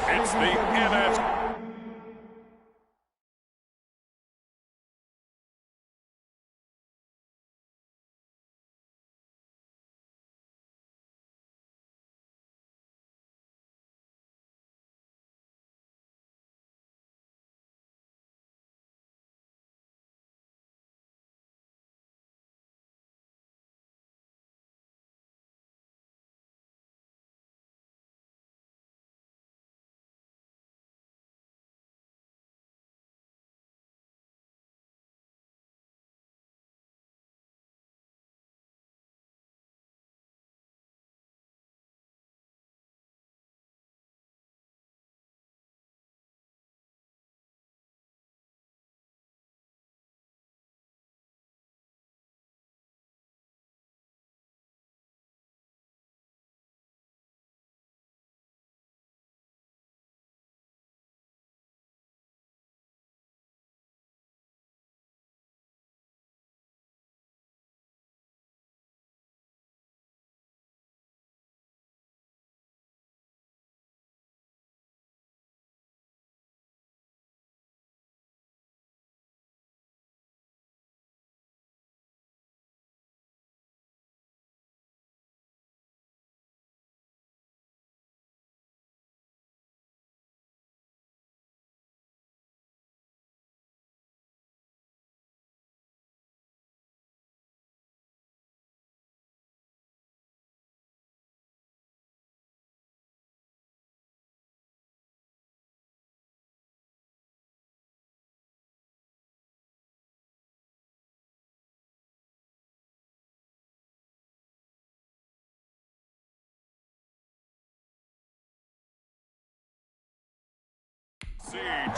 It's the NFC.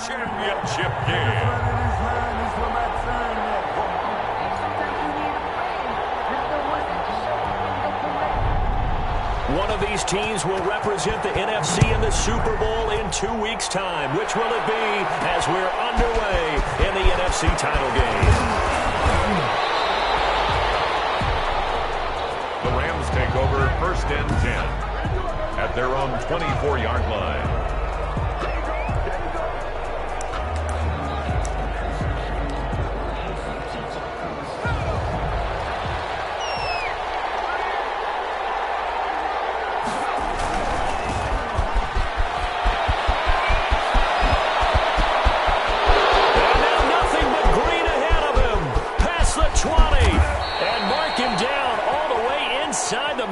Championship game. One of these teams will represent the NFC in the Super Bowl in 2 weeks' time. Which will it be as we're underway in the NFC title game? The Rams take over 1st and 10 at their own 24-yard line.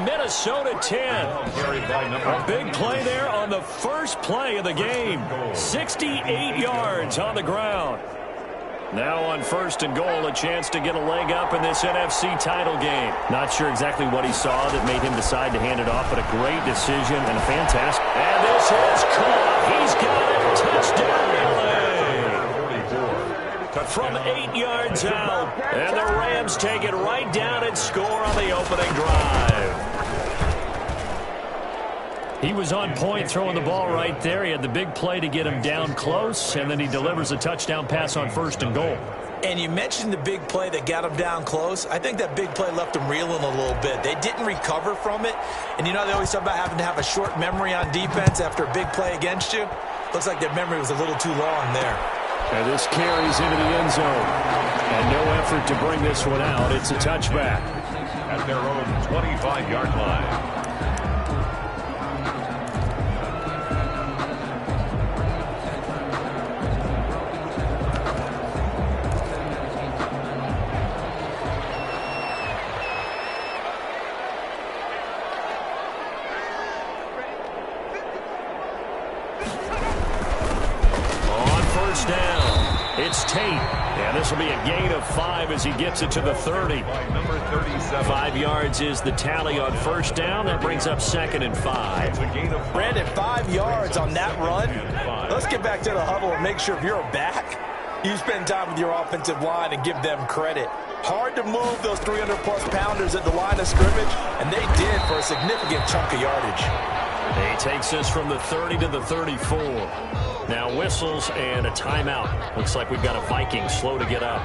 Minnesota 10. A big play there on the first play of the game. 68 yards on the ground. Now on 1st and goal, a chance to get a leg up in this NFC title game. Not sure exactly what he saw that made him decide to hand it off, but a great decision and a fantastic. And this is caught. He's got it. Touchdown, LA. From 8 yards out. And the Rams take it right down and score on the opening drive. He was on point throwing the ball right there. He had the big play to get him down close, and then he delivers a touchdown pass on 1st and goal. And you mentioned the big play that got him down close. I think that big play left him reeling a little bit. They didn't recover from it. And you know they always talk about having to have a short memory on defense after a big play against you. Looks like their memory was a little too long there. And this carries into the end zone. And no effort to bring this one out. It's a touchback. At their own 25-yard line. And this will be a gain of 5 as he gets it to the 30. Number 37. 5 yards is the tally on 1st down. That brings up 2nd and 5. Brandon, 5 yards on that run. Let's get back to the huddle and make sure if you're a back, you spend time with your offensive line and give them credit. Hard to move those 300-plus pounders at the line of scrimmage, and they did for a significant chunk of yardage. He takes us from the 30 to the 34. Now whistles and a timeout. Looks like we've got a Viking slow to get up.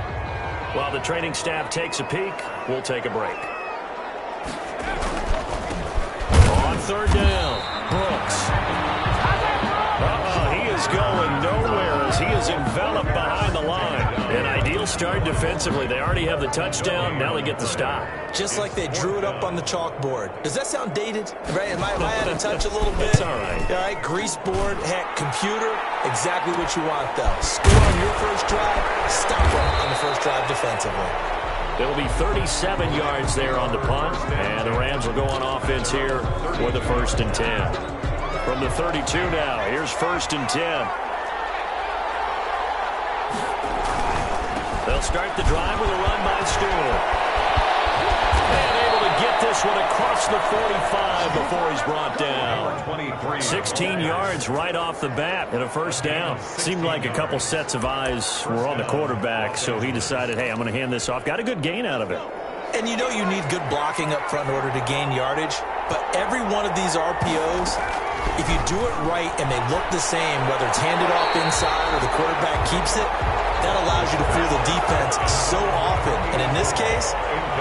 While the training staff takes a peek, we'll take a break. On 3rd down, Brooks. start defensively. They already have the touchdown. Now they get the stop. Just like they drew it up on the chalkboard. Does that sound dated? Right? Am I out of touch a little bit? It's all right. All right, grease board, heck, computer, exactly what you want, though. Score on your first drive, stop them on the first drive defensively. It'll be 37 yards there on the punt, and the Rams will go on offense here for the 1st and 10. From the 32 now, here's 1st and 10. They'll start the drive with a run by Stewart. And able to get this one across the 45 before he's brought down. 16 yards right off the bat and a 1st down. Seemed like a couple sets of eyes were on the quarterback, so he decided, hey, I'm going to hand this off. Got a good gain out of it. And you know you need good blocking up front in order to gain yardage, but every one of these RPOs, if you do it right and they look the same, whether it's handed off inside or the quarterback keeps it, that allows you to fool the defense so often. And in this case,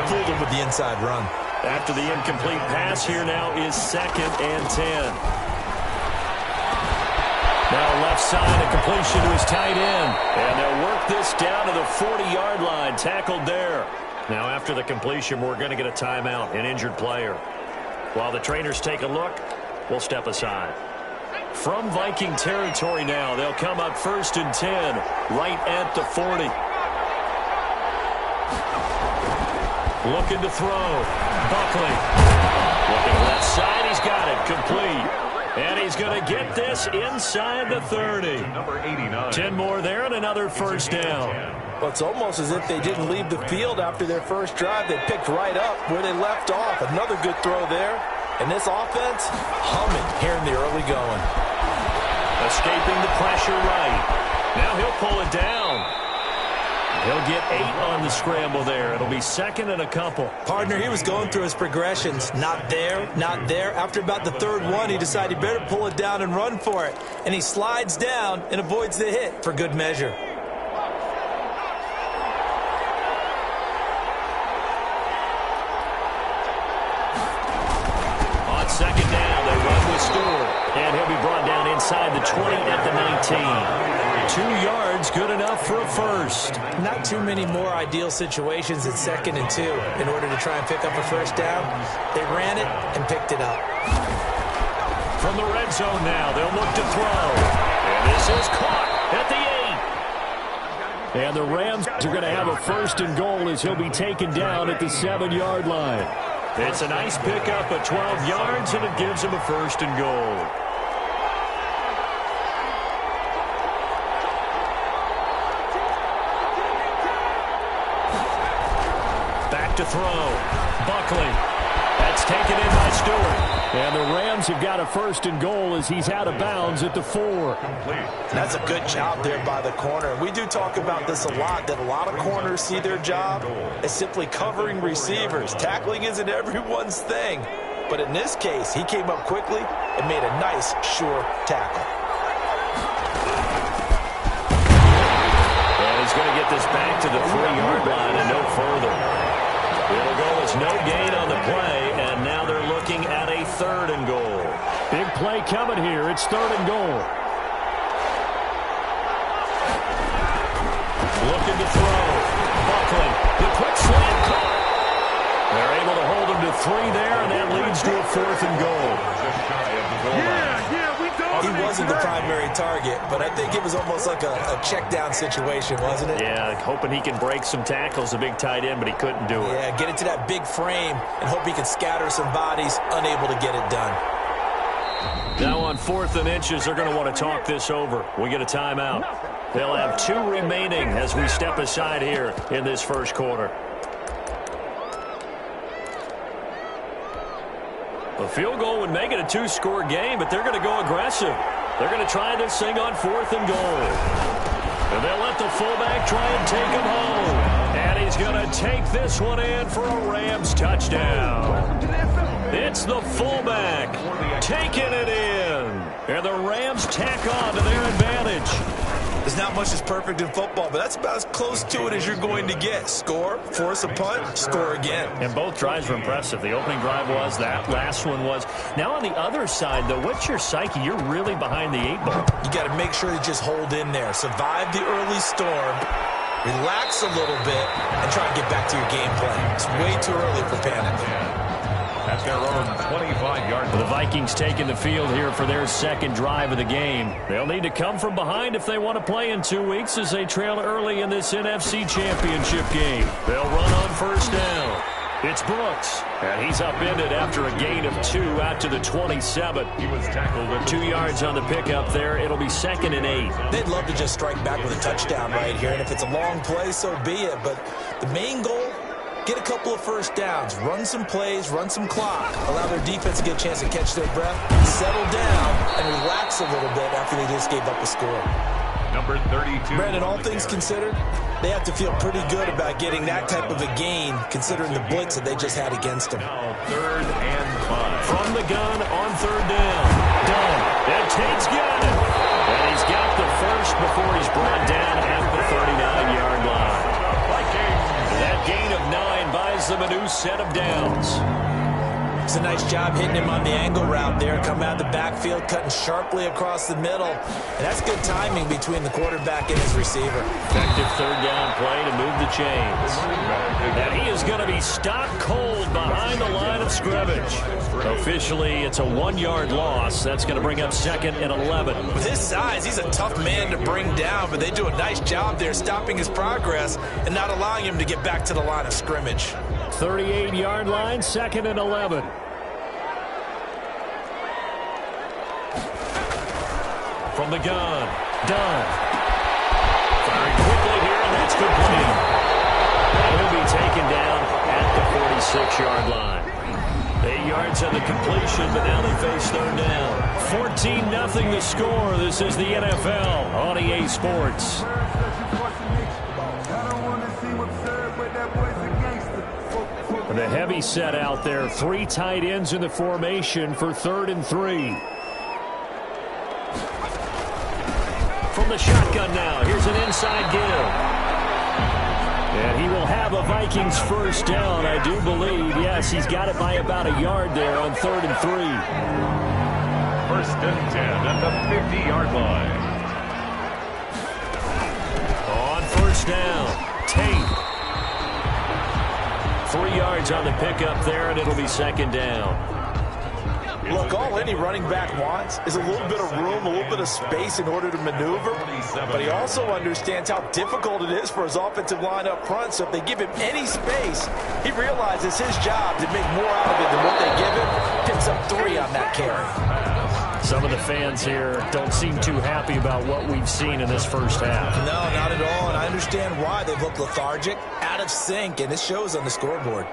fooled them with the inside run. After the incomplete pass, here now is 2nd and 10. Now left side, a completion to his tight end. And they'll work this down to the 40-yard line, tackled there. Now after the completion, we're going to get a timeout, an injured player. While the trainers take a look, we'll step aside. From Viking territory now, they'll come up 1st and 10, right at the 40. Looking to throw. Buckley. Looking left side, he's got it, complete. And he's going to get this inside the 30. Number 89. 10 more there and another 1st down. Well, it's almost as if they didn't leave the field after their first drive. They picked right up where they left off. Another good throw there. And this offense, humming here in the early going. Escaping the pressure right. Now he'll pull it down. He'll get 8 on the scramble there. It'll be 2nd and a couple. Partner, he was going through his progressions. Not there, not there. After about the 3rd one, he decided he better pull it down and run for it. And he slides down and avoids the hit for good measure. On 2nd down, they run with Stewart. And he'll be brought down inside the 20 at the 19. 2 yards, good enough for a 1st. Not too many more ideal situations at 2nd and 2 in order to try and pick up a 1st down. They ran it and picked it up. From the red zone now, they'll look to throw. And this is caught at the 8. And the Rams are going to have a 1st and goal as he'll be taken down at the 7-yard line. It's a nice pickup of 12 yards, and it gives him a 1st and goal. To throw. Buckley. That's taken in by Stewart. And the Rams have got a 1st and goal as he's out of bounds at the 4. That's a good job there by the corner. We do talk about this a lot, that a lot of corners see their job as simply covering receivers. Tackling isn't everyone's thing. But in this case, he came up quickly and made a nice, sure tackle. And he's going to get this back to the 3-yard line and no further. It'll go as no gain on the play, and now they're looking at a 3rd and goal. Big play coming here. It's 3rd and goal. Looking to throw. Buckley. The quick slant caught. They're able to hold him to 3 there, and that leads to a 4th and goal. Just shy of the goal line. He wasn't the primary target, but I think it was almost like a check down situation, wasn't it? Yeah, hoping he can break some tackles, a big tight end, but he couldn't do it. Yeah, get into that big frame and hope he can scatter some bodies, unable to get it done. Now on 4th and inches, they're going to want to talk this over. We get a timeout. They'll have 2 remaining as we step aside here in this 1st quarter. A field goal would make it a 2-score game, but they're going to go aggressive. They're going to try this thing on 4th and goal. And they'll let the fullback try and take him home. And he's going to take this one in for a Rams touchdown. It's the fullback taking it in. And the Rams tack on to their advantage. There's not much that's perfect in football, but that's about as close to it as you're going to get. Score, force a punt, score again. And both drives were impressive. The opening drive was, that last one was. Now on the other side, though, what's your psyche? You're really behind the 8 ball. You got to make sure you just hold in there. Survive the early storm Relax a little bit and try and get back to your game plan. It's way too early for panic. At their own 25-yard line. The Vikings taking the field here for their second drive of the game. They'll need to come from behind if they want to play in 2 weeks as they trail early in this NFC Championship game. They'll run on first down. It's Brooks, and he's upended after a gain of 2 out to the 27. He was tackled at 2 yards on the pickup there. It'll be 2nd and 8. They'd love to just strike back with a touchdown right here, and if it's a long play, so be it. But the main goal, get a couple of first downs, run some plays, run some clock, allow their defense to get a chance to catch their breath, settle down, and relax a little bit after they just gave up a score. number 32. Brandon, all things considered, they have to feel pretty good about getting that type of a gain, considering the blitz that they just had against them. Now 3rd and 5. From the gun on 3rd down. Done. And Tate's got it. And he's got the first before he's brought down at the 39-yard line. That gain of 9 buys them a new set of downs. It's a nice job hitting him on the angle route there. Come out of the backfield, cutting sharply across the middle. And that's good timing between the quarterback and his receiver. Effective 3rd down play to move the chains. And he is going to be stopped cold behind the line of scrimmage. Officially, it's a 1-yard loss. That's going to bring up 2nd and 11. With his size, he's a tough man to bring down, but they do a nice job there stopping his progress and not allowing him to get back to the line of scrimmage. 38-yard line, 2nd and 11. From the gun, done. Firing quickly here, and that's complete. And he'll be taken down at the 46-yard line. 8 yards on the completion, but now they face 3rd down. 14-0 the score. This is the NFL on EA Sports. The heavy set out there. 3 tight ends in the formation for 3rd and 3. From the shotgun now. Here's an inside give. And he will have a Vikings first down, I do believe. Yes, he's got it by about a yard there on 3rd and 3. 1st and 10 at the 50-yard line. On first down, Tate. 3 yards on the pickup there, and it'll be 2nd down. Look, all any running back wants is a little bit of room, a little bit of space in order to maneuver. But he also understands how difficult it is for his offensive line up front. So if they give him any space, he realizes his job to make more out of it than what they give him. Picks up 3 on that carry. Some of the fans here don't seem too happy about what we've seen in this first half. No, not at all, and I understand why. They've looked lethargic, out of sync, and it shows on the scoreboard.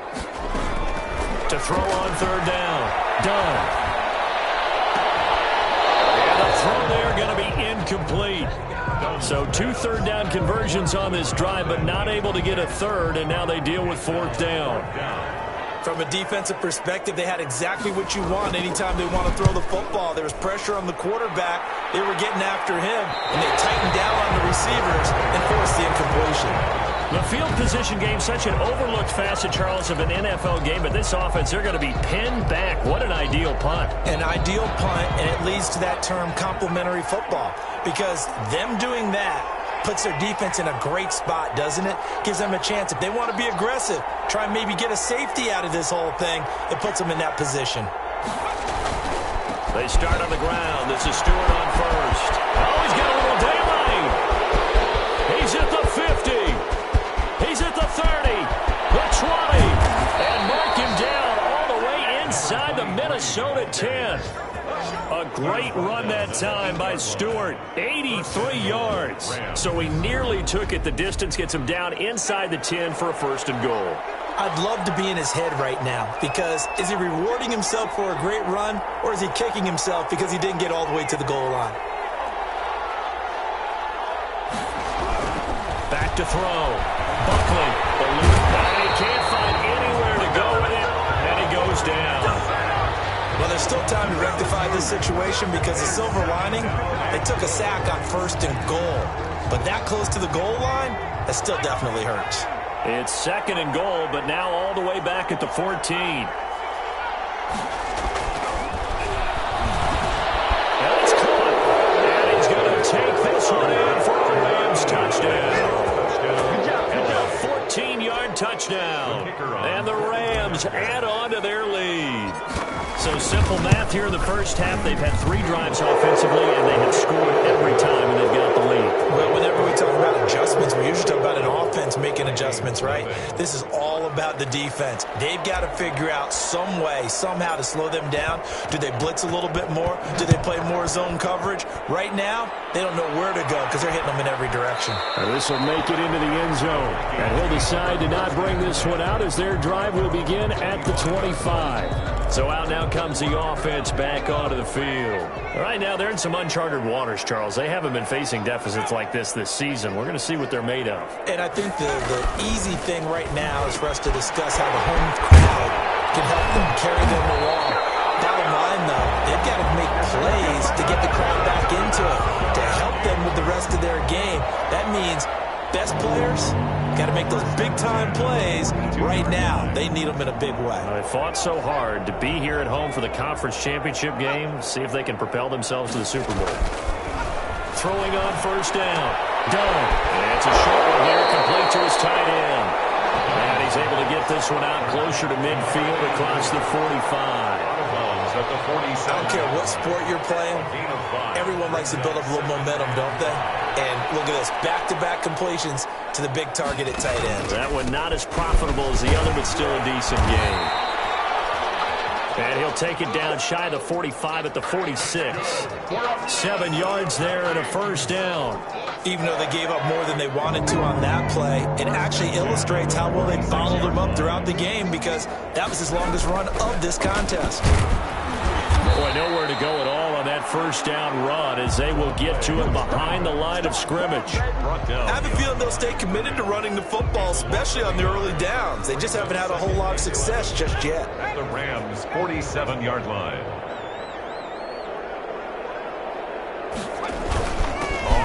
To throw on 3rd down. Done. And the throw there going to be incomplete. So 2 3rd down conversions on this drive, but not able to get a 3rd, and now they deal with 4th down. From a defensive perspective, they had exactly what you want anytime they want to throw the football. There was pressure on the quarterback. They were getting after him, and they tightened down on the receivers and forced the incompletion. The field position game, such an overlooked facet, Charles, of an NFL game, but this offense, they're going to be pinned back. What an ideal punt. An ideal punt, and it leads to that term complementary football, because them doing that puts their defense in a great spot, doesn't it? Gives them a chance. If they want to be aggressive, try and maybe get a safety out of this whole thing, it puts them in that position. They start on the ground. This is Stewart on first. Oh, he's got a little daylight. He's at the 50. He's at the 30, the 20, and mark him down all the way inside the Minnesota 10. A great run that time by Stewart, 83 yards. So he nearly took it the distance, gets him down inside the 10 for a 1st and goal. I'd love to be in his head right now, because is he rewarding himself for a great run, or is he kicking himself because he didn't get all the way to the goal line? Back to throw. Buckley, the loop, and he can't find anywhere to go with it, and he goes down. Well, there's still time to rectify this situation, because the silver lining, they took a sack on 1st and goal. But that close to the goal line, that still definitely hurts. It's 2nd and goal, but now all the way back at the 14. And it's caught. And he's going to take this one in for a Rams touchdown. Rams add on to their lead. So simple math here in the first half. They've had 3 drives offensively, and they have scored every time, and they've got the lead. Well, whenever we talk about adjustments, we usually talk about an offense making adjustments, right? This is all about the defense. They've got to figure out some way, somehow to slow them down. Do they blitz a little bit more? Do they play more zone coverage? Right now, they don't know where to go because they're hitting them in every direction. This will make it into the end zone. And he'll decide to not bring this one out as their drive will begin at the 25. So out now comes the offense back onto the field. Right now, they're in some uncharted waters, Charles. They haven't been facing deficits like this season. We're going to see what they're made of. And I think the easy thing right now is for us to discuss how the home crowd can help them carry them along. Bottom line, though, they've got to make plays to get the crowd back into it, to help them with the rest of their game. That means best players got to make those big-time plays right now. They need them in a big way. They fought so hard to be here at home for the conference championship game. See if they can propel themselves to the Super Bowl. Throwing on first down. Done. And it's a short one here, complete to his tight end. And he's able to get this one out closer to midfield across the 45. At the 47. I don't care what sport you're playing. Everyone likes to build up a little momentum, don't they? And look at this, back-to-back completions to the big target at tight end. That one not as profitable as the other, but still a decent game. And he'll take it down shy of the 45 at the 46. 7 yards there and a first down. Even though they gave up more than they wanted to on that play, it actually illustrates how well they followed him up throughout the game because that was his longest run of this contest. Boy, nowhere to go at all on that first down run as they will get to him behind the line of scrimmage. I have a feeling they'll stay committed to running the football, especially on the early downs. They just haven't had a whole lot of success just yet. The Rams' 47-yard line.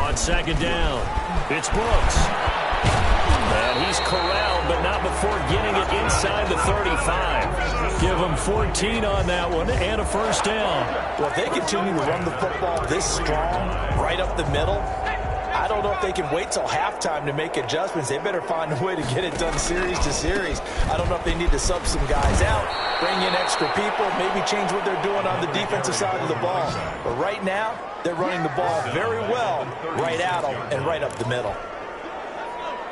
On second down, it's Brooks. And he's corralled, but not before getting it inside the 35. Give him 14 on that one and a first down. Well, if they continue to run the football this strong, right up the middle, I don't know if they can wait till halftime to make adjustments. They better find a way to get it done series to series. I don't know if they need to sub some guys out, bring in extra people, maybe change what they're doing on the defensive side of the ball. But right now, they're running the ball very well right at them and right up the middle.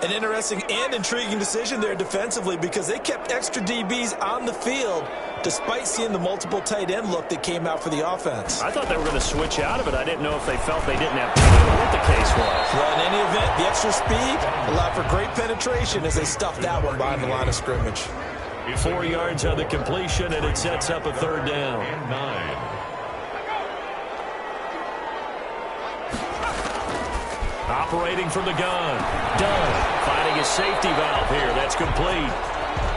An interesting and intriguing decision there defensively because they kept extra DBs on the field despite seeing the multiple tight end look that came out for the offense. I thought they were going to switch out of it. I didn't know if they felt they didn't have time or what the case was. Well, in any event, the extra speed allowed for great penetration as they stuffed that one behind the line of scrimmage. 4 yards on the completion, and it sets up a third down. And 9. Operating from the gun. Done. Finding a safety valve here. That's complete.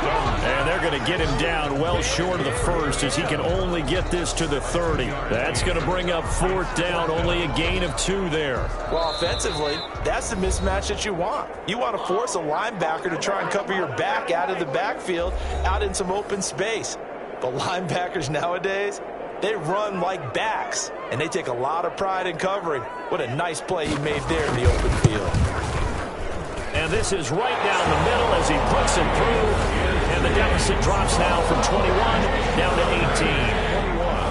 And they're going to get him down well short of the first as he can only get this to the 30. That's going to bring up fourth down. Only a gain of 2 there. Well, offensively, that's the mismatch that you want. You want to force a linebacker to try and cover your back out of the backfield, out in some open space. But linebackers nowadays, they run like backs, and they take a lot of pride in covering. What a nice play he made there in the open field. And this is right down the middle as he puts it through. And the deficit drops now from 21 down to 18.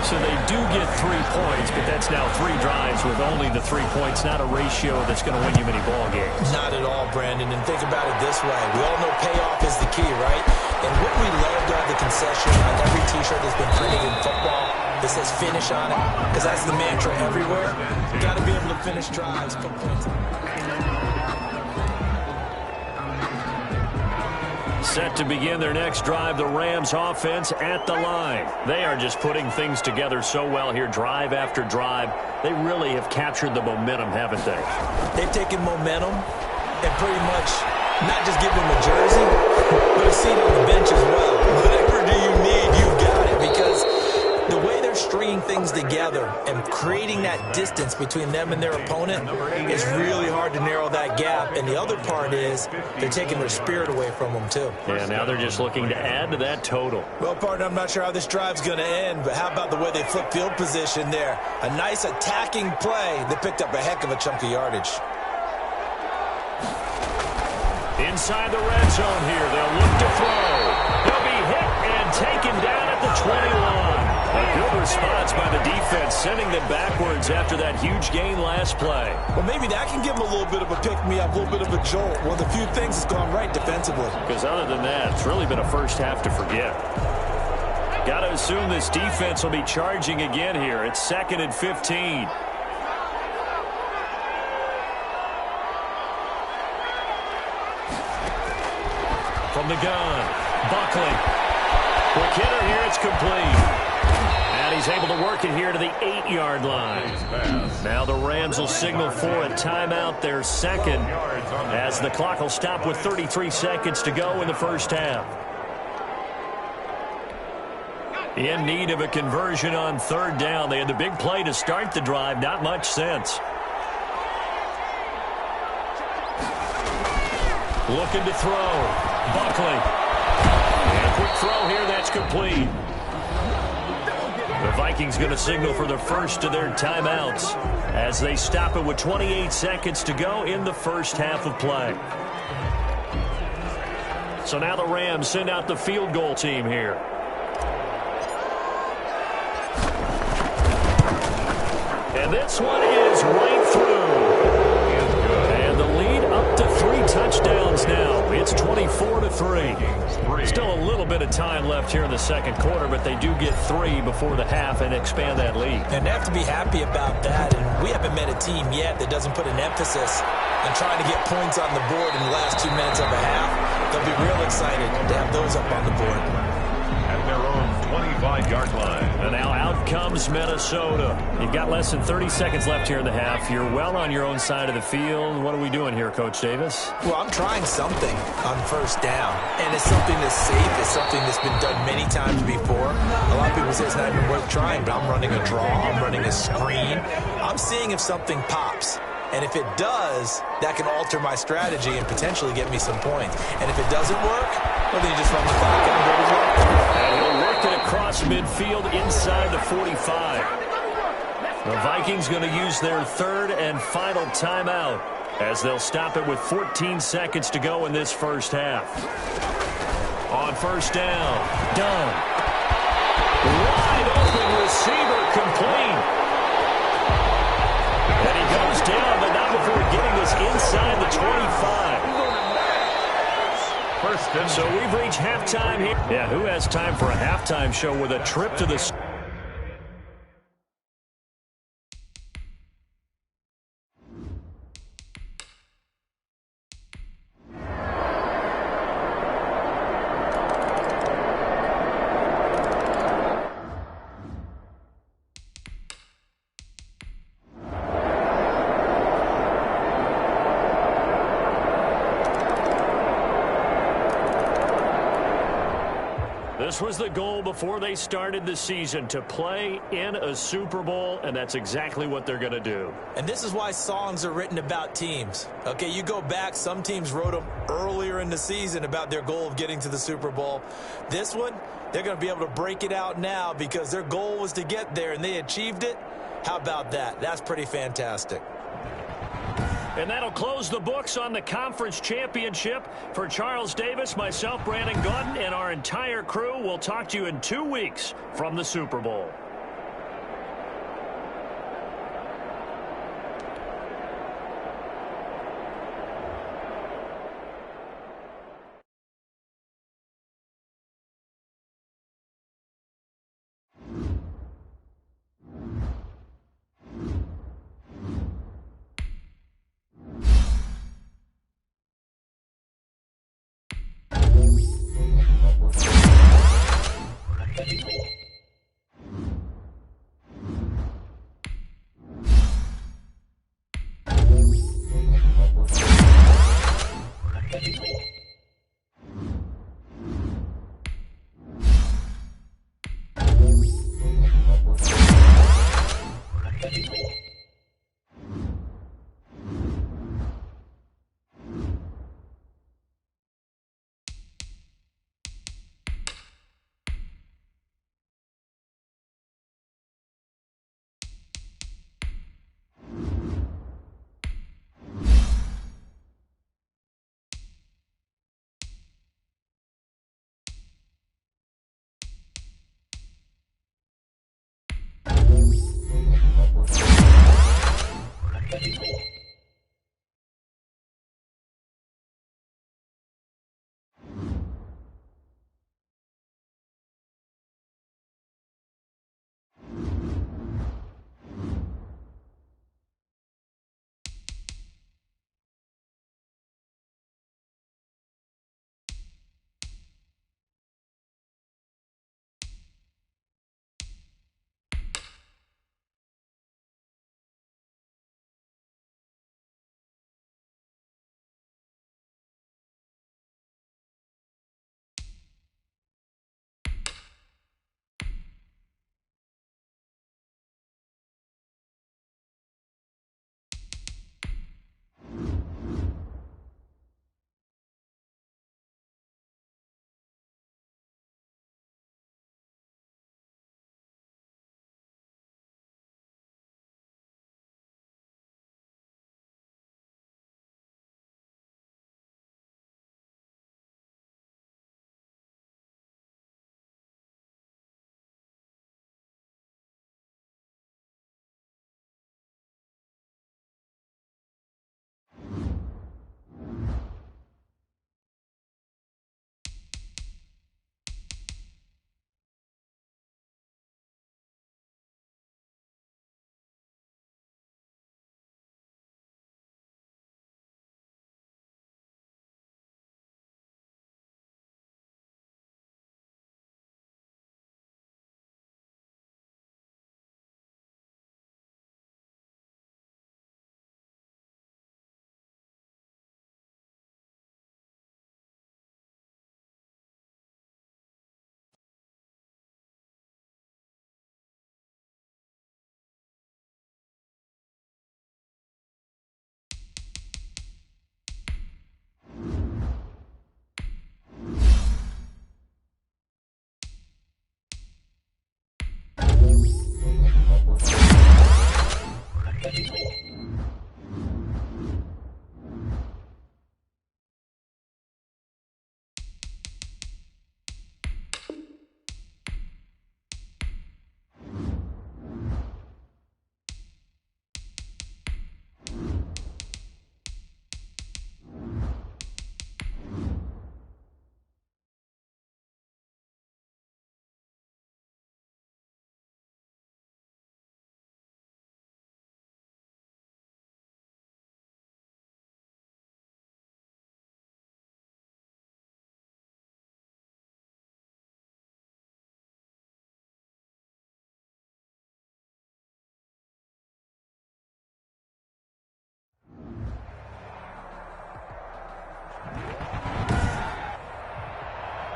So they do get 3 points, but that's now 3 drives with only the 3 points, not a ratio that's going to win you many ball games. Not at all, Brandon. And think about it this way. We all know payoff is the key, right? And wouldn't we love to have the concession on every T-shirt that's been printed in football that says finish on it? Because that's the mantra everywhere. You got to be able to finish drives, put points on. Set to begin their next drive, the Rams offense at the line. They are just putting things together so well here, drive after drive. They really have captured the momentum, haven't they? They've taken momentum and pretty much not just give them a jersey, but a seat on the bench as well. Whatever do you need, you've got it, because the way they're stringing things together and creating that distance between them and their opponent is really hard to narrow that gap. And the other part is they're taking their spirit away from them, too. Yeah, now they're just looking to add to that total. Well, partner, I'm not sure how this drive's going to end, but how about the way they flip field position there? A nice attacking play that picked up a heck of a chunk of yardage. Inside the red zone here, they'll look to throw. He'll be hit and taken down at the 21. A good response by the defense, sending them backwards after that huge gain last play. Well, maybe that can give them a little bit of a pick-me-up, a little bit of a jolt. One of the few things that's gone right defensively. Because other than that, it's really been a first half to forget. Got to assume this defense will be charging again here. It's 2nd and 15. From the gun, Buckley. Quick hitter here, it's complete. And he's able to work it here to the 8-yard line. Now the Rams will signal for a timeout, their second, as the clock will stop with 33 seconds to go in the first half. In need of a conversion on 3rd down. They had the big play to start the drive, not much sense. Looking to throw. Buckley. And a quick throw here, that's complete. The Vikings going to signal for the first of their timeouts as they stop it with 28 seconds to go in the first half of play. So now the Rams send out the field goal team here. And this one is right through. And the lead up to 3 touchdowns now. It's 24-3. Still a little bit of time left here in the second quarter, but they do get 3 before the half and expand that lead. And they have to be happy about that. And we haven't met a team yet that doesn't put an emphasis on trying to get points on the board in the last 2 minutes of a half. They'll be real excited to have those up on the board. At their own 25-yard line. And now out comes Minnesota. You've got less than 30 seconds left here in the half. You're well on your own side of the field. What are we doing here, Coach Davis? Well, I'm trying something on 1st down. And it's something that's safe. It's something that's been done many times before. A lot of people say it's not even worth trying, but I'm running a draw. I'm running a screen. I'm seeing if something pops. And if it does, that can alter my strategy and potentially get me some points. And if it doesn't work, well, then you just run the clock and go to work. And he'll work it across midfield inside the 45. The Vikings going to use their 3rd and final timeout as they'll stop it with 14 seconds to go in this first half. On 1st down, Dunn. Wide open receiver, complete. And he goes down, but not before getting this inside the 25. So we've reached halftime here. Yeah, who has time for a halftime show with a trip to the... This was the goal before they started the season, to play in a Super Bowl, and that's exactly what they're going to do. And this is why songs are written about teams. Okay, you go back, some teams wrote them earlier in the season about their goal of getting to the Super Bowl. This one, they're going to be able to break it out now because their goal was to get there, and they achieved it. How about that? That's pretty fantastic. And that'll close the books on the conference championship. For Charles Davis, myself, Brandon Gaudin, and our entire crew, we'll talk to you in 2 weeks from the Super Bowl.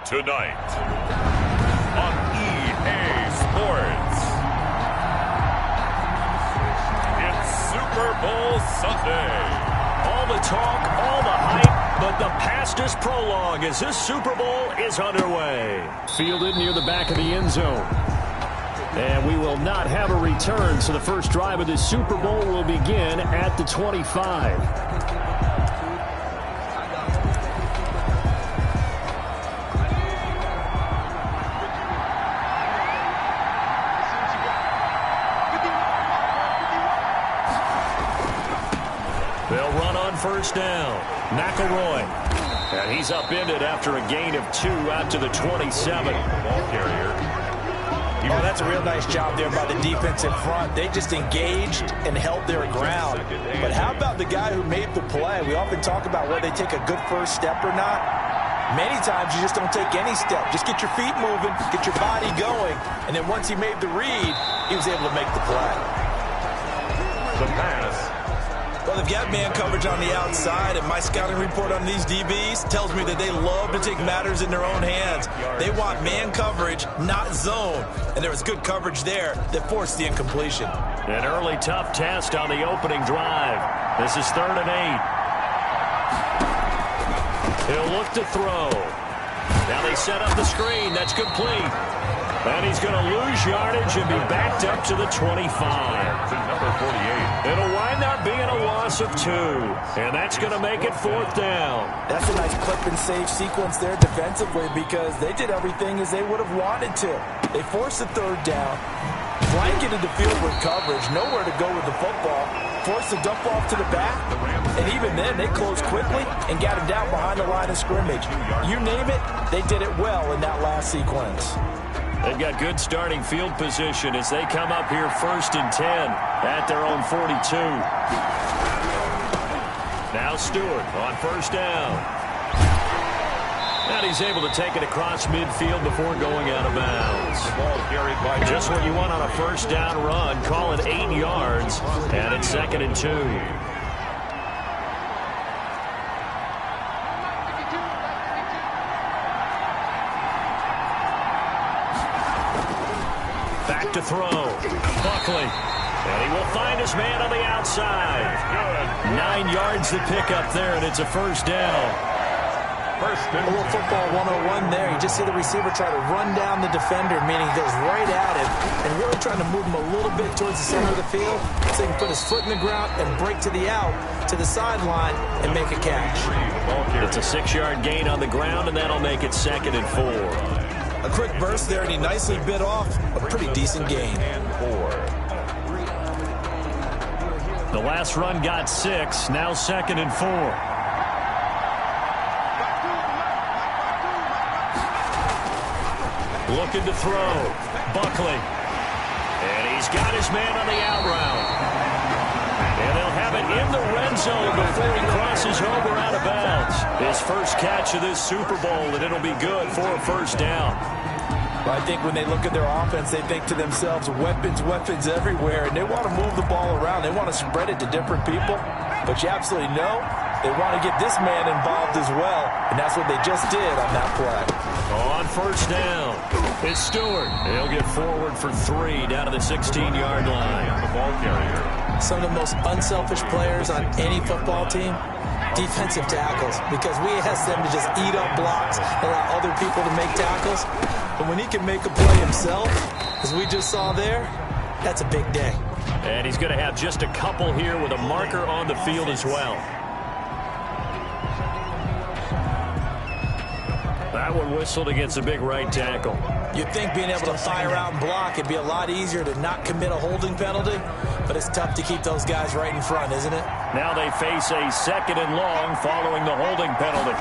tonight on EA Sports. It's Super Bowl Sunday. All the talk, all the hype, but the fastest prologue as this Super Bowl is underway. Fielded near the back of the end zone. And we will not have a return, so the first drive of this Super Bowl will begin at the 25. They'll run on first down. McElroy. And he's upended after a gain of 2 out to the 27. Ball carrier. Oh, that's a real nice job there by the defensive front. They just engaged and held their ground. But how about the guy who made the play? We often talk about whether they take a good first step or not. Many times you just don't take any step. Just get your feet moving, get your body going, and then once he made the read, he was able to make the play. The pass. Well, they've got man coverage on the outside, and my scouting report on these DBs tells me that they love to take matters in their own hands. They want man coverage, not zone. And there was good coverage there that forced the incompletion. An early tough test on the opening drive. This is 3rd and 8. He'll look to throw. Now they set up the screen. That's complete. And he's going to lose yardage and be backed up to the 25. To number 48. It'll wind up being a loss of 2. And that's going to make it 4th down. That's a nice clip and save sequence there defensively because they did everything as they would have wanted to. They forced the 3rd down, blanketed the field with coverage, nowhere to go with the football, forced the dump off to the back, and even then they closed quickly and got him down behind the line of scrimmage. You name it, they did it well in that last sequence. They've got good starting field position as they come up here 1st and 10 at their own 42. Now Stewart on first down. And he's able to take it across midfield before going out of bounds. Ball carried by just what you want on a first down run. Call it 8 yards. And it's 2nd and 2. Back to throw. Buckley. And he will find his man on the outside. Good. 9 yards to pick up there, and it's a first down. First A little football 101 there. You just see the receiver try to run down the defender, meaning he goes right at him and really trying to move him a little bit towards the center of the field so he can put his foot in the ground and break to the out, to the sideline, and make a catch. It's a 6-yard gain on the ground, and that'll make it 2nd and 4. A quick burst there, and he nicely bit off a pretty decent gain. The last run got 6, now 2nd and 4. Looking to throw. Buckley. And he's got his man on the out route. And they'll have it in the red zone before he crosses over out of bounds. His first catch of this Super Bowl, and it'll be good for a first down. Well, I think when they look at their offense, they think to themselves, weapons, weapons everywhere, and they want to move the ball around. They want to spread it to different people. But you absolutely know they want to get this man involved as well, and that's what they just did on that play. On first down, it's Stewart. He'll get forward for 3 down to the 16-yard line. The ball carrier. Some of the most unselfish players on any football team, defensive tackles, because we ask them to just eat up blocks, allow other people to make tackles. But when he can make a play himself, as we just saw there, that's a big day. And he's going to have just a couple here with a marker on the field as well. That one whistled against a big right tackle. You'd think being able to fire out and block, it'd be a lot easier to not commit a holding penalty, but it's tough to keep those guys right in front, isn't it? Now they face a 2nd and long following the holding penalty.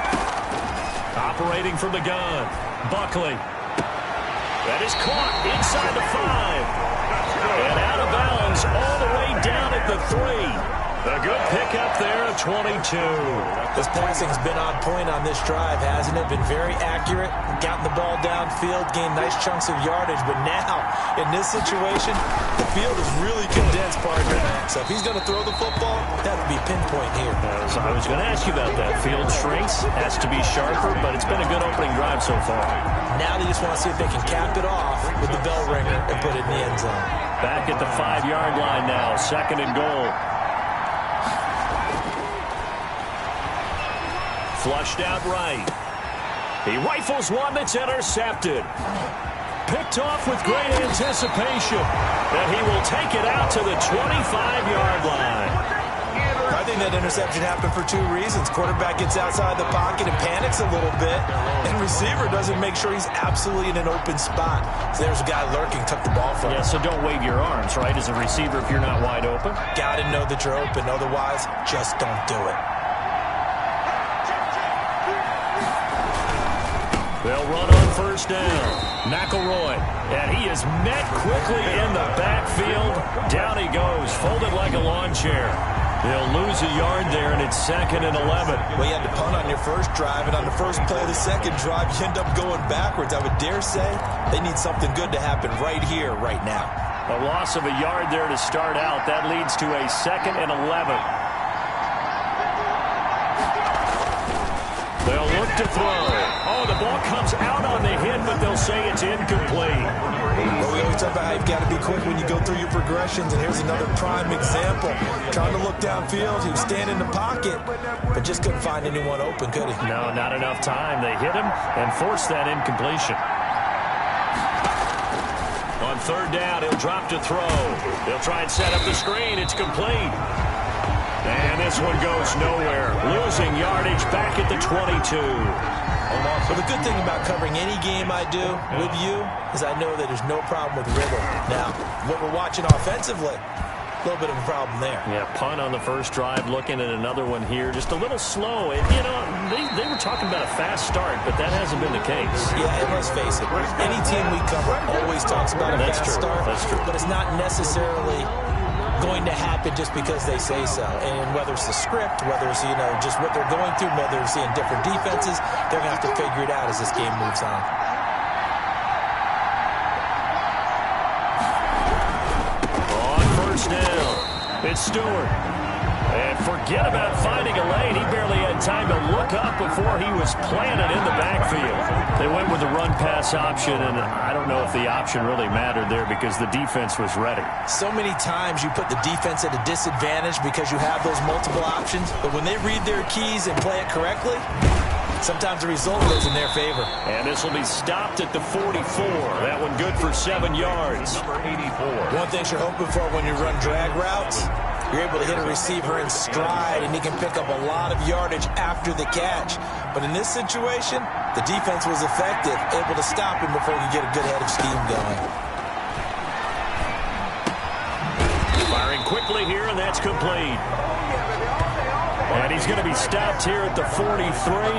Operating from the gun, Buckley. That is caught inside the 5. And out of bounds all the way down at the 3. A good pickup there at 22. This passing's been on point on this drive, hasn't it? Been very accurate, gotten the ball downfield, gained nice chunks of yardage. But now, in this situation, the field is really condensed, partner. So if he's going to throw the football, that would be pinpoint here. I was going to ask you about that. Field shrinks, has to be sharper, but it's been a good opening drive so far. Now they just want to see if they can cap it off with the bell ringer and put it in the end zone. Back at the 5-yard line now, 2nd and goal. Flushed out right. He rifles one that's intercepted. Picked off with great anticipation. And he will take it out to the 25-yard line. I think that interception happened for 2 reasons. Quarterback gets outside the pocket and panics a little bit. And receiver doesn't make sure he's absolutely in an open spot. So there's a guy lurking, took the ball from him. Yeah, so don't wave your arms, right, as a receiver if you're not wide open. Got to know that you're open. Otherwise, just don't do it. They'll run on 1st down. McElroy, and he is met quickly in the backfield. Down he goes, folded like a lawn chair. They'll lose a yard there, and it's 2nd and 11. Well, you had to punt on your first drive, and on the first play of the second drive, you end up going backwards. I would dare say they need something good to happen right here, right now. A loss of a yard there to start out. That leads to a 2nd and 11. They'll look to throw. Oh, the ball comes out on the hit, but they'll say it's incomplete. Well, we always talk about how you've got to be quick when you go through your progressions, and here's another prime example. Trying to look downfield, he was standing in the pocket, but just couldn't find anyone open, could he? No, not enough time. They hit him and forced that incompletion. On 3rd down, he'll drop to throw. They'll try and set up the screen. It's complete. And this one goes nowhere. Losing yardage back at the 22. Well, the good thing about covering any game I do with you is I know that there's no problem with rhythm. Now, what we're watching offensively, a little bit of a problem there. Yeah, punt on the first drive, looking at another one here. Just a little slow. And, you know, they were talking about a fast start, but that hasn't been the case. Yeah, and let's face it, any team we cover always talks about a fast start. That's true. But it's not necessarily going to happen just because they say so. And whether it's the script, whether it's, just what they're going through, whether they're seeing different defenses, they're going to have to figure it out as this game moves on. On 1st down, it's Stewart. And forget about finding a lane. He barely had time to look up before he was planted in the backfield. They went with the run-pass option, and I don't know if the option really mattered there because the defense was ready. So many times you put the defense at a disadvantage because you have those multiple options, but when they read their keys and play it correctly, sometimes the result goes in their favor. And this will be stopped at the 44. That one good for 7 yards. Number 84. One thing you're hoping for when you run drag routes, you're able to hit a receiver in stride, and he can pick up a lot of yardage after the catch. But in this situation, the defense was effective, able to stop him before he could get a good head of steam going. Firing quickly here, and that's complete. And he's going to be stopped here at the 43,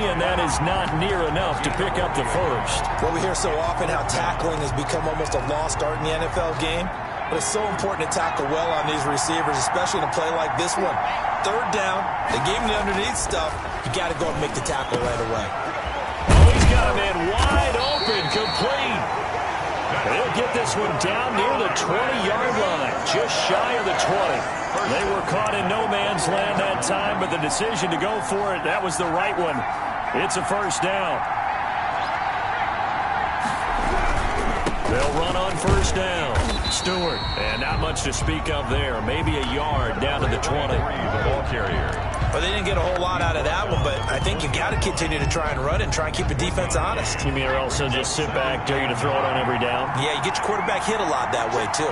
and that is not near enough to pick up the first. Well, we hear so often how tackling has become almost a lost art in the NFL game. But it's so important to tackle well on these receivers, especially in a play like this one. 3rd down, they gave him the underneath stuff. You got to go and make the tackle right away. Oh, he's got him in wide open, complete. They'll get this one down near the 20-yard line, just shy of the 20. They were caught in no man's land that time, but the decision to go for it, that was the right one. It's a 1st down. They'll run on 1st down. Stewart, and not much to speak of there. Maybe a yard down to the 20. The ball carrier. Well, they didn't get a whole lot out of that one, but I think you've got to continue to try and run and try and keep the defense honest. You mean or also just sit back, dare you to throw it on every down? Yeah, you get your quarterback hit a lot that way, too.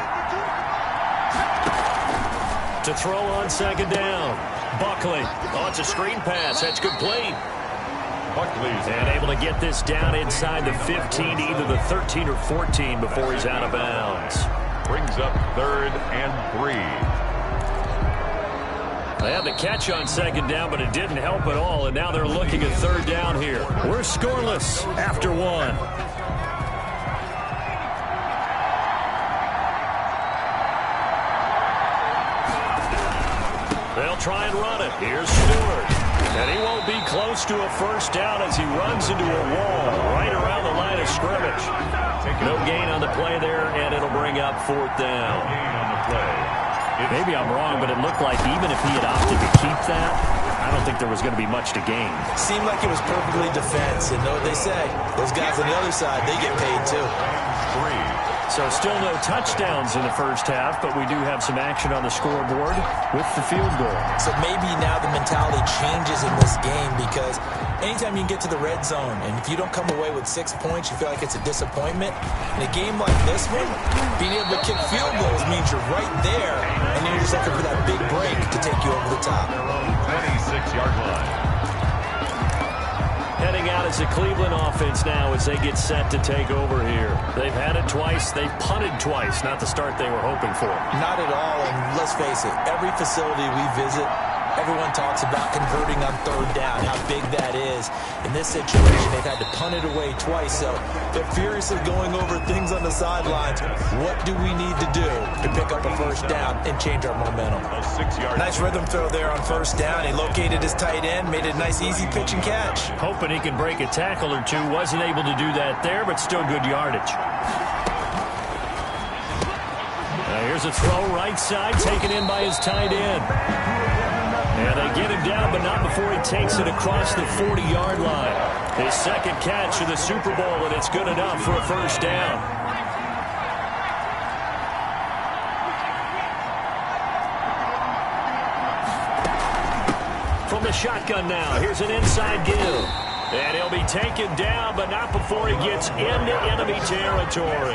To throw on 2nd down. Buckley. Oh, it's a screen pass. That's complete. Buckley's And able to get this down inside the 15 to either the 13 or 14 before he's out of bounds. brings up 3rd and 3. They had the catch on 2nd down, but it didn't help at all, and now they're looking at 3rd down here. We're scoreless after 1. They'll try and run it. Here's Stewart. And he won't be close to a 1st down as he runs into a wall right around the line of scrimmage. No gain on the play there, and it'll bring up 4th down. Gain on the play. Maybe I'm wrong, but it looked like even if he had opted to keep that, I don't think there was going to be much to gain. Seemed like it was perfectly defense, and know what they say. Those guys on the other side, they get paid too. So still no touchdowns in the first half, but we do have some action on the scoreboard with the field goal. So maybe now the mentality changes in this game, because anytime you can get to the red zone, and if you don't come away with 6 points, you feel like it's a disappointment. In a game like this one, being able to kick field goals means you're right there, and you're just looking for that big break to take you over the top. 26-yard line. Heading out as a Cleveland offense now as they get set to take over here. They've had it twice. They've punted twice. Not the start they were hoping for. Not at all, and let's face it, every facility we visit, everyone talks about converting on third down, how big that is. In this situation, they've had to punt it away twice, so they're furiously going over things on the sidelines. What do we need to do to pick up a first down and change our momentum? Nice rhythm throw there on first down. He located his tight end, made it a nice, easy pitch and catch. Hoping he can break a tackle or two. Wasn't able to do that there, but still good yardage. Here's a throw right side, taken in by his tight end. And they get him down, but not before he takes it across the 40-yard line. His second catch of the Super Bowl, and it's good enough for a first down. From the shotgun now, here's an inside give. And he'll be taken down, but not before he gets into enemy territory.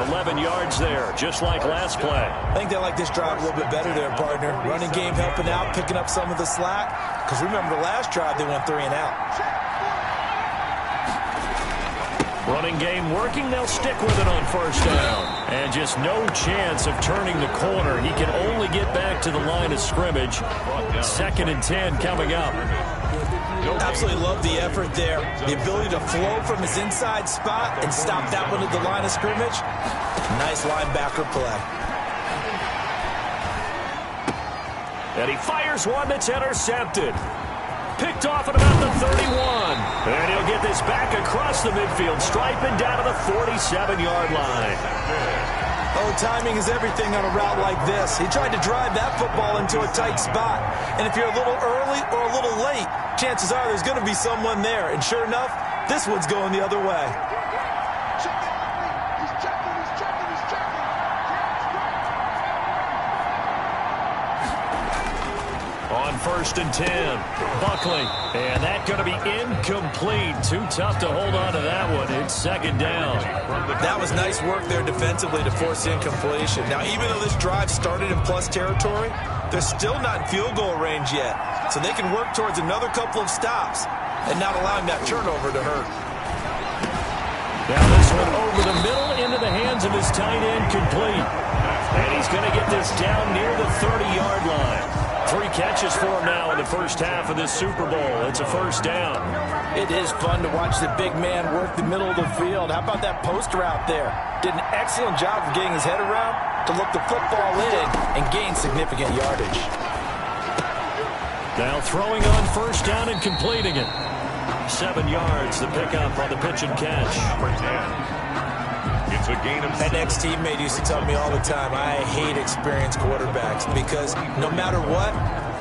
11 yards there, just like last play. I think they like this drive a little bit better there, partner. Running game helping out, picking up some of the slack. Because remember the last drive, they went 3 and out. Running game working, they'll stick with it on first down. And just no chance of turning the corner. He can only get back to the line of scrimmage. 2nd and 10 coming up. Absolutely love the effort there. The ability to flow from his inside spot and stop that one at the line of scrimmage. Nice linebacker play. And he fires one that's intercepted. Picked off at about the 31. And he'll get this back across the midfield stripe and down to the 47-yard line. Oh, timing is everything on a route like this. He tried to drive that football into a tight spot. And if you're a little early or a little late, chances are there's going to be someone there. And sure enough, this one's going the other way. On 1st and 10, Buckley. And that's going to be incomplete. Too tough to hold on to that one. It's 2nd down. That was nice work there defensively to force incompletion. Now, even though this drive started in plus territory, they're still not in field goal range yet. So they can work towards another couple of stops and not allowing that turnover to hurt. Now this one over the middle into the hands of his tight end, complete. And he's going to get this down near the 30-yard line. 3 catches for him now in the first half of this Super Bowl. It's a first down. It is fun to watch the big man work the middle of the field. How about that post route there? Did an excellent job of getting his head around to look the football in and gain significant yardage. Now throwing on first down and completing it. 7 yards, the pickup on the pitch and catch. Number 10. It's a gain of 6. An ex-teammate used to tell me all the time, I hate experienced quarterbacks because no matter what,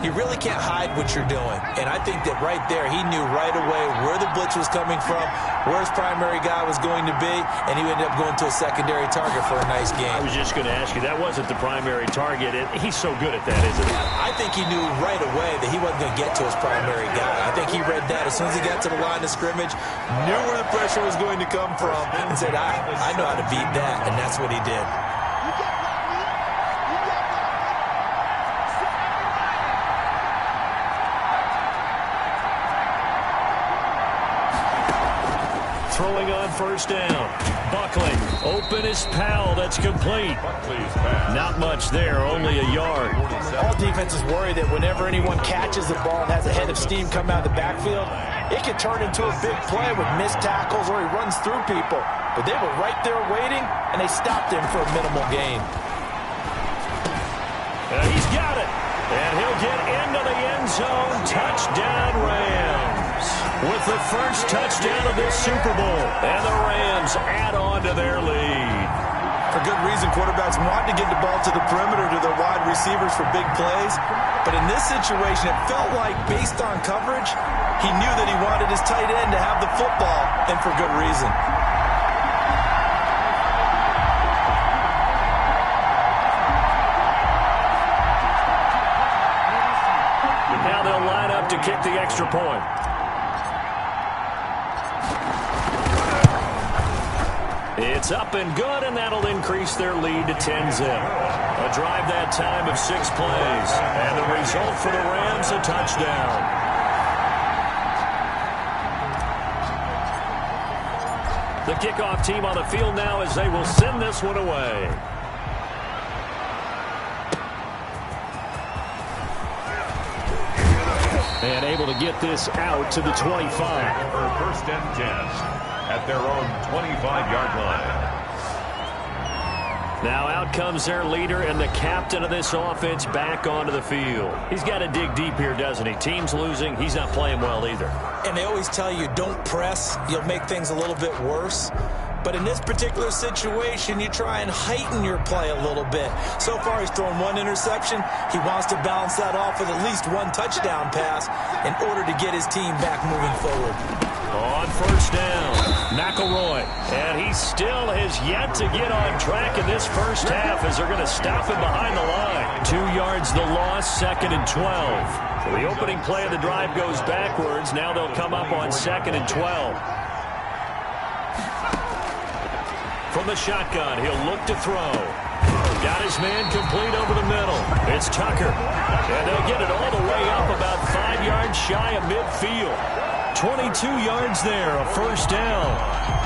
you really can't hide what you're doing. And I think that right there, he knew right away where the blitz was coming from, where his primary guy was going to be, and he ended up going to a secondary target for a nice game. I was just going to ask you, that wasn't the primary target. He's so good at that, isn't he? I think he knew right away that he wasn't going to get to his primary guy. I think he read that as soon as he got to the line of scrimmage, knew where the pressure was going to come from, and said, I know how to beat that, and that's what he did. Throwing on first down. Buckley, open his pal, that's complete. Not much there, only a yard. All defenses worry that whenever anyone catches the ball and has a head of steam come out of the backfield, it can turn into a big play with missed tackles or he runs through people. But they were right there waiting, and they stopped him for a minimal gain. And he's got it. And he'll get into the end zone. Touchdown, Rams. With the first touchdown of this Super Bowl. And the Rams add on to their lead. for good reason. Quarterbacks want to get the ball to the perimeter to their wide receivers for big plays. But in this situation, it felt like, based on coverage, he knew that he wanted his tight end to have the football, and for good reason. Now they'll line up to kick the extra point. It's up and good, and that'll increase their lead to 10-zip. A drive that time of 6 plays. And the result for the Rams, a touchdown. The kickoff team on the field now as they will send this one away. And able to get this out to the 25. For first and 10 at their own 25-yard line. Now out comes their leader and the captain of this offense back onto the field. He's got to dig deep here, doesn't he? Team's losing. He's not playing well either. And they always tell you, don't press. You'll make things a little bit worse. But in this particular situation, you try and heighten your play a little bit. So far, he's thrown 1 interception. He wants to balance that off with at least 1 touchdown pass in order to get his team back moving forward. On first down, McElroy. And he still has yet to get on track in this first half as they're going to stop him behind the line. 2 yards the loss, 2nd and 12. So the opening play of the drive goes backwards. Now they'll come up on 2nd and 12. From the shotgun, he'll look to throw. Got his man complete over the middle. It's Tucker. And they'll get it all the way up about 5 yards shy of midfield. 22 yards there, a first down.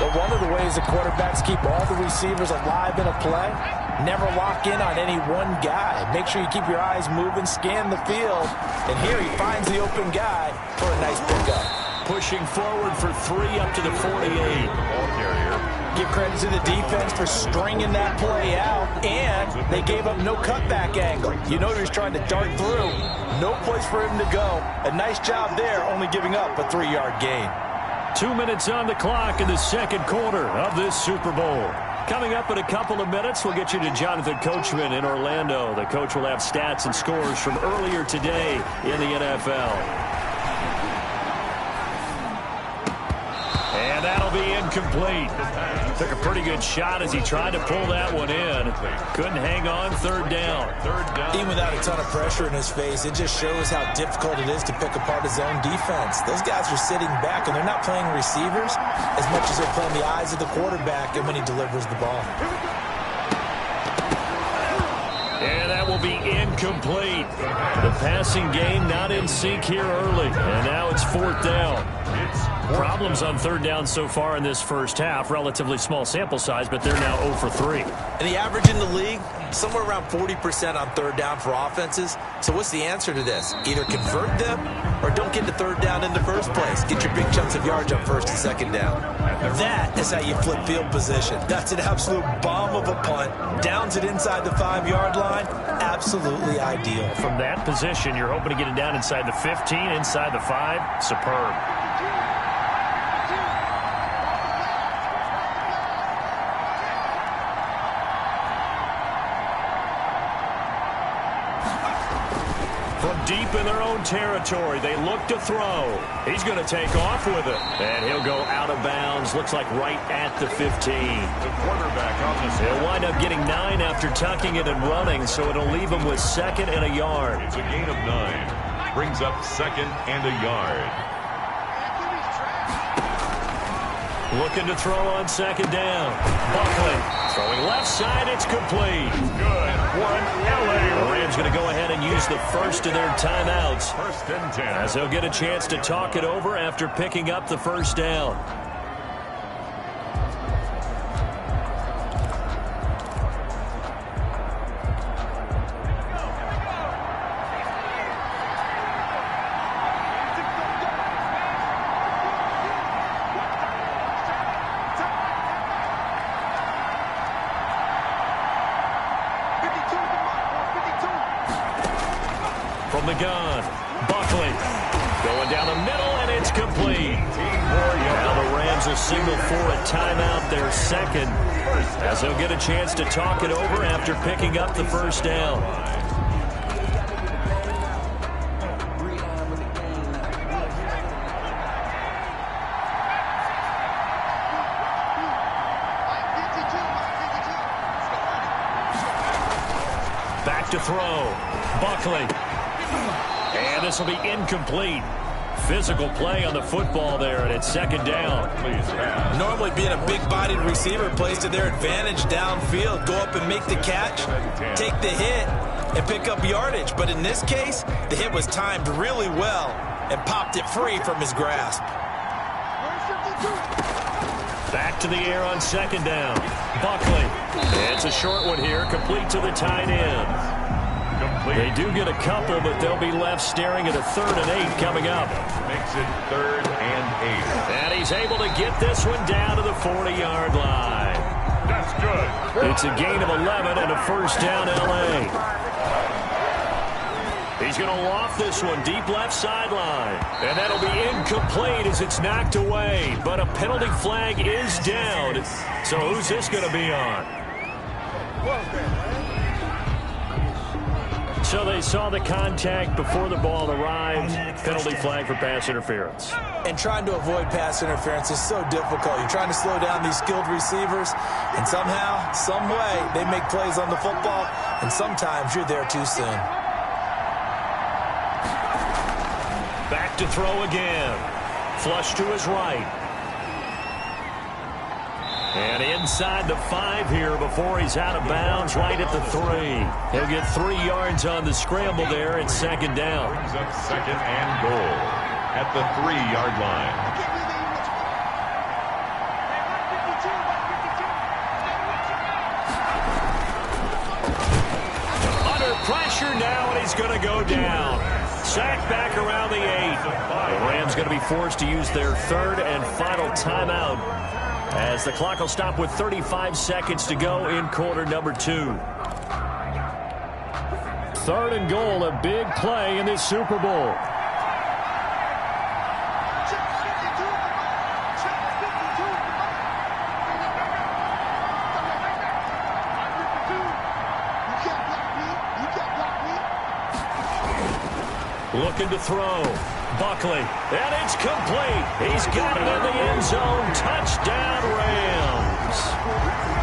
But one of the ways the quarterbacks keep all the receivers alive in a play, never lock in on any one guy. Make sure you keep your eyes moving, scan the field. And here he finds the open guy for a nice pickup. Pushing forward for 3 up to the 48. Ball carrier. Give credit to the defense for stringing that play out, and they gave up no cutback angle. You know he was trying to dart through. No place for him to go. A nice job there, only giving up a 3-yard gain. 2 minutes on the clock in the second quarter of this Super Bowl. Coming up in a couple of minutes, we'll get you to Jonathan Coachman in Orlando. The coach will have stats and scores from earlier today in the NFL. And that'll be incomplete. Took a pretty good shot as he tried to pull that one in. Couldn't hang on, third down. Even without a ton of pressure in his face, it just shows how difficult it is to pick apart his own defense. Those guys are sitting back, and they're not playing receivers as much as they're playing the eyes of the quarterback and when he delivers the ball. And that will be incomplete. The passing game not in sync here early. And now it's 4th down. Problems on 3rd down so far in this first half. Relatively small sample size, but they're now 0 for 3. And the average in the league, somewhere around 40% on 3rd down for offenses. So what's the answer to this? Either convert them or don't get the 3rd down in the first place. Get your big chunks of yards on 1st and 2nd down. That is how you flip field position. That's an absolute bomb of a punt. Downs it inside the 5-yard line. Absolutely ideal. From that position, you're hoping to get it down inside the 15, inside the 5. Superb. From deep in their own territory, they look to throw. He's going to take off with it. And he'll go out of bounds. Looks like right at the 15. The quarterback on the He'll wind up getting 9 after tucking it and running, so it'll leave him with 2nd and a yard. It's a gain of 9. Brings up 2nd and a yard. Looking to throw on 2nd down. Buckley throwing left side. It's complete. Good. 1 LA. The Rams going to go ahead and use the first of their timeouts. 1st and 10. As they'll get a chance to talk it over after picking up the first down. From the gun, Buckley Going down the middle, and it's complete. Now the Rams will signal for a timeout, their second, as they'll get a chance to talk it over after picking up the first down. Back to throw. Buckley. And this will be incomplete. Physical play on the football there, and it's second down. Normally being a big-bodied receiver plays to their advantage downfield. Go up and make the catch, take the hit, and pick up yardage. But in this case, the hit was timed really well and popped it free from his grasp. Back to the air on second down. Buckley. It's a short one here, complete to the tight end. They do get a couple, but they'll be left staring at a 3rd and 8 coming up. Makes it 3rd and 8. And he's able to get this one down to the 40-yard line. That's good. It's a gain of 11 and a first down, L.A. He's going to loft this one deep left sideline. And that'll be incomplete as it's knocked away. But a penalty flag is down. So who's this going to be on? So they saw the contact before the ball arrived. Penalty flag for pass interference. And trying to avoid pass interference is so difficult. You're trying to slow down these skilled receivers, and somehow, some way, they make plays on the football, and sometimes you're there too soon. Back to throw again. Flush to his right. And inside the 5 here before he's out of bounds, right at the 3. He'll get 3 yards on the scramble there at second down. Brings up second and goal at the 3-yard line. Under pressure now, and he's going to go down. Sacked back around the 8. The Rams going to be forced to use their 3rd and final timeout, as the clock will stop with 35 seconds to go in quarter number 2. 3rd and goal, a big play in this Super Bowl. Looking to throw. Buckley, and it's complete. He's got it in the end zone. Touchdown, Rams.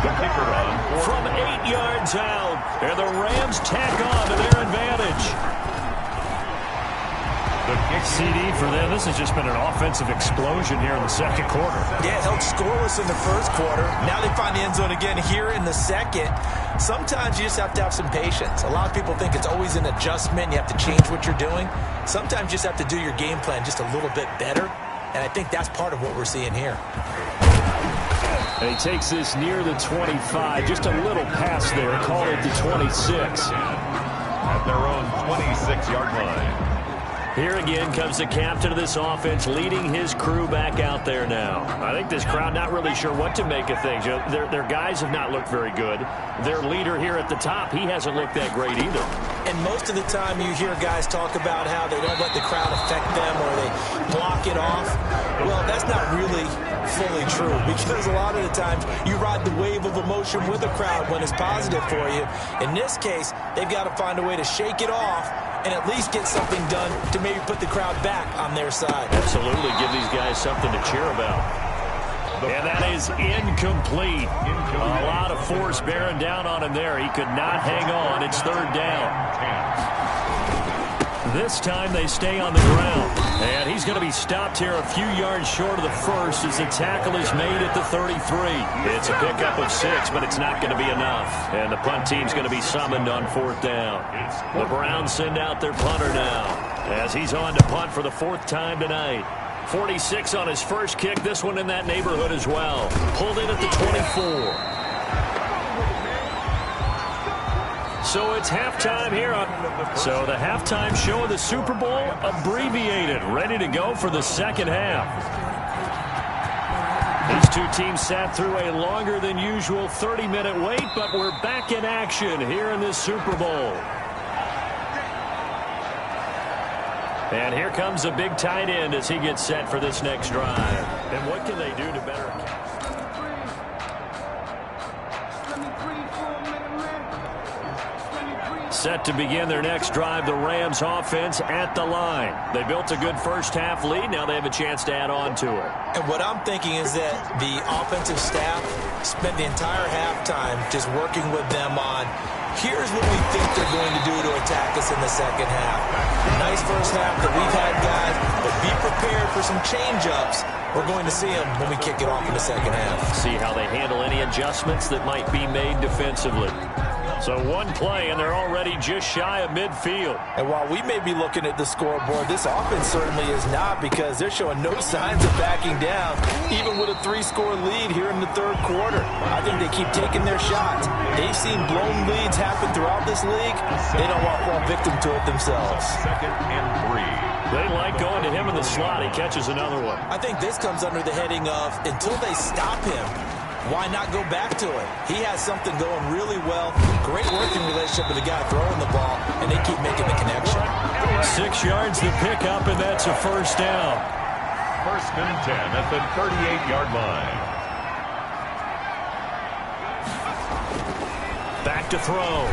The kicker on from 8 yards out. And the Rams tack on to their advantage. CD for them. This has just been an offensive explosion here in the second quarter. Yeah, held scoreless in the first quarter. Now they find the end zone again here in the second. Sometimes you just have to have some patience. A lot of people think it's always an adjustment. You have to change what you're doing. Sometimes you just have to do your game plan just a little bit better. And I think that's part of what we're seeing here. And he takes this near the 25. Just a little pass there. Call it the 26. At their own 26-yard line. Here again comes the captain of this offense, leading his crew back out there now. I think this crowd not really sure what to make of things. Their guys have not looked very good. Their leader here at the top, he hasn't looked that great either. And most of the time you hear guys talk about how they don't let the crowd affect them or they block it off. Well, that's not really fully true, because a lot of the times you ride the wave of emotion with a crowd when it's positive for you. In this case, they've got to find a way to shake it off and at least get something done to maybe put the crowd back on their side. Absolutely, give these guys something to cheer about. And that is incomplete. A lot of force bearing down on him there. He could not hang on. It's 3rd down. This time they stay on the ground. And he's going to be stopped here a few yards short of the first as the tackle is made at the 33. It's a pickup of 6, but it's not going to be enough. And the punt team's going to be summoned on 4th down. The Browns send out their punter now as he's on to punt for the 4th time tonight. 46 on his first kick. This one in that neighborhood as well. Pulled in at the 24. So it's halftime here. So the halftime show of the Super Bowl abbreviated, ready to go for the second half. These two teams sat through a longer than usual 30-minute wait, but we're back in action here in this Super Bowl. And here comes a big tight end as he gets set for this next drive. And what can they do to better... Set to begin their next drive, the Rams offense at the line. They built a good first-half lead. Now they have a chance to add on to it. And what I'm thinking is that the offensive staff spent the entire halftime just working with them on, here's what we think they're going to do to attack us in the second half. Nice first half that we've had, guys, but be prepared for some change-ups. We're going to see them when we kick it off in the second half. See how they handle any adjustments that might be made defensively. So one play, and they're already just shy of midfield. And while we may be looking at the scoreboard, this offense certainly is not, because they're showing no signs of backing down, even with a 3-score lead here in the third quarter. I think they keep taking their shots. They've seen blown leads happen throughout this league. They don't want to fall victim to it themselves. 2nd and 3. They like going to him in the slot. He catches another one. I think this comes under the heading of, until they stop him, why not go back to it? He has something going really well. Great working relationship with the guy throwing the ball, and they keep making the connection. 6 yards to pick up, and that's a first down. 1st and 10 at the 38-yard line. Back to throw.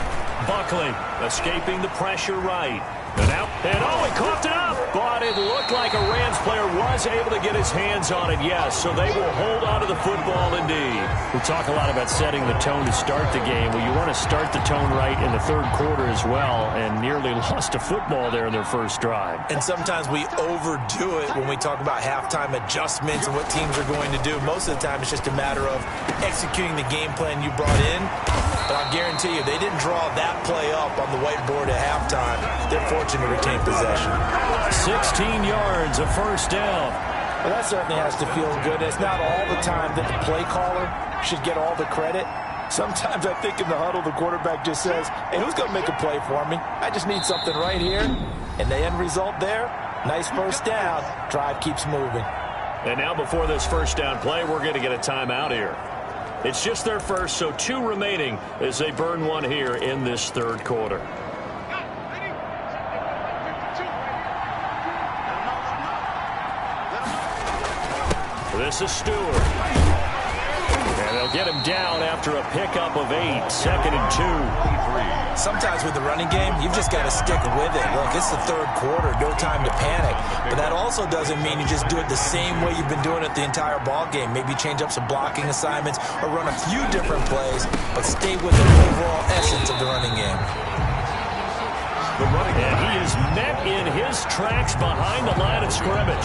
Buckley escaping the pressure right. And out. And oh, he coughed it up. But it looked like a Rams player was able to get his hands on it, yes. So they will hold on to the football indeed. We talk a lot about setting the tone to start the game. Well, you want to start the tone right in the third quarter as well, and nearly lost a football there in their first drive. And sometimes we overdo it when we talk about halftime adjustments and what teams are going to do. Most of the time, it's just a matter of executing the game plan you brought in. But I guarantee you, they didn't draw that play up on the whiteboard at halftime. They're fortunate to retain possession. 16 yards, a first down. Well, that certainly has to feel good. It's not all the time that the play caller should get all the credit. Sometimes I think in the huddle, the quarterback just says, hey, who's going to make a play for me? I just need something right here. And the end result there, nice first down. Drive keeps moving. And now before this first down play, we're going to get a timeout here. It's just their first, so 2 remaining as they burn one here in this third quarter. This is Stewart. And they'll get him down after a pickup of 8. 2nd and 2. Sometimes with the running game, you've just got to stick with it. Look, it's the third quarter, no time to panic. But that also doesn't mean you just do it the same way you've been doing it the entire ball game. Maybe change up some blocking assignments or run a few different plays, but stay with the overall essence of the running game. And he is met in his tracks behind the line of scrimmage.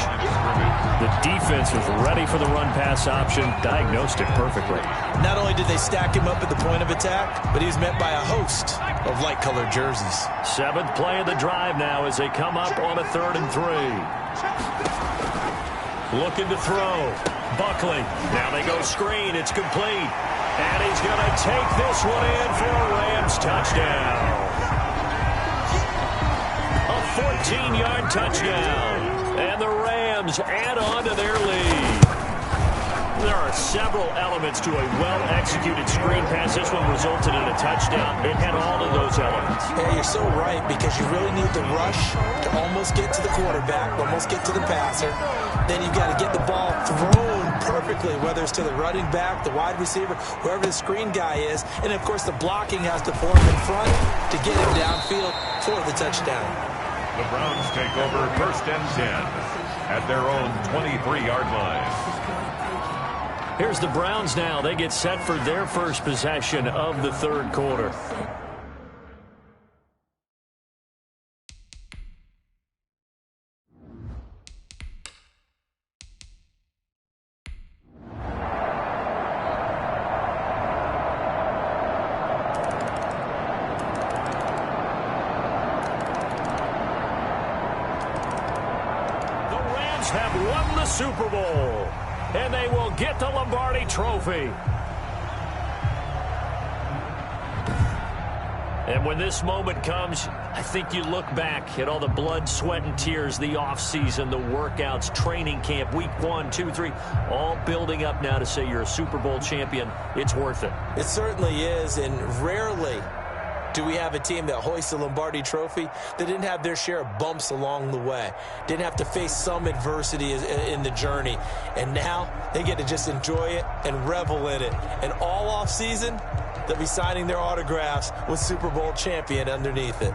The defense was ready for the run-pass option, diagnosed it perfectly. Not only did they stack him up at the point of attack, but he was met by a host of light-colored jerseys. 7th play of the drive now as they come up on a 3rd and 3. Looking to throw. Buckley. Now they go screen. It's complete. And he's going to take this one in for a Rams touchdown. 14-yard touchdown. And the Rams add on to their lead. There are several elements to a well-executed screen pass. This one resulted in a touchdown. It had all of those elements. Yeah, you're so right, because you really need the rush to almost get to the quarterback, almost get to the passer. Then you've got to get the ball thrown perfectly, whether it's to the running back, the wide receiver, whoever the screen guy is. And, of course, the blocking has to form in front to get him downfield for the touchdown. The Browns take over 1st and 10 at their own 23-yard line. Here's the Browns now. They get set for their first possession of the third quarter. Have won the Super Bowl, and they will get the Lombardi Trophy. And when this moment comes, I think you look back at all the blood, sweat, and tears, the offseason, the workouts, training camp, week 1, 2, 3, all building up now to say you're a Super Bowl champion. It's worth it. It certainly is, and rarely Do we have a team that hoists the Lombardi Trophy that didn't have their share of bumps along the way, didn't have to face some adversity in the journey, and now they get to just enjoy it and revel in it. And all off season, they'll be signing their autographs with Super Bowl champion underneath it.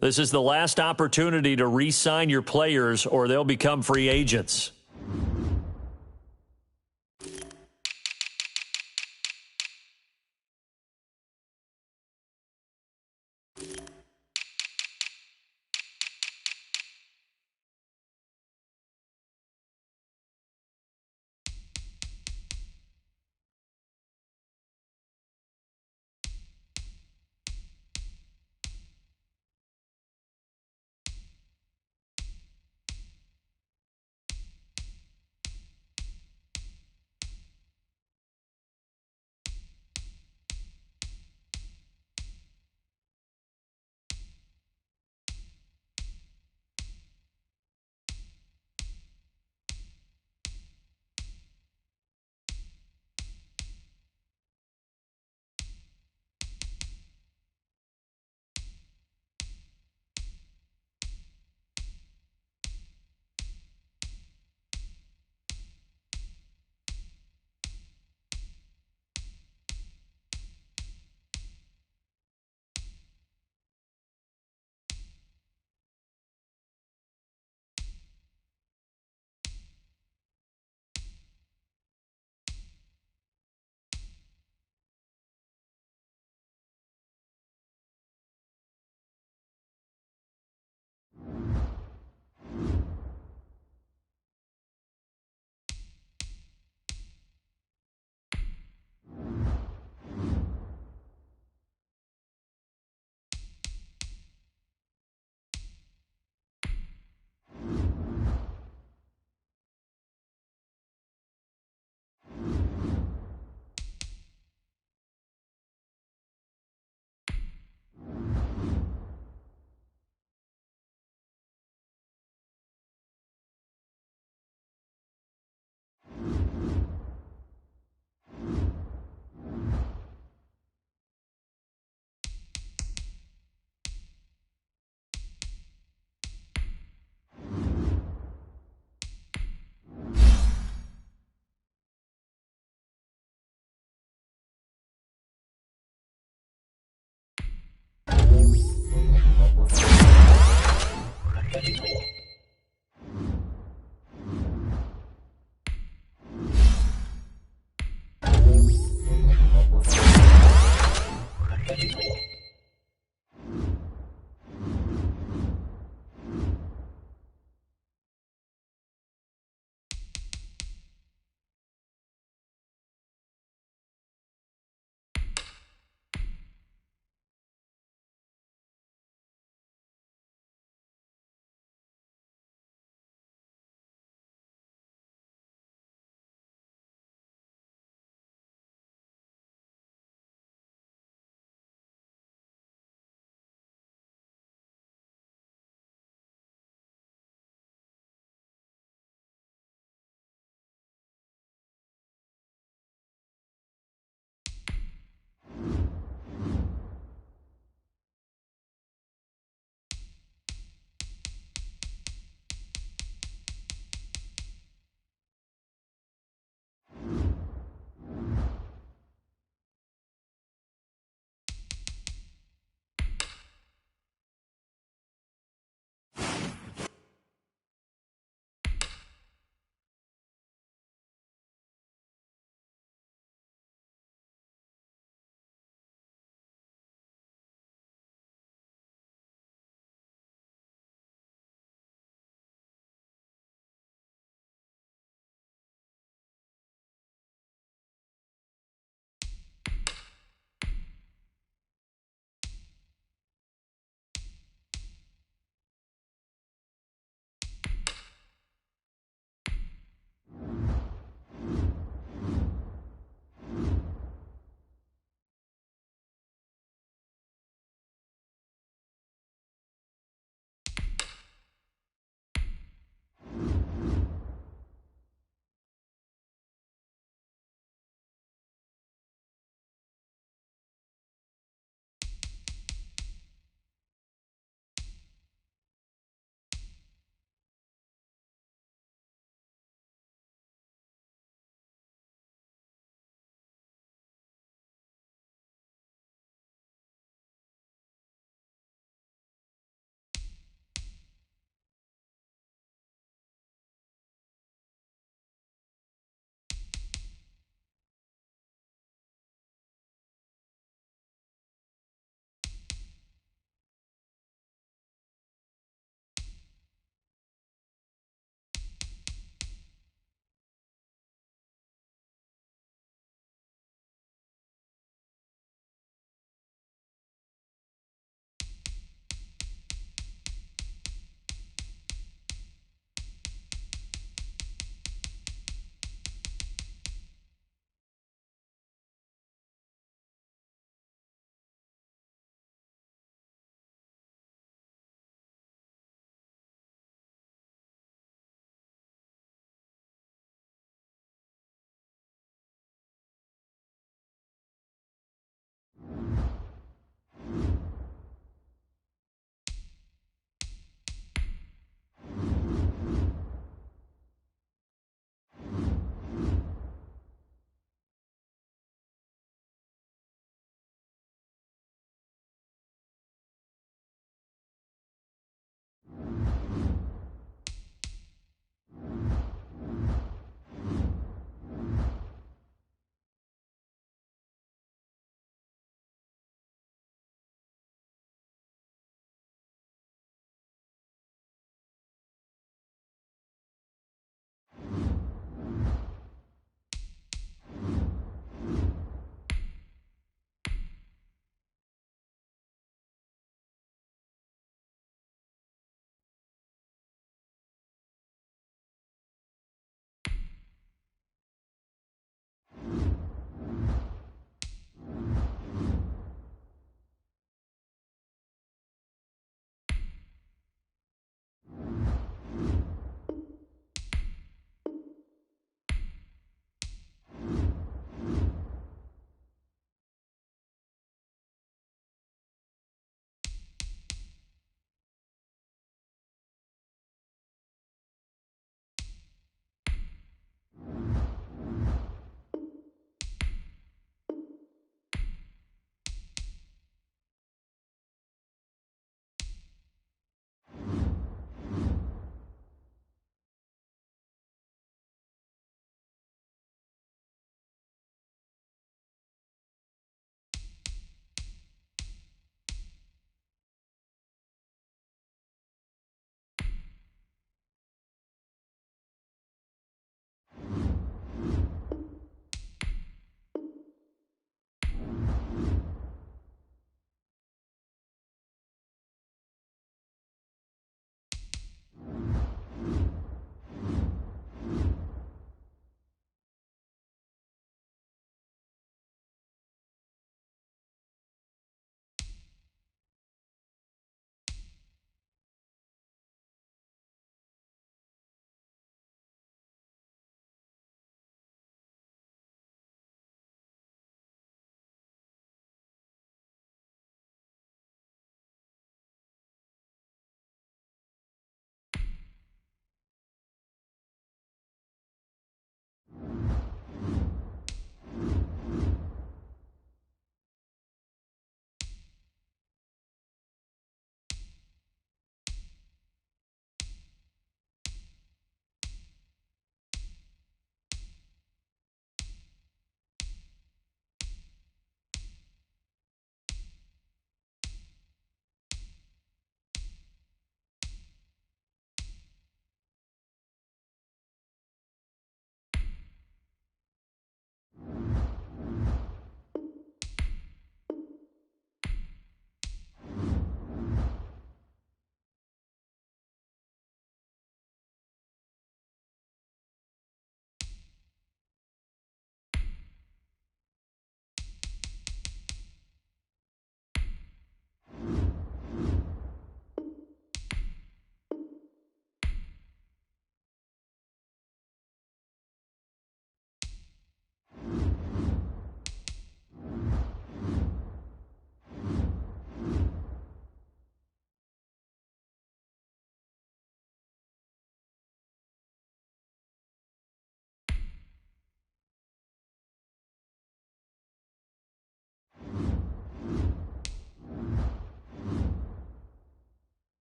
This is the last opportunity to re-sign your players or they'll become free agents.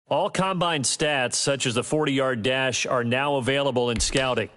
All combine stats, such as the 40-yard dash, are now available in scouting.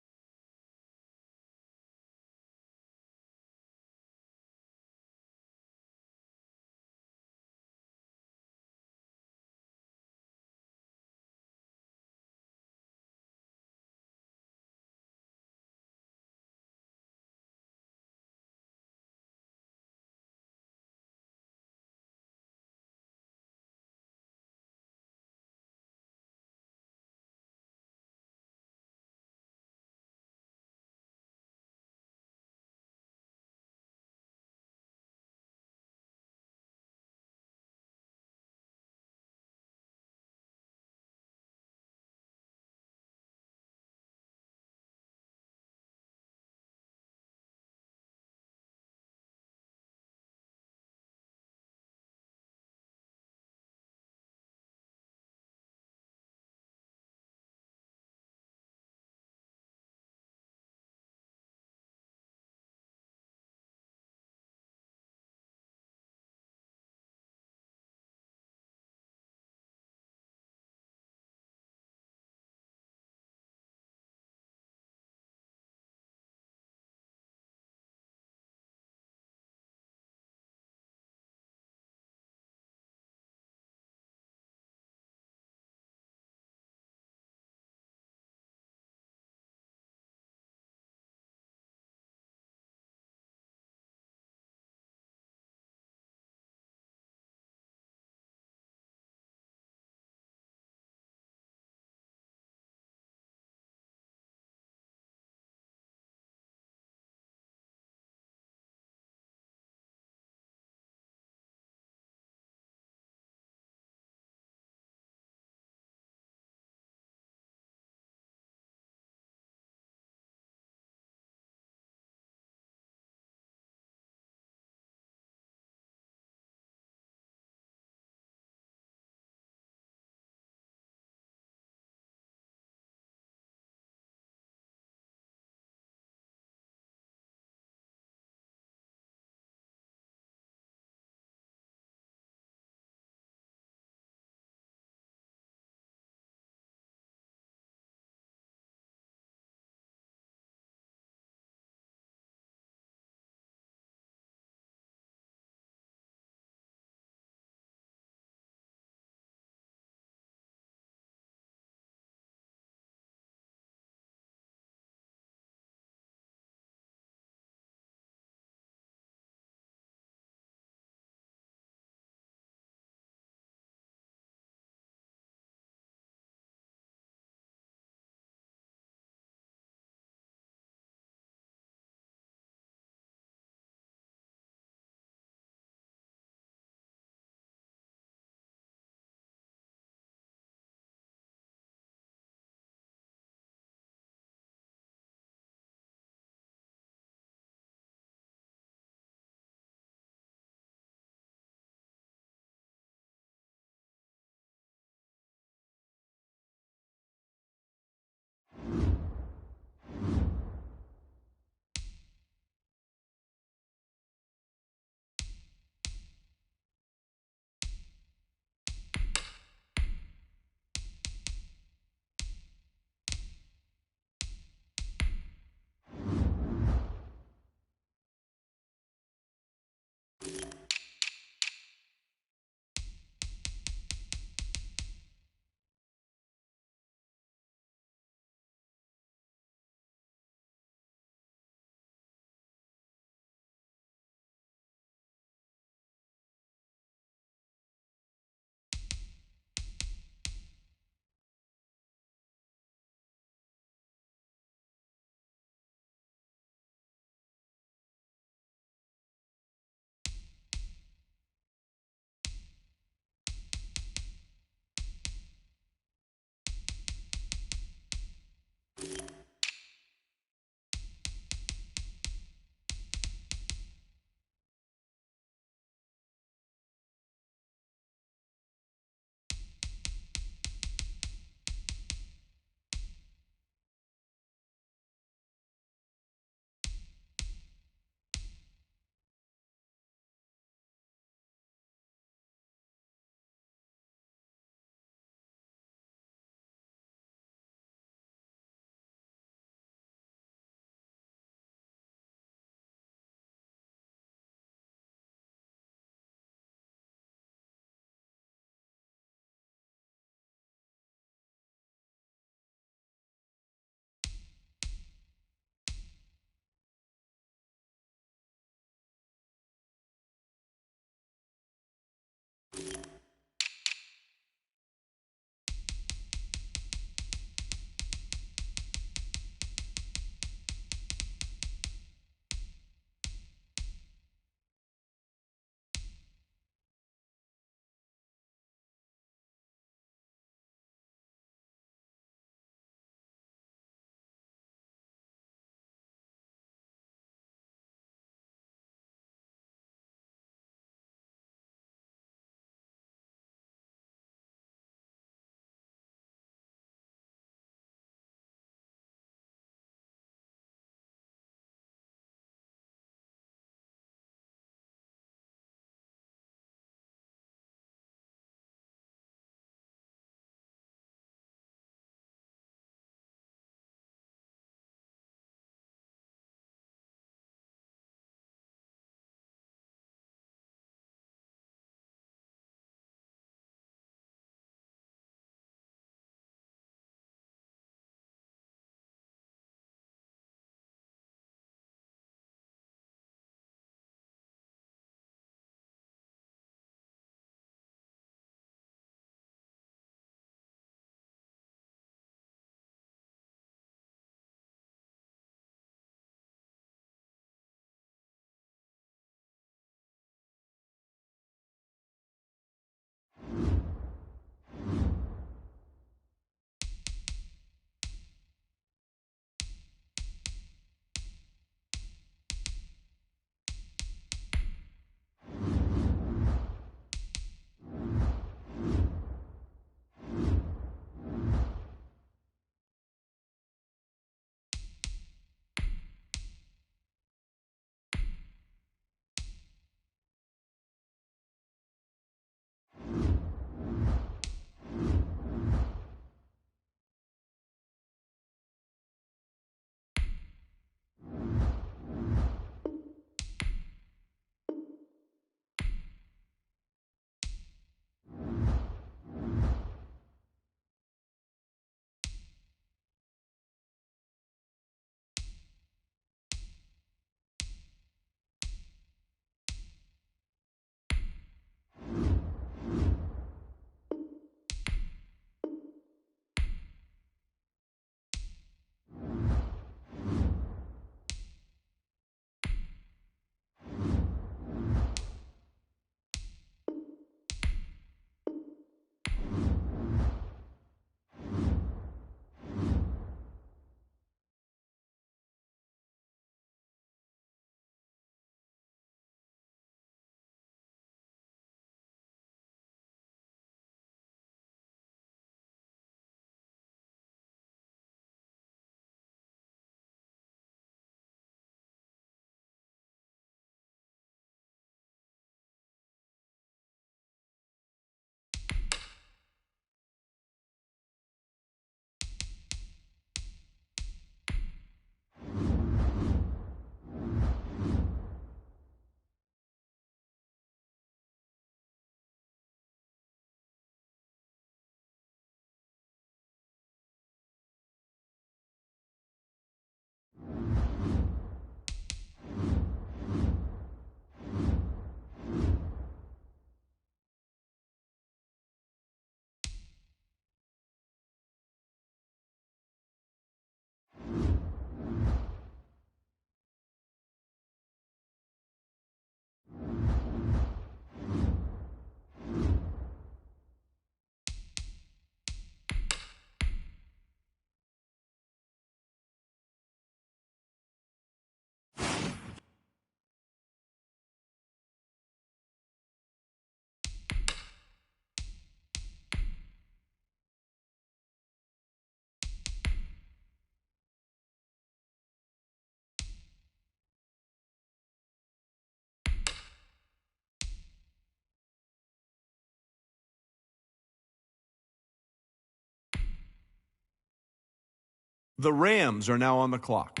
The Rams are now on the clock.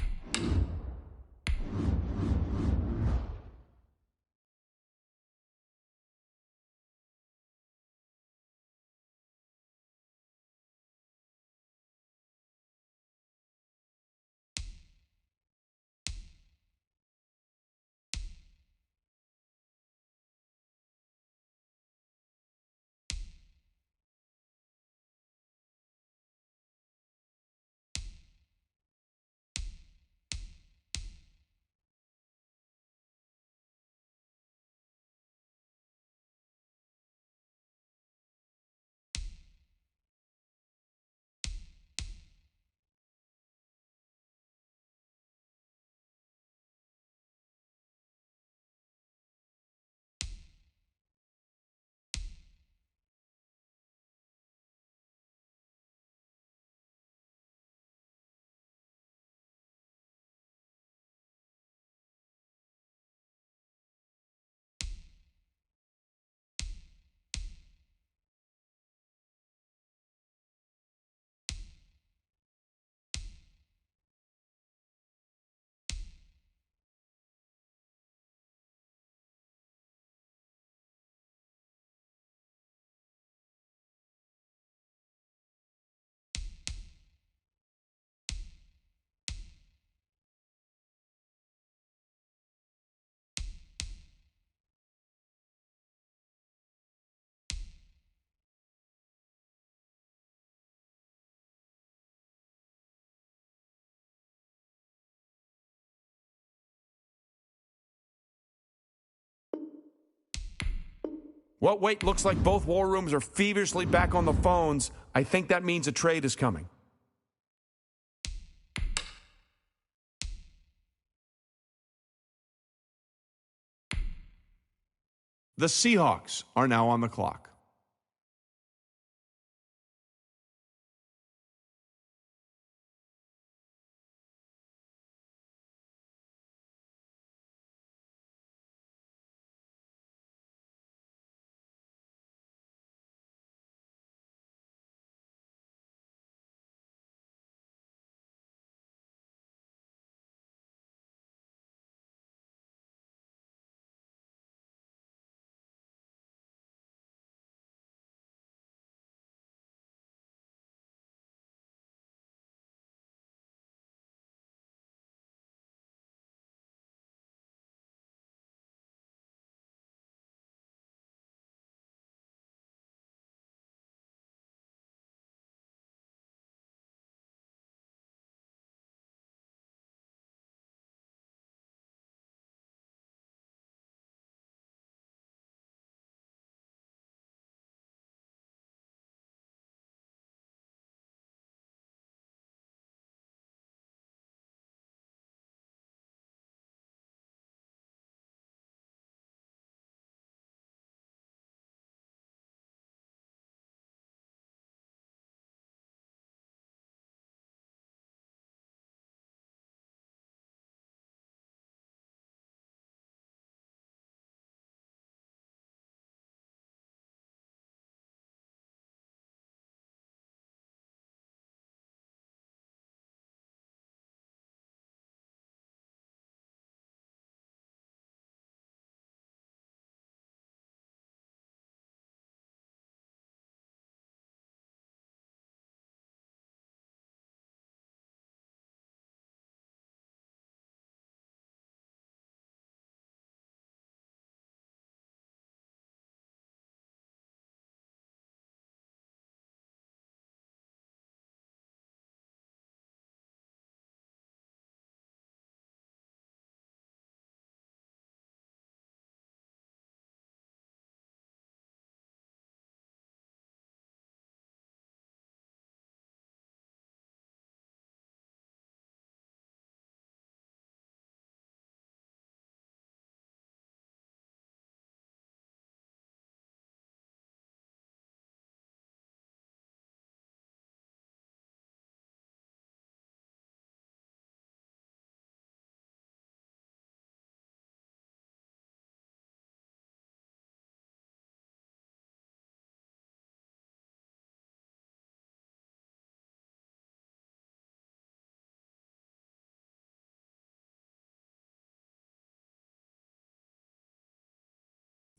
Well, wait, looks like both war rooms are feverishly back on the phones. I think that means a trade is coming. The Seahawks are now on the clock.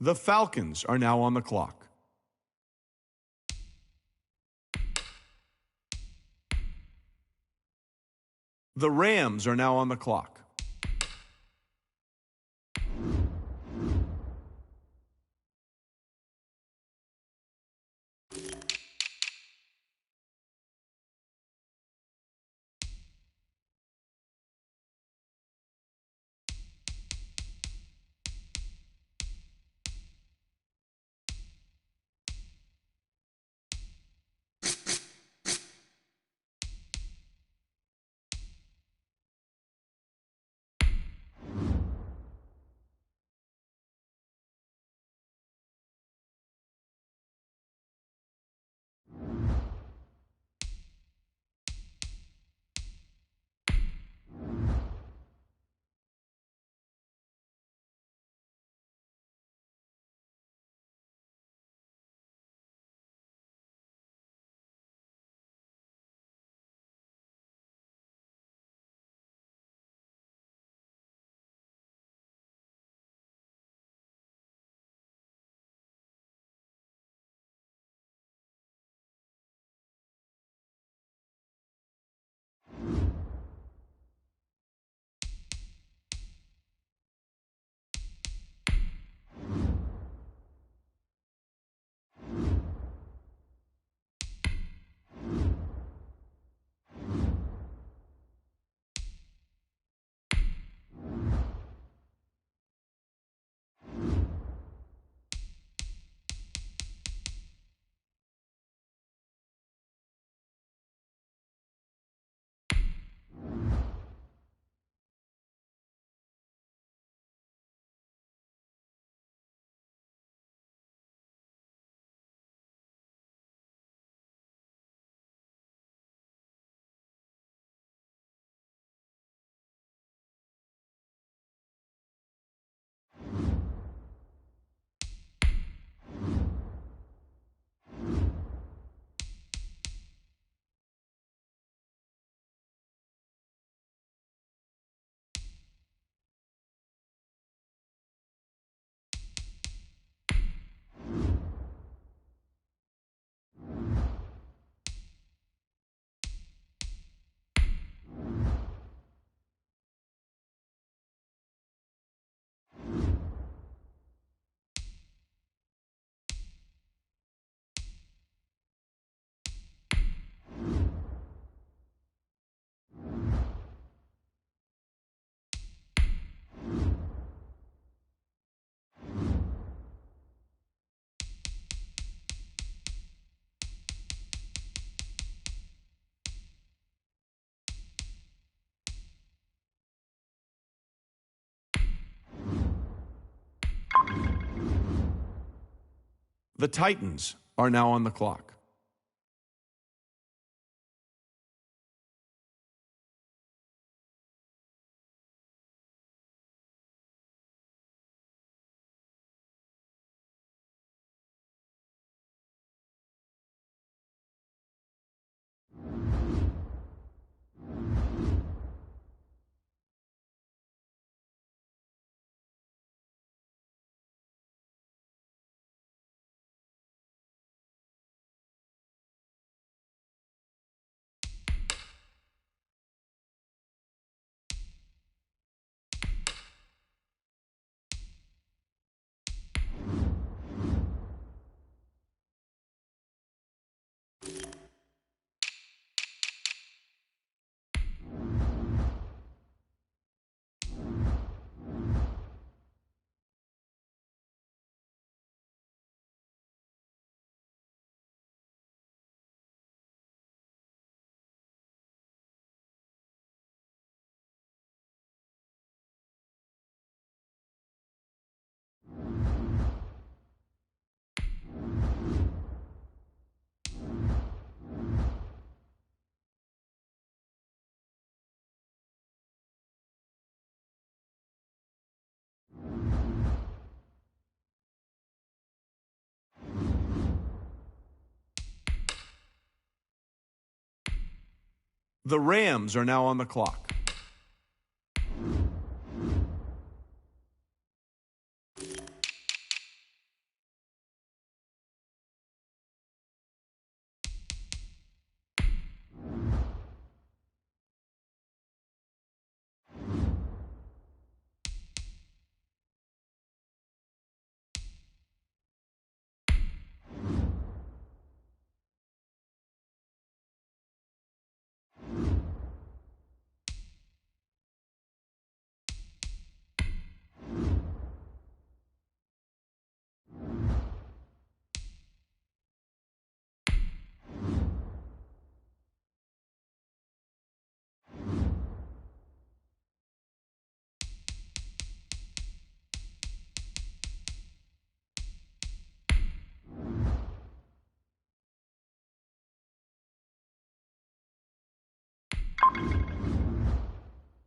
The Falcons are now on the clock. The Rams are now on the clock. The Titans are now on the clock. The Rams are now on the clock.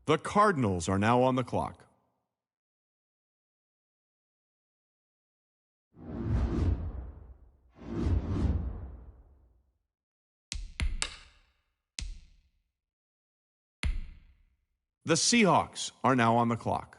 The Cardinals are now on the clock. The Seahawks are now on the clock.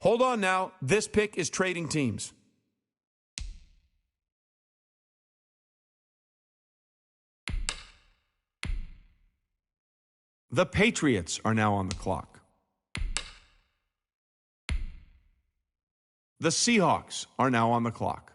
Hold on now. This pick is trading teams. The Patriots are now on the clock. The Seahawks are now on the clock.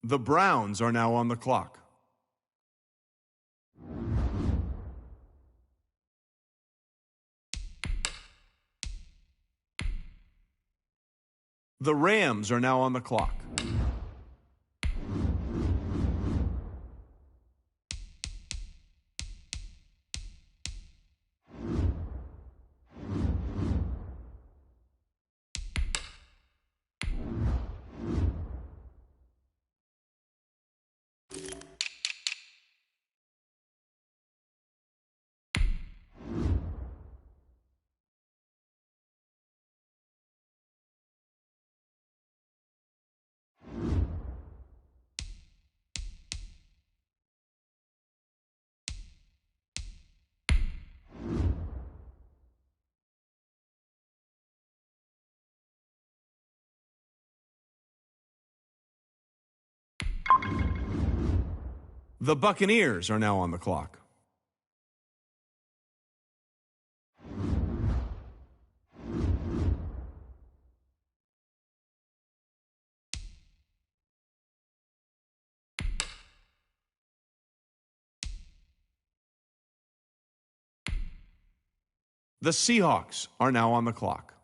The Browns are now on the clock. The Rams are now on the clock. The Buccaneers are now on the clock. The Seahawks are now on the clock.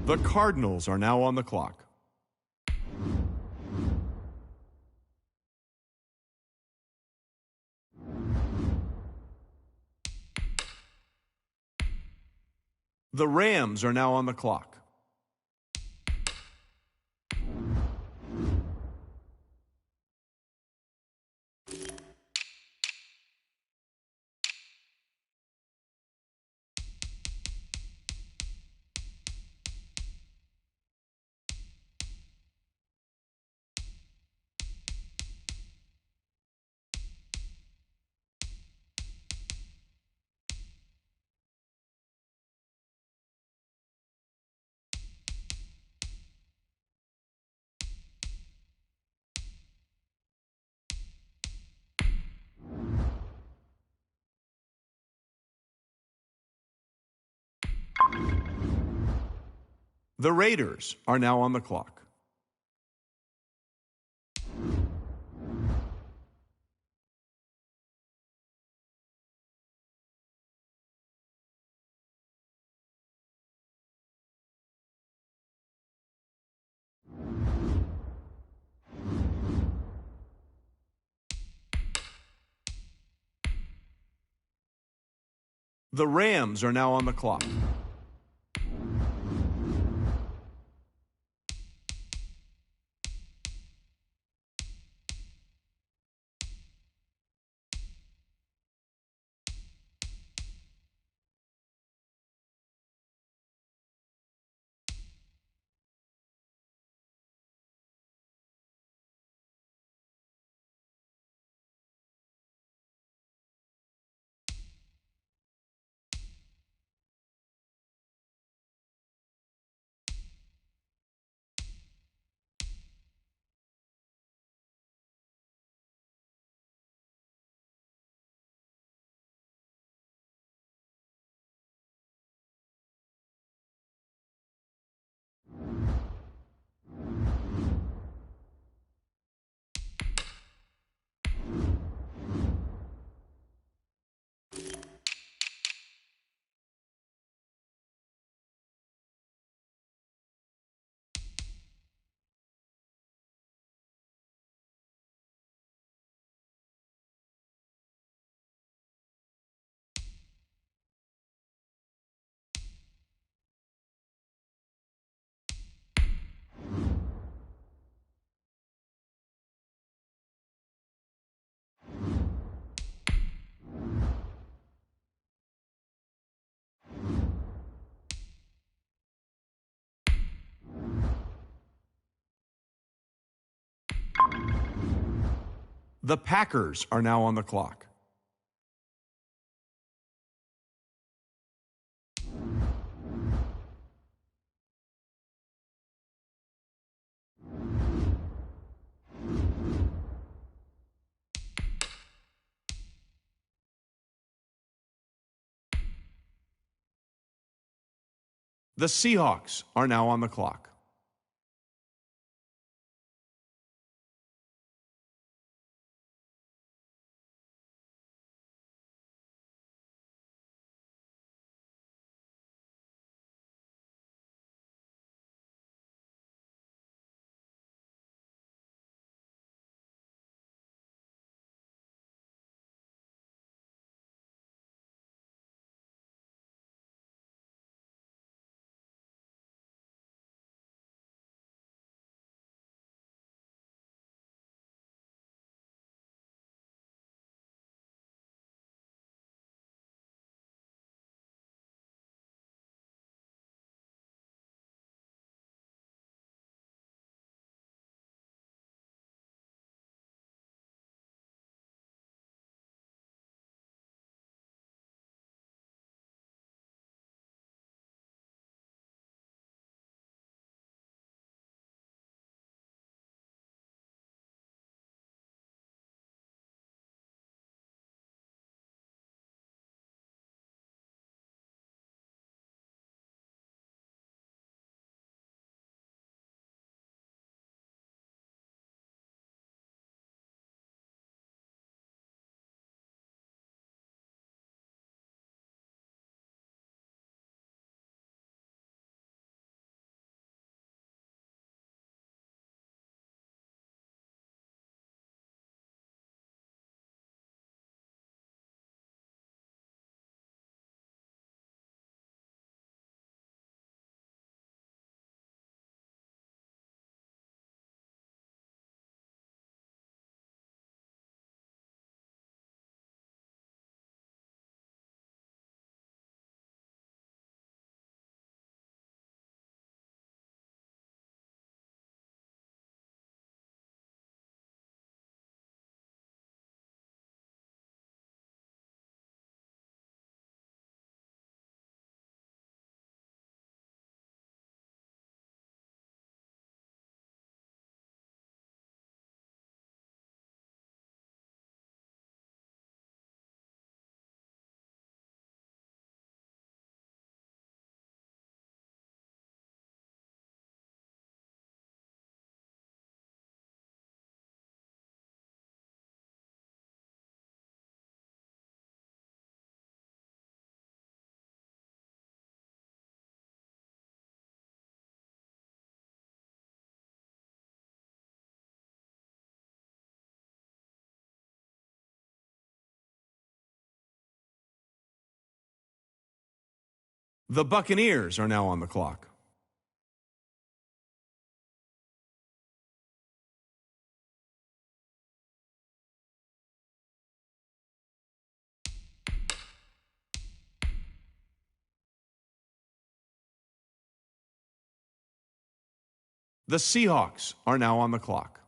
The Cardinals are now on the clock. The Rams are now on the clock. The Raiders are now on the clock. The Rams are now on the clock. The Packers are now on the clock. The Seahawks are now on the clock. The Buccaneers are now on the clock. The Seahawks are now on the clock.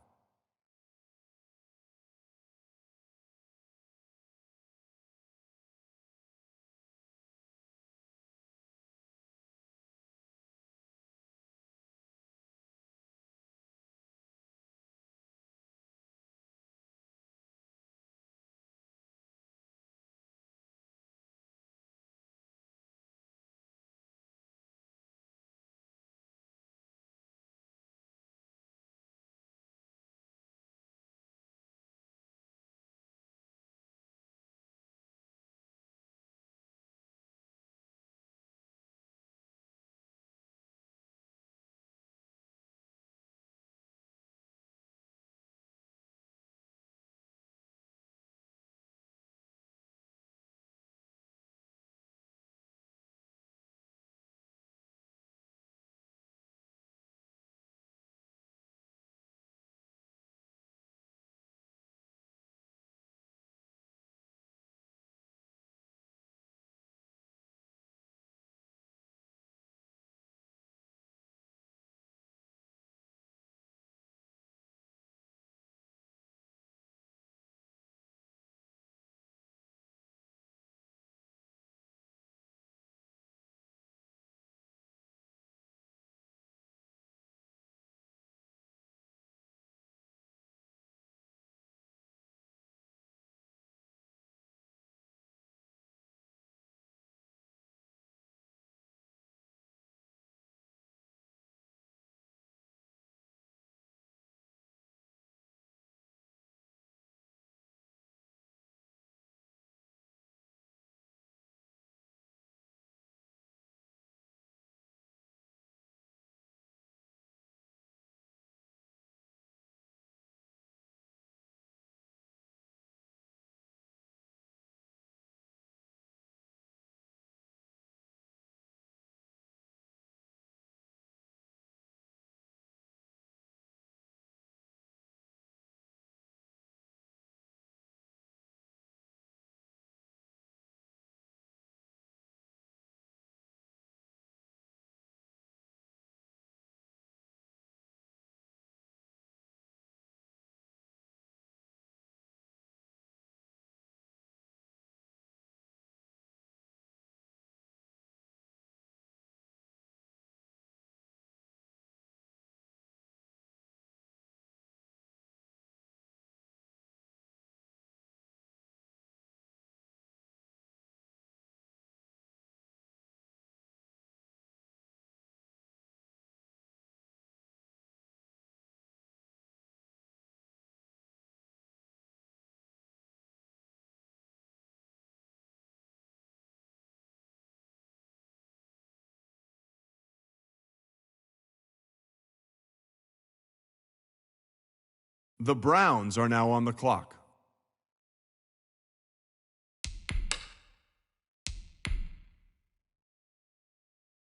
The Browns are now on the clock.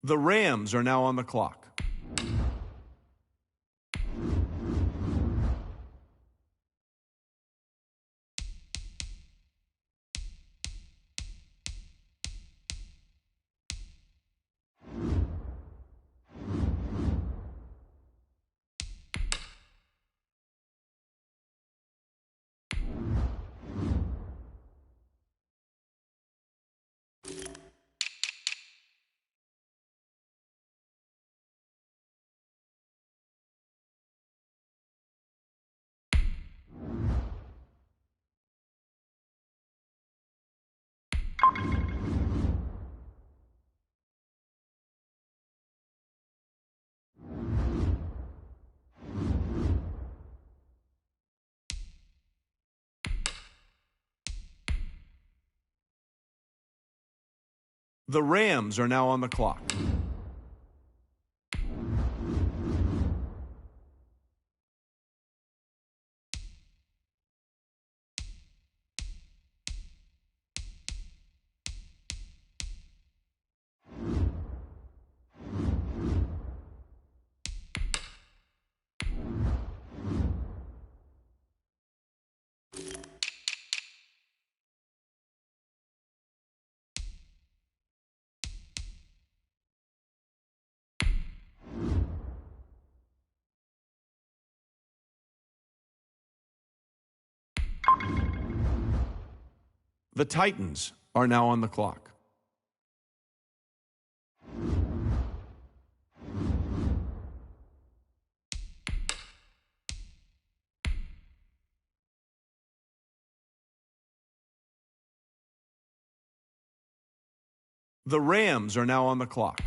The Rams are now on the clock. The Rams are now on the clock. The Titans are now on the clock. The Rams are now on the clock.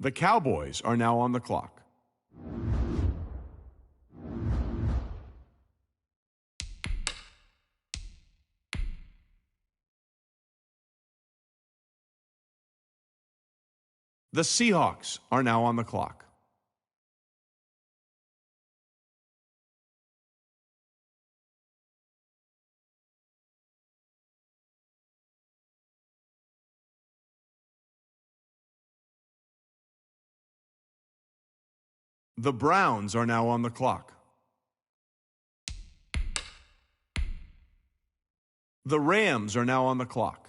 The Cowboys are now on the clock. The Seahawks are now on the clock. The Browns are now on the clock. The Rams are now on the clock.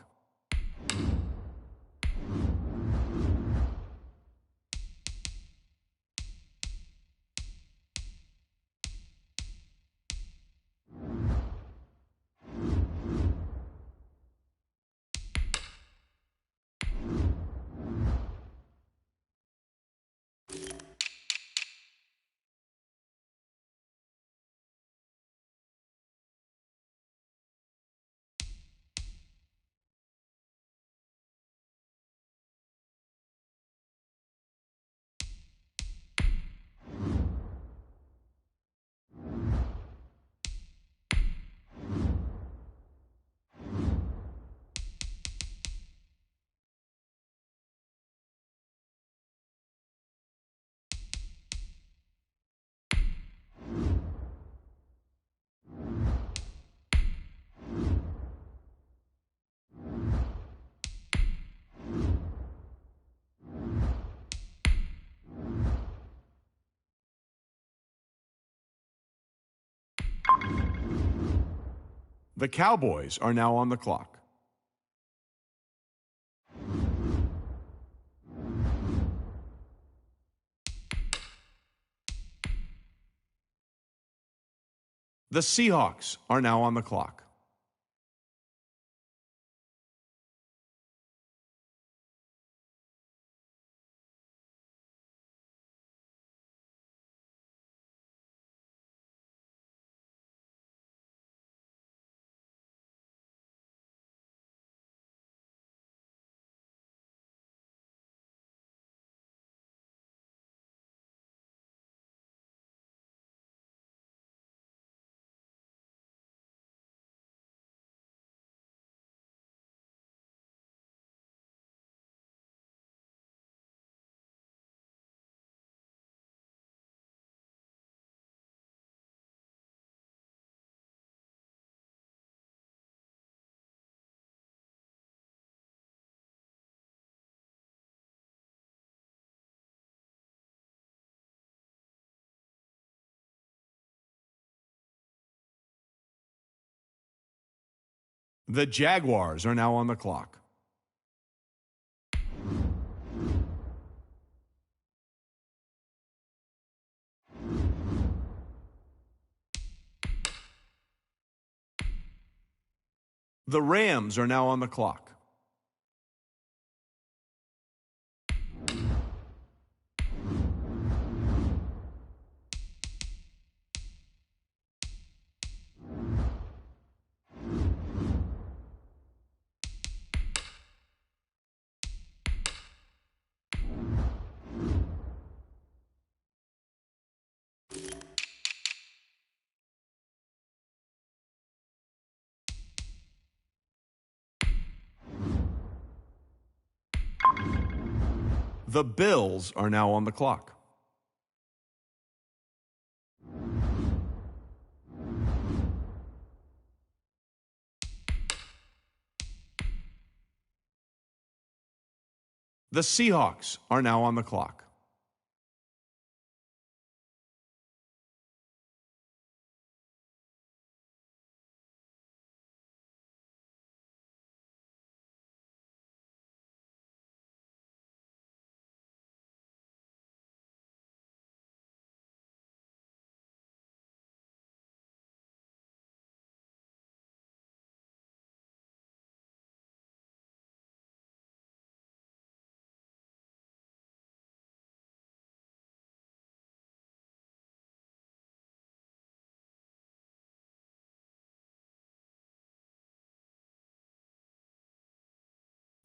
The Cowboys are now on the clock. The Seahawks are now on the clock. The Jaguars are now on the clock. The Rams are now on the clock. The Bills are now on the clock. The Seahawks are now on the clock.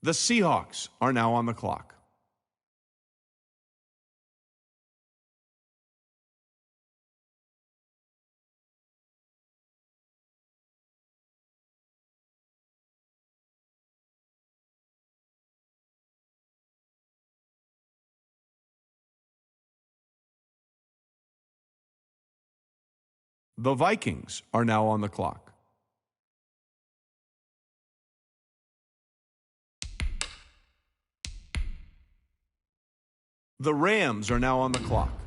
The Seahawks are now on the clock. The Vikings are now on the clock. The Rams are now on the clock.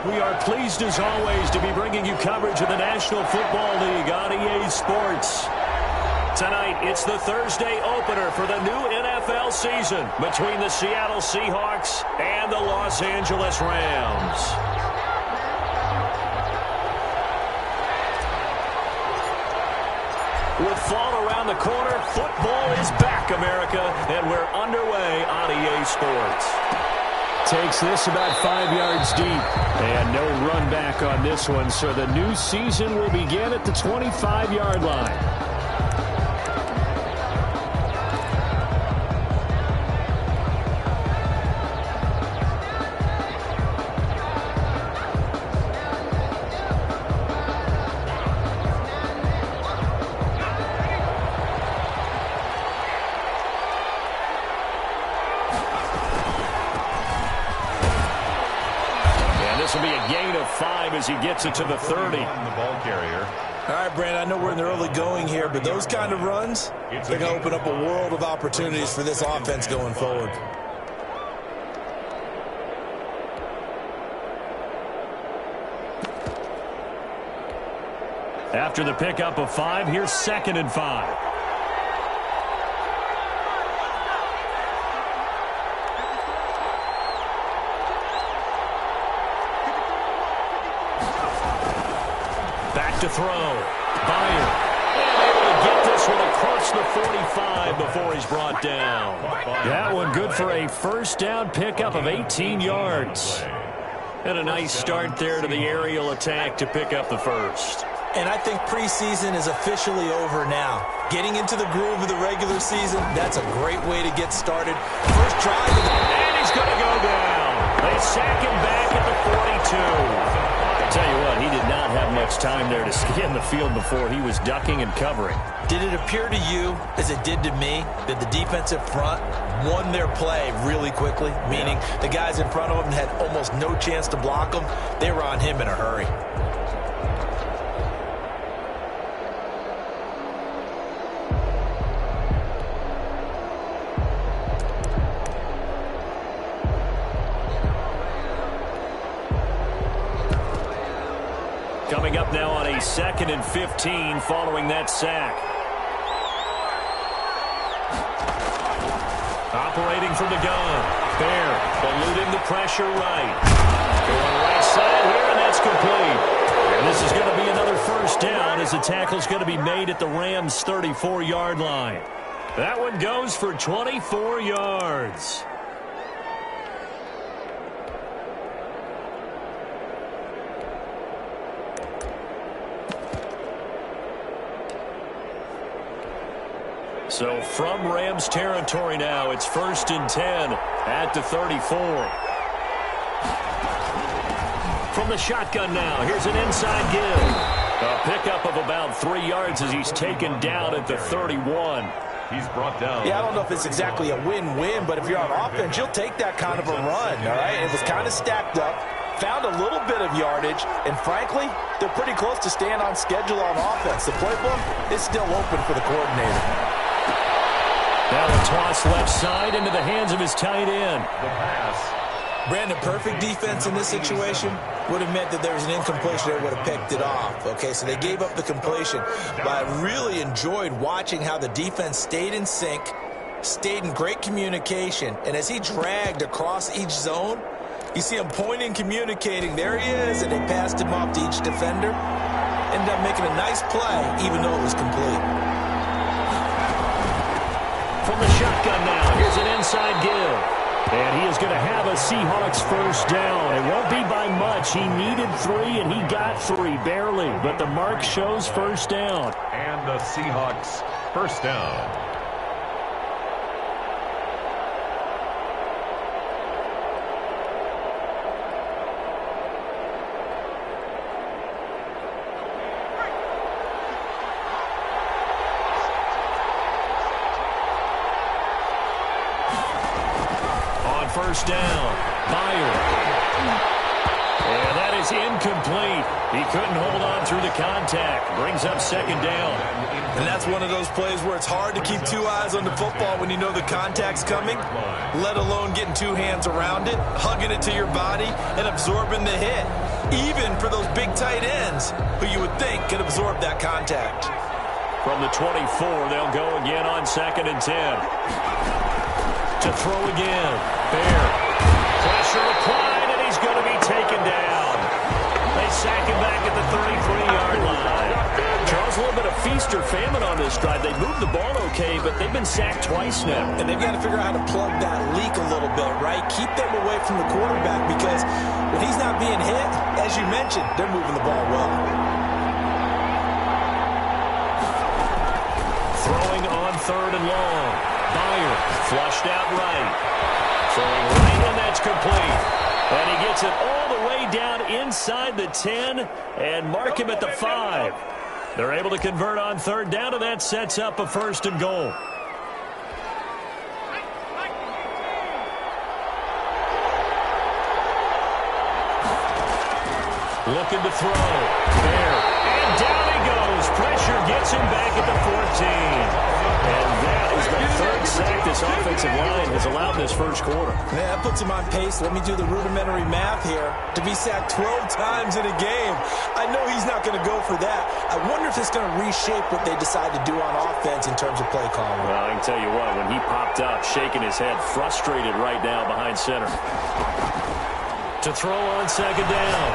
We are pleased as always to be bringing you coverage of the National Football League on EA Sports. Tonight, it's the Thursday opener for the new NFL season between the Seattle Seahawks and the Los Angeles Rams. With fall around the corner, football is back, America, and we're underway on EA Sports. Takes this about 5 yards deep. And no run back on this one, so the new season will begin at the 25-yard line. This will be a gain of 5 as he gets it to the 30. The ball carrier. All right, Brandon, I know we're in the early going here, but those kind of runs, they're going to open up a world of opportunities for this offense going forward. After the pickup of 5, here's 2nd and 5. To throw. Byer. And able to get this one across the 45 before he's brought down. That one good for a first down pickup of 18 yards. And a nice start there to the aerial attack to pick up the first. And I think preseason is officially over now. Getting into the groove of the regular season, that's a great way to get started. First drive. And he's going to go down. They sack him back at the 42. Tell you what, he did not have much time there to scan the field before he was ducking and covering. Did it appear to you, as it did to me, that the defensive front won their play really quickly? Meaning the guys in front of him had almost no chance to block him. They were on him in a hurry. Coming up now on a 2nd and 15 following that sack. Operating from the gun. Bear eluding the pressure right. Going right side here, and that's complete. And this is going to be another first down as the tackle's going to be made at the Rams' 34-yard line. That one goes for 24 yards. So from Rams territory now, it's 1st and 10 at the 34. From the shotgun now, here's an inside give. A pickup of about 3 yards as he's taken down at the 31. He's brought down. Yeah, I don't know if it's exactly a win-win, but if you're on offense, you'll take that kind of a run, all right? It was kind of stacked up, found a little bit of yardage, and frankly, they're pretty close to staying on schedule on offense. The playbook is still open for the coordinator. Now a toss left side into the hands of his tight end. The pass. Brandon, perfect defense in this situation would have meant that there was an incompletion that would have picked it off. Okay, so they gave up the completion. But I really enjoyed watching how the defense stayed in sync, stayed in great communication. And as he dragged across each zone, you see him pointing, communicating. There he is, and they passed him off to each defender. Ended up making a nice play, even though it was complete. From the shotgun now, here's an inside give. And he is going to have a Seahawks first down. It won't be by much. He needed 3, and he got 3, barely. But the mark shows first down. And the Seahawks first down. First down. Byer. And that is incomplete. He couldn't hold on through the contact. Brings up 2nd down. And that's one of those plays where it's hard to keep 2 eyes on the football when you know the contact's coming, let alone getting 2 hands around it, hugging it to your body, and absorbing the hit. even for those big tight ends who you would think could absorb that contact. From the 24, they'll go again on 2nd and 10. To throw again. Bear. Pressure applied, and he's going to be taken down. They sack him back at the 33-yard line. Charles, a little bit of feast or famine on this drive. They moved the ball okay, but they've been sacked twice now. And they've got to figure out how to plug that leak a little bit, right? Keep them away from the quarterback because when he's not being hit, as you mentioned, they're moving the ball well. Throwing on 3rd and long. Dyer flushed out right. Throwing right, and that's complete. And he gets it all the way down inside the 10 and mark him at the 5. They're able to convert on 3rd down, and that sets up a 1st and goal. Looking to throw. There. And down he goes. Pressure gets him back at the 14. And that is the 3rd sack this offensive line has allowed in this first quarter. Man, that puts him on pace. Let me do the rudimentary math here. To be sacked 12 times in a game, I know he's not going to go for that. I wonder if it's going to reshape what they decide to do on offense in terms of play calling. Well, I can tell you what, when he popped up, shaking his head, frustrated right now behind center. To throw on 2nd down.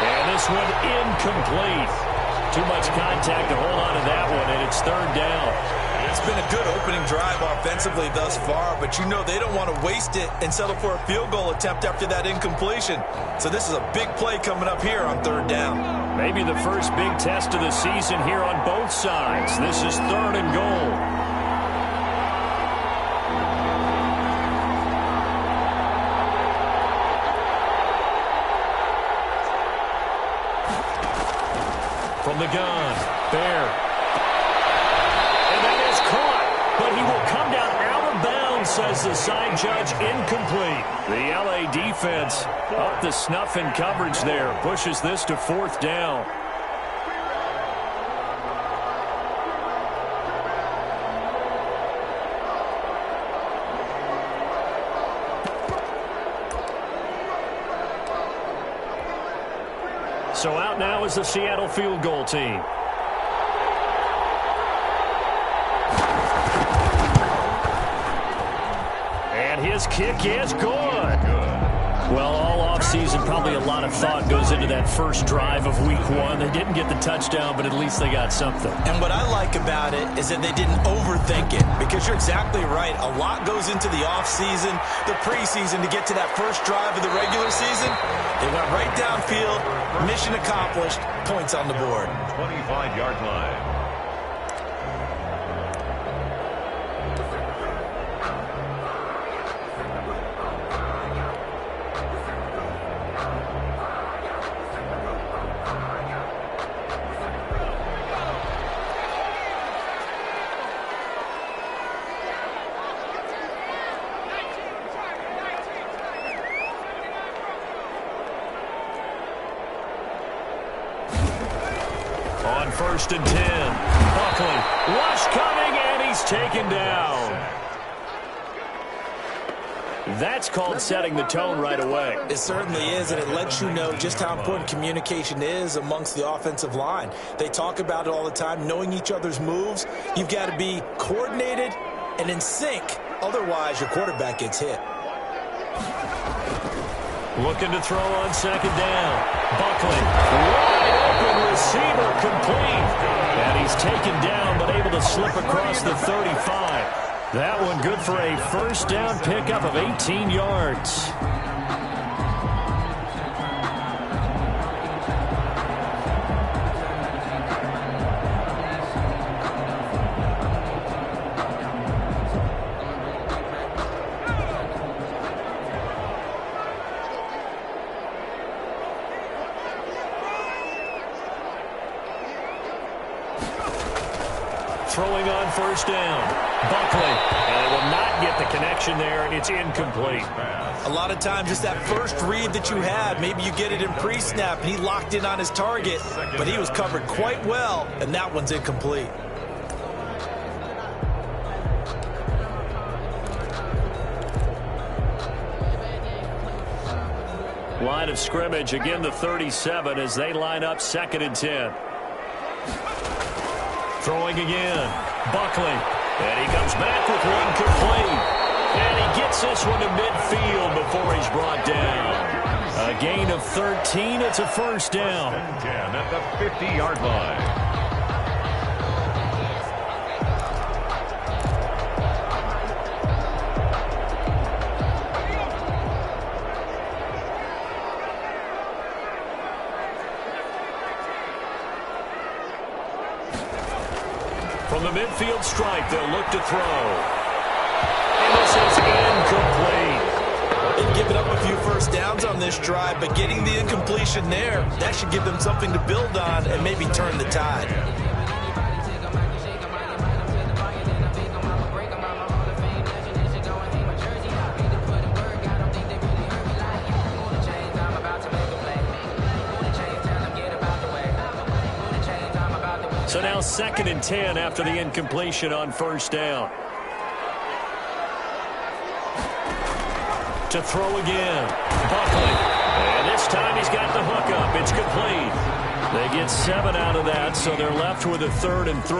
And this one incomplete. Too much contact to hold on to that one, and it's 3rd down. It's been a good opening drive offensively thus far, but you know they don't want to waste it and settle for a field goal attempt after that incompletion. So this is a big play coming up here on 3rd down. Maybe the first big test of the season here on both sides. This is 3rd and goal. From the gun, Bear. And that is caught, but he will come down out of bounds, says the side judge, incomplete. The LA defense up the snuff in coverage there, pushes this to 4th down. So out now is the Seattle field goal team. And his kick is good. Well, all offseason, probably a lot of thought goes into that first drive of week 1. They didn't get the touchdown, but at least they got something. And what I like about it is that they didn't overthink it, because you're exactly right. A lot goes into the offseason, the preseason to get to that first drive of the regular season. They went right downfield, mission accomplished, points on the board. 25-yard line. On 1st and 10, Buckley, rush coming, and he's taken down. That's called setting the tone right away. It certainly is, and it lets you know just how important communication is amongst the offensive line. They talk about it all the time, knowing each other's moves. You've got to be coordinated and in sync. Otherwise, your quarterback gets hit. Looking to throw on 2nd down. Buckley, wide open receiver, complete. And he's taken down, but able to slip across the 35. That one good for a 1st down pickup of 18 yards. Throwing on 1st down. Buckley. And will not get the connection there. It's incomplete. A lot of times it's that first read that you have. Maybe you get it in pre-snap, and he locked in on his target, but he was covered quite well, and that one's incomplete. line of scrimmage. Again, the 37 as they line up 2nd and 10. Throwing again. Buckley. And he comes back with one complete. And he gets this one to midfield before he's brought down. A gain of 13. It's a first down. 10 at the 50-yard line. From the midfield stripe, they'll look to throw. And this is incomplete. They've given up a few first downs on this drive, but getting the incompletion there, that should give them something to build on and maybe turn the tide. So now 2nd and 10 after the incompletion on first down. To throw again. Buckley. And this time he's got the hook up. It's complete. They get 7 out of that, so they're left with a 3rd and 3.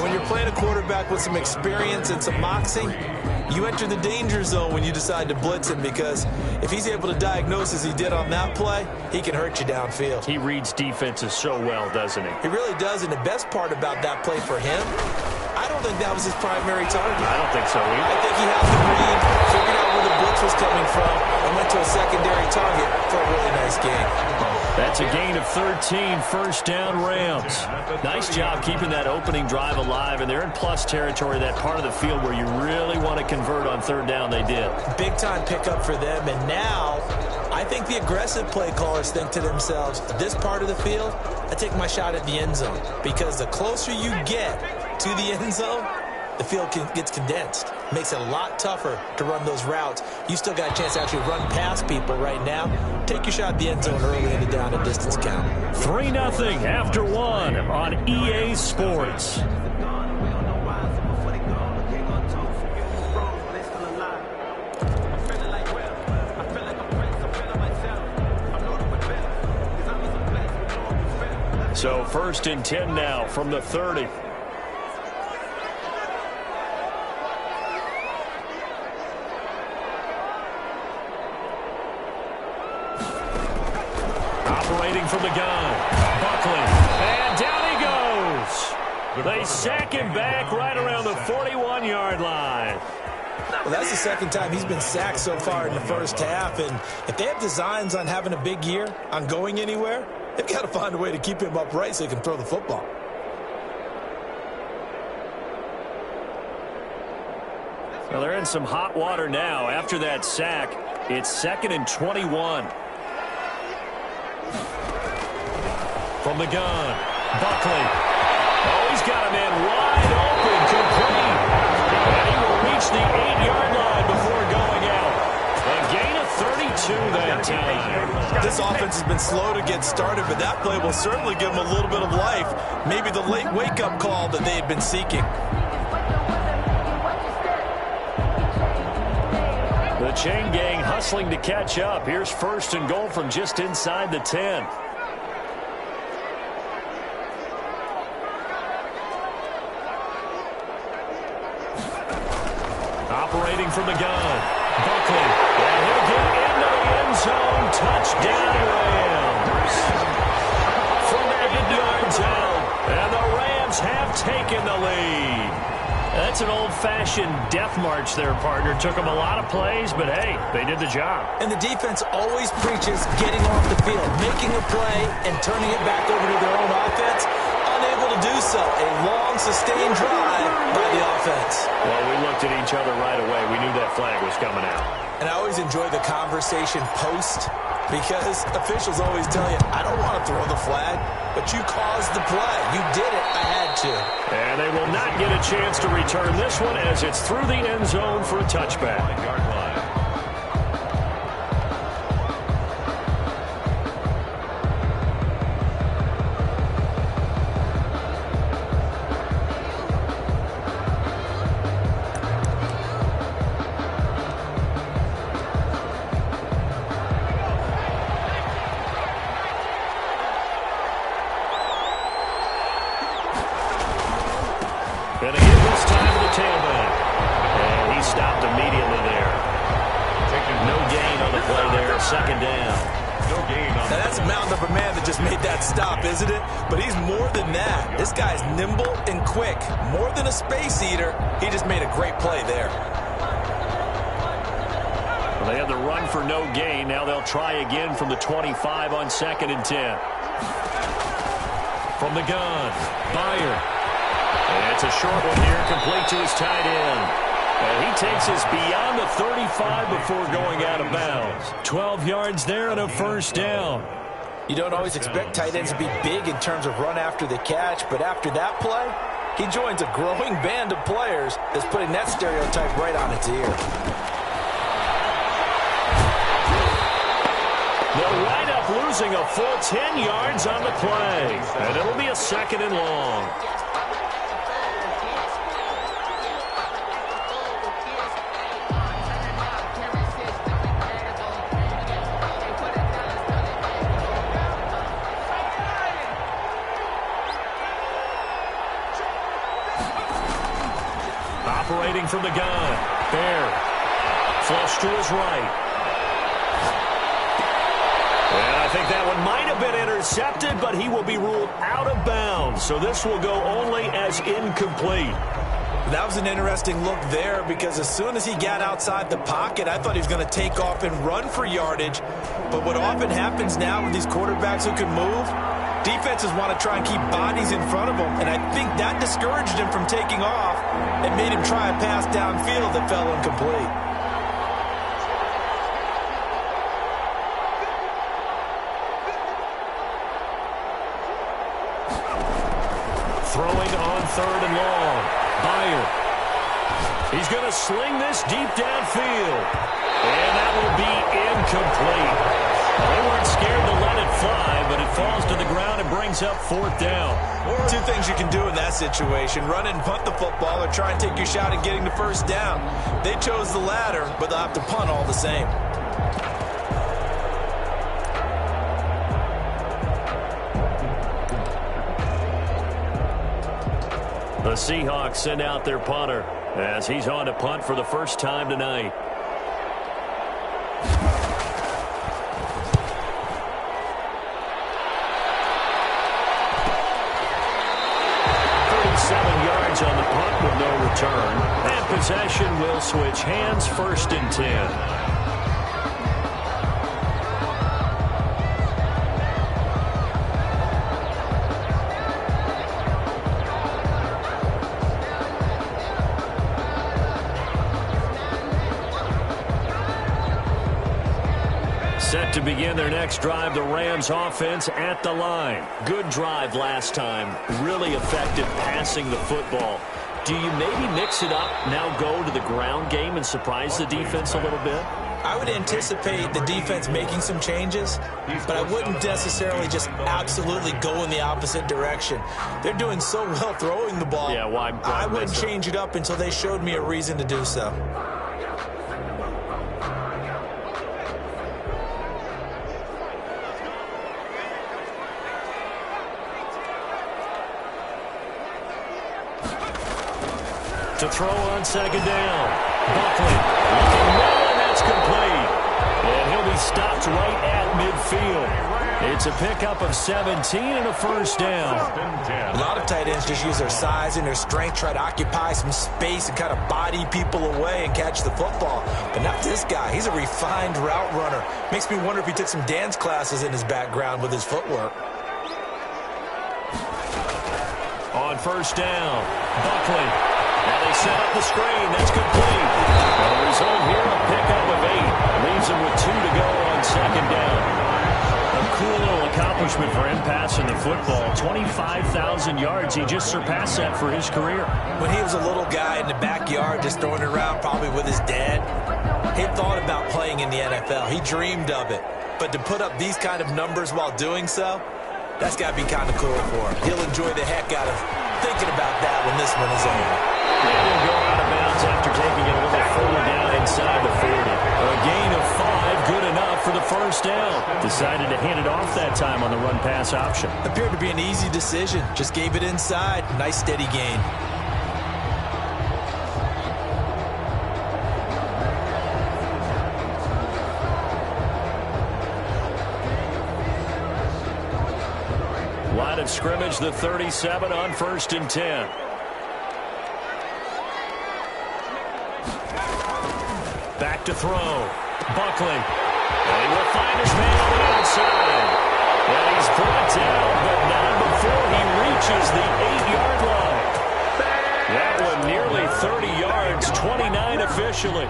When you're playing a quarterback with some experience and some moxie, you enter the danger zone when you decide to blitz him, because if he's able to diagnose as he did on that play, he can hurt you downfield. He reads defenses so well, doesn't he? He really does, and the best part about that play for him, I don't think that was his primary target. I don't think so either. I think he had the read, figured out where the blitz was coming from, and went to a secondary target for a really nice gain. That's a gain of 13, first down Rams. Nice job keeping that opening drive alive, and they're in plus territory, that part of the field where you really want to convert on 3rd down. They did. Big time pickup for them, and now I think the aggressive play callers think to themselves, this part of the field, I take my shot at the end zone, because the closer you get to the end zone, the field gets condensed. Makes it a lot tougher to run those routes. You still got a chance to actually run past people right now. Take your shot at the end zone early in the down and distance count. 3-0 after 1 on EA Sports. So 1st and 10 now from the 30. Operating from the gun. Buckley. And down he goes. They sack him back right around the 41-yard line. Well, that's the 2nd time he's been sacked so far in the first half. And if they have designs on having a big year, on going anywhere, they've got to find a way to keep him upright so he can throw the football. Well, they're in some hot water now. After that sack, it's 2nd and 21. From the gun, Buckley. Oh, he's got a man wide open, complete. And he will reach the 8-yard line before going out. A gain of 32 that time. This offense has been slow to get started, but that play will certainly give them a little bit of life. Maybe the late wake-up call that they had been seeking. The chain gang hustling to catch up. Here's 1st and goal from just inside the 10. Operating from the gun, Buckley, and he'll get into the end zone. Touchdown, Rams. 4 yards out, and the Rams have taken the lead. That's an old-fashioned death march there, partner. Took them a lot of plays, but hey, they did the job. And the defense always preaches getting off the field, making a play, and turning it back over to their own offense. Unable to do so. A long, sustained drive by the offense. Well, we looked at each other right away. We knew that flag was coming out. And I always enjoy the conversation post, because officials always tell you, I don't want to throw the flag, but you caused the play. You did it. I had to. And they will not get a chance to return this one as it's through the end zone for a touchback. Going to give this time to the tailback. And he stopped immediately there. No gain on the play there. Second down. No gain on now that's a mountain of a man that just made that stop, isn't it? But he's more than that. This guy's nimble and quick. More than a space eater. He just made a great play there. Well, they had the run for no gain. Now they'll try again from the 25 on 2nd and 10. From the gun, Byer. And it's a short one here, complete to his tight end. And he takes us beyond the 35 before going out of bounds. 12 yards there and a first down. You don't always expect tight ends to be big in terms of run after the catch, but after that play, he joins a growing band of players that's putting that stereotype right on its ear. They'll wind up losing a full 10 yards on the play. And it'll be a 2nd and long. Operating from the gun. Bear. Flush to his right. And I think that one might have been intercepted, but he will be ruled out of bounds. So this will go only as incomplete. That was an interesting look there because as soon as he got outside the pocket, I thought he was going to take off and run for yardage. But what often happens now with these quarterbacks who can move, defenses want to try and keep bodies in front of them. And I think that discouraged him from taking off and made him try a pass downfield that fell incomplete. Throwing on 3rd and long. Byer. He's going to sling this deep downfield. And that will be incomplete. They weren't scared to let it fly, but it falls to the ground and brings up 4th down. Two things you can do in that situation: run it and punt the football, or try and take your shot at getting the first down. They chose the latter, but they'll have to punt all the same. The Seahawks send out their punter as he's on to punt for the first time tonight. On the punt with no return. And possession will switch hands. 1st and 10. Set to begin their next drive, the Rams offense at the line. Good drive last time. Really effective passing the football. Do you maybe mix it up, now go to the ground game and surprise the defense a little bit? I would anticipate the defense making some changes, but I wouldn't necessarily just absolutely go in the opposite direction. They're doing so well throwing the ball. Yeah, why I wouldn't change it up until they showed me a reason to do so. To throw on 2nd down. Buckley looking well, and that's complete. And he'll be stopped right at midfield. It's a pickup of 17 and a first down. A lot of tight ends just use their size and their strength, try to occupy some space and kind of body people away and catch the football. But not this guy. He's a refined route runner. Makes me wonder if he took some dance classes in his background with his footwork. On 1st down, Buckley. And they set up the screen. That's complete. And the result here, a pickup of 8. Leaves him with 2 to go on 2nd down. A cool little accomplishment for him passing the football. 25,000 yards. He just surpassed that for his career. When he was a little guy in the backyard just throwing it around probably with his dad, he thought about playing in the NFL. He dreamed of it. But to put up these kind of numbers while doing so, that's got to be kind of cool for him. He'll enjoy the heck out of thinking about that when this one is over. And he'll go out of bounds after taking it a little further down inside the 40. A gain of 5, good enough for the first down. Decided to hand it off that time on the run-pass option. Appeared to be an easy decision. Just gave it inside. Nice steady gain. of scrimmage, the 37 on 1st and 10. Back to throw. Buckley. And he will find his man on the outside. And he's brought down, but not before he reaches the 8-yard line. That one nearly 30 yards, 29 officially.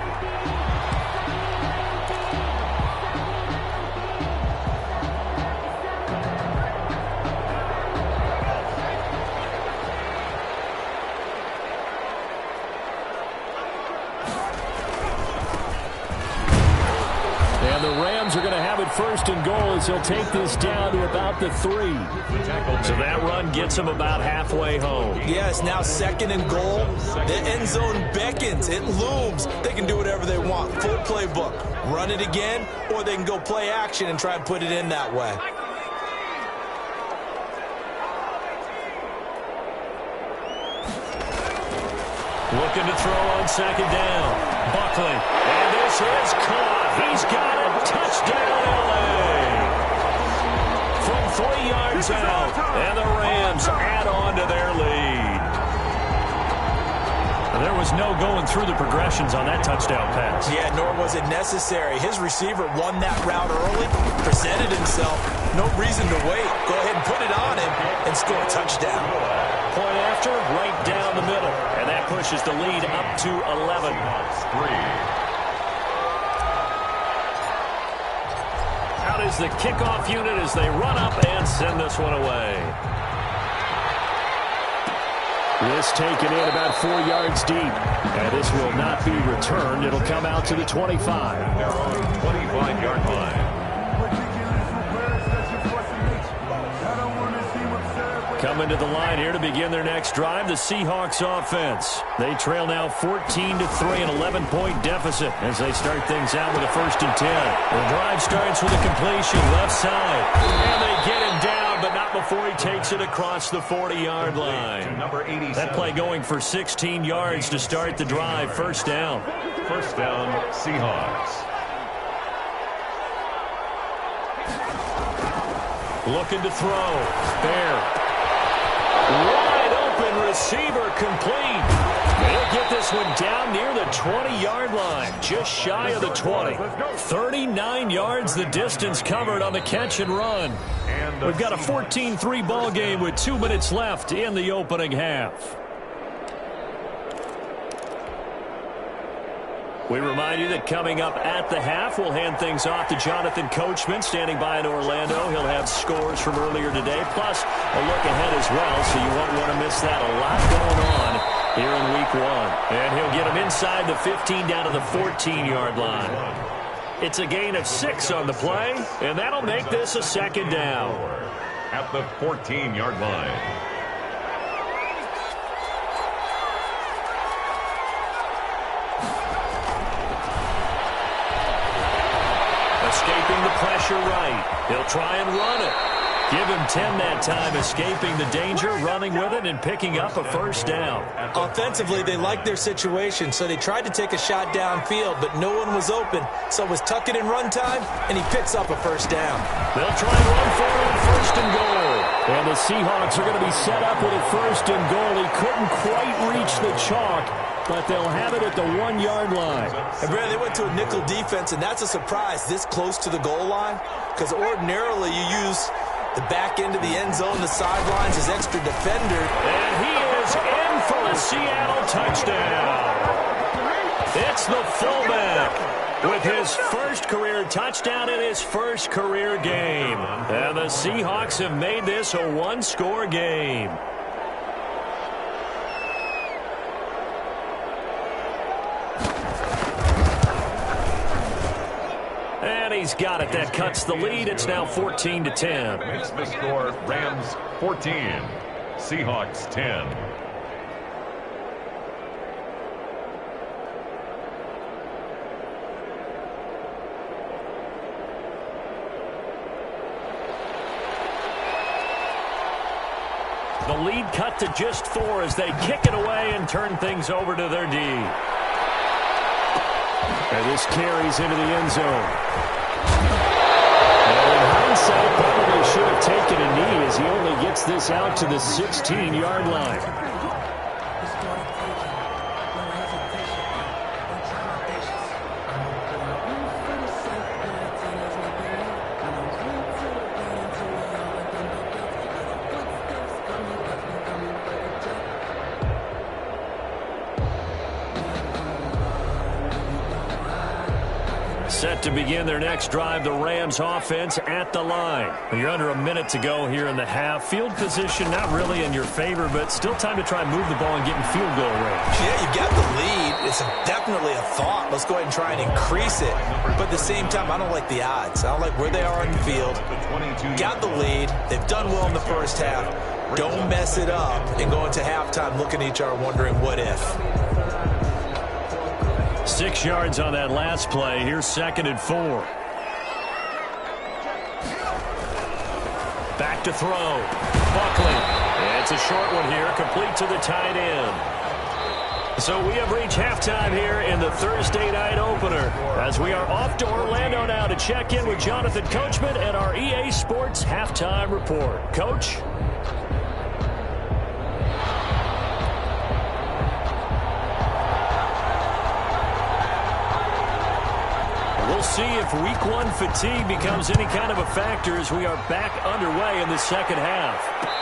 And the Rams are going to have it 1st and goal as he'll take this down to about the 3. So that run gets him about halfway home. Yes, now 2nd and goal. The end zone beckons. It looms. They can do whatever they want. Full playbook. Run it again, or they can go play action and try and put it in that way. Looking to throw on 2nd down. Buckley. And this is caught. He's got it. Touchdown, L.A. From 3 yards out. And the Rams add on to their lead. There was no going through the progressions on that touchdown pass. Yeah, nor was it necessary. His receiver won that route early, presented himself. No reason to wait. Go ahead and put it on him and score a touchdown. Point after, right down the middle. And that pushes the lead up to 11. Out is the kickoff unit as they run up and send this one away. This taken in about 4 yards deep. And this will not be returned. It'll come out to the 25. They're on the 25-yard line. Coming to the line here to begin their next drive, the Seahawks offense. They trail now 14-3, an 11-point deficit as they start things out with a 1st and 10. The drive starts with a completion left side. And they get him down, but not before he takes it across the 40-yard line. That play going for 16 yards to start the drive. 1st down. 1st down, Seahawks. Looking to throw. Bear. Wide open receiver complete. They'll get this one down near the 20-yard line, just shy of the 20. 39 yards the distance covered on the catch and run. We've got a 14-3 ball game with 2 minutes left in the opening half. We remind you that coming up at the half, we'll hand things off to Jonathan Coachman, standing by in Orlando. He'll have scores from earlier today, plus a look ahead as well, so you won't want to miss that. A lot going on here in Week 1. And he'll get them inside the 15 down to the 14-yard line. It's a gain of 6 on the play, and that'll make this a 2nd down. At the 14-yard line. Escaping the pressure right. He'll try and run it. Give him 10 that time, escaping the danger, running with it, and picking up a 1st down. Offensively, they liked their situation, so they tried to take a shot downfield, but no one was open. So it was tuck it in run time, and he picks up a 1st down. They'll try and run for it on 1st and goal. And the Seahawks are going to be set up with a 1st and goal. He couldn't quite reach the chalk, but they'll have it at the 1-yard line. And Brad, they went to a nickel defense, and that's a surprise this close to the goal line, because ordinarily you use the back end of the end zone, the sidelines as extra defender. And he is in for a Seattle touchdown. It's the fullback with his 1st career touchdown in his 1st career game. And the Seahawks have made this a 1-score game. And he's got it. That cuts the lead. It's now 14-10. Makes the score Rams 14, Seahawks 10. The lead cut to just 4 as they kick it away and turn things over to their D. And this carries into the end zone. And in hindsight, probably should have taken a knee as he only gets this out to the 16-yard line. Set to begin their next drive, the Rams offense at the line. You're under a minute to go here in the half. Field position not really in your favor, but still time to try and move the ball and get in field goal range. Yeah, you've got the lead. It's definitely a thought. Let's go ahead and try and increase it. But at the same time, I don't like the odds. I don't like where they are on the field. Got the lead. They've done well in the first half. Don't mess it up and go into halftime looking at each other wondering what if. 6 yards on that last play. Here's 2nd and 4. Back to throw. Buckley. It's a short one here, complete to the tight end. So we have reached halftime here in the Thursday night opener as we are off to Orlando now to check in with Jonathan Coachman and our EA Sports halftime report. Coach? We'll see if week one fatigue becomes any kind of a factor as we are back underway in the second half.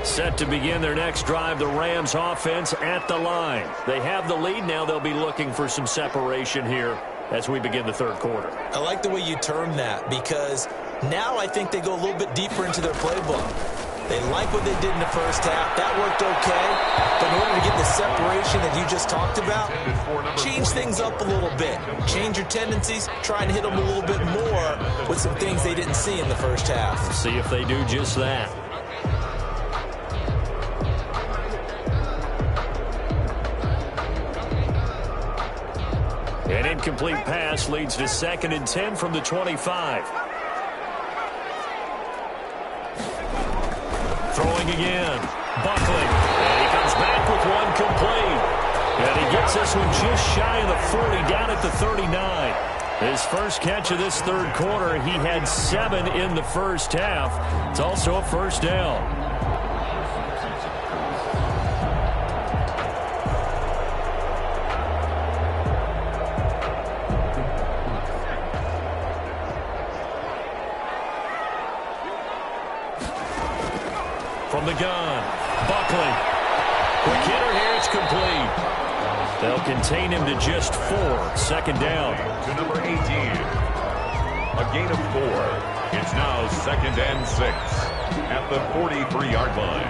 Set to begin their next drive, the Rams offense at the line. They have the lead now. They'll be looking for some separation here as we begin the third quarter. I like the way you term that because now I think they go a little bit deeper into their playbook. They like what they did in the first half. That worked okay. But in order to get the separation that you just talked about, change things up a little bit. Change your tendencies. Try and hit them a little bit more with some things they didn't see in the first half. See if they do just that. An incomplete pass leads to 2nd and 10 from the 25. Throwing again. Buckley. And he comes back with one complete. And he gets this one just shy of the 40, down at the 39. His first catch of this third quarter, he had 7 in the first half. It's also a first down. From the gun, Buckley. Quick hitter here, it's complete. They'll contain him to just 4. 2nd down. To number 18. A gain of 4. It's now 2nd and 6 at the 43-yard line.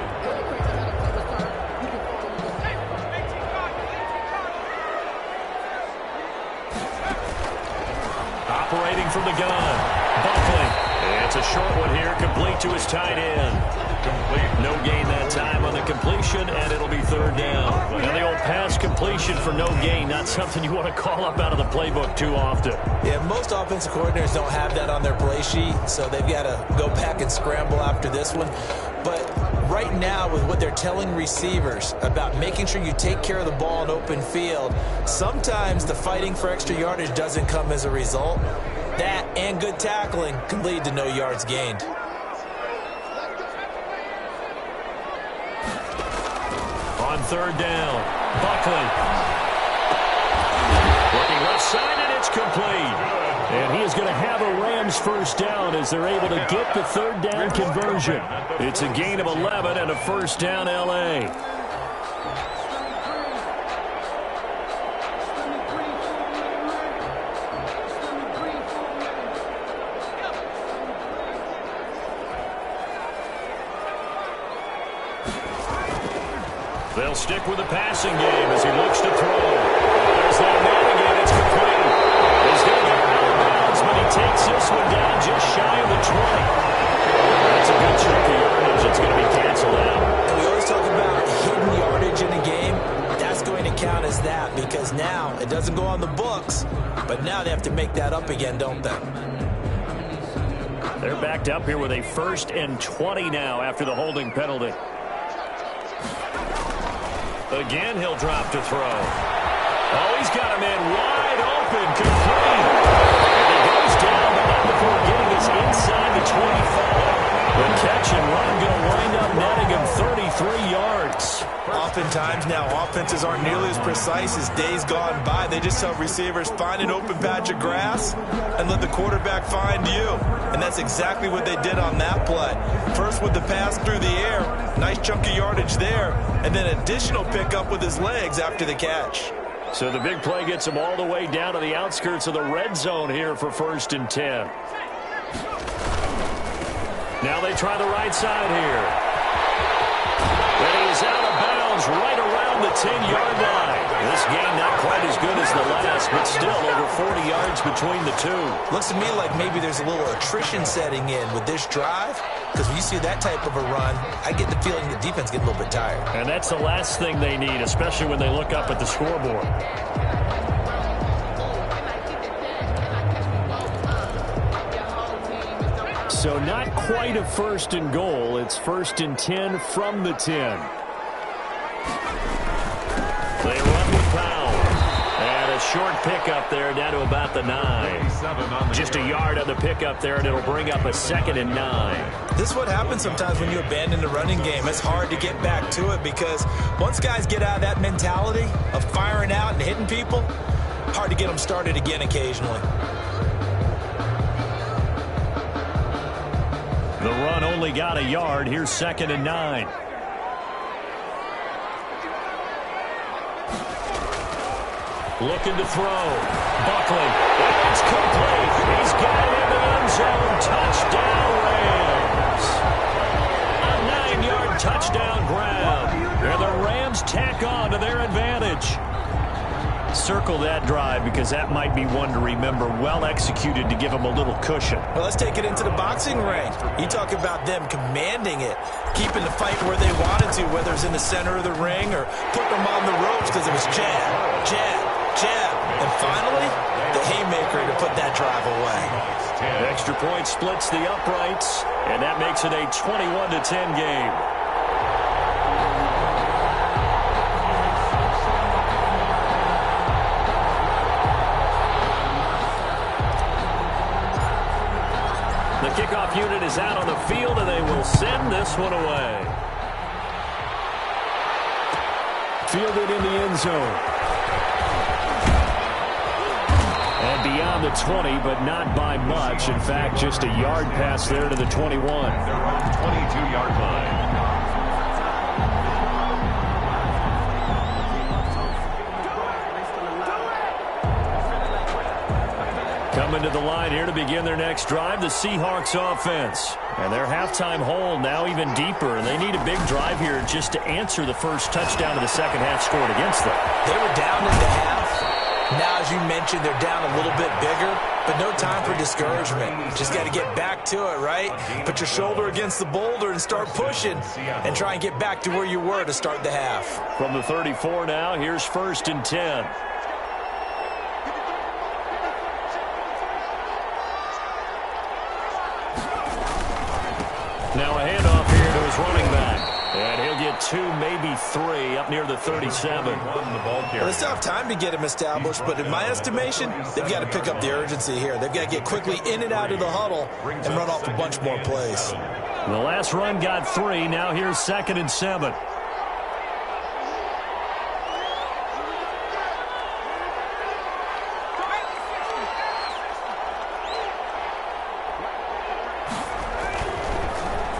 Operating from the gun, Buckley. It's a short one here, complete to his tight end. Complete. No gain that time on the completion, and it'll be 3rd down. And the old pass completion for no gain, not something you want to call up out of the playbook too often. Yeah, most offensive coordinators don't have that on their play sheet, so they've got to go back and scramble after this one. But right now, with what they're telling receivers about making sure you take care of the ball in open field, sometimes the fighting for extra yardage doesn't come as a result. That and good tackling can lead to no yards gained. On 3rd down, Buckley. Looking left side, and it's complete. And he is going to have a Rams first down as they're able to get the 3rd down conversion. It's a gain of 11 and a first down, L.A. They'll stick with the passing game as he looks to throw. There's that man again. It's complete. He's going to get out of bounds, but he takes this one down just shy of the 20. That's a good chunk of yardage. It's going to be canceled out. And we always talk about hidden yardage in a game. That's going to is that, because now it doesn't go on the books, but now they have to make that up again, don't they? They're backed up here with a 1st and 20 now after the holding penalty. Again, he'll drop to throw. Oh, he's got him in wide open, complete. And he goes down, but not before getting us inside the 25. The catch and run going to wind up netting him 33 yards. Oftentimes now, offenses aren't nearly as precise as days gone by. They just tell receivers, find an open patch of grass and let the quarterback find you. And that's exactly what they did on that play. First with the pass through the air, nice chunk of yardage there, and then additional pickup with his legs after the catch. So the big play gets him all the way down to the outskirts of the red zone here for 1st and 10. Now they try the right side here. And he's out of bounds right around the 10-yard line. This game not quite as good as the last, but still over 40 yards between the two. Looks to me like maybe there's a little attrition setting in with this drive, because when you see that type of a run, I get the feeling the defense gets a little bit tired. And that's the last thing they need, especially when they look up at the scoreboard. So not quite a 1st and goal. It's 1st and 10 from the 10. They run with Powell. And a short pickup there down to about the 9. Just a yard on the pickup there, and it'll bring up a 2nd and 9. This is what happens sometimes when you abandon the running game. It's hard to get back to it because once guys get out of that mentality of firing out and hitting people, hard to get them started again occasionally. The run only got a yard. Here's 2nd and 9. Looking to throw. Buckland. It's complete. He's got it in the end zone. Touchdown, Rams. A 9-yard touchdown grab. And the Rams tack on to their advantage. Circle that drive because that might be one to remember. Well executed to give them a little cushion. Well, let's take it into the boxing ring. You talk about them commanding it, keeping the fight where they wanted to, whether it's in the center of the ring or putting them on the ropes because it was jab, jab, jab. And finally, the haymaker to put that drive away. Extra point splits the uprights, and that makes it a 21-10 game. The kickoff unit is out on the field, and they will send this one away. Fielded in the end zone. And beyond the 20, but not by much. In fact, just a yard pass there to the 21. They're on the 22-yard line. Coming to the line here to begin their next drive, the Seahawks offense. And their halftime hole now even deeper. And they need a big drive here just to answer the first touchdown of the second half scored against them. They were down in the half. Now, as you mentioned, they're down a little bit bigger, but no time for discouragement. Just got to get back to it, right? Put your shoulder against the boulder and start pushing and try and get back to where you were to start the half. From the 34 now, here's 1st and 10. Now a handoff here to his running back. And he'll get 2, maybe 3 up near the 37. Well, they still have time to get him established, but in my estimation, they've got to pick up the urgency here. They've got to get quickly in and out of the huddle and run off a bunch more plays. The last run got 3. Now here's 2nd and 7.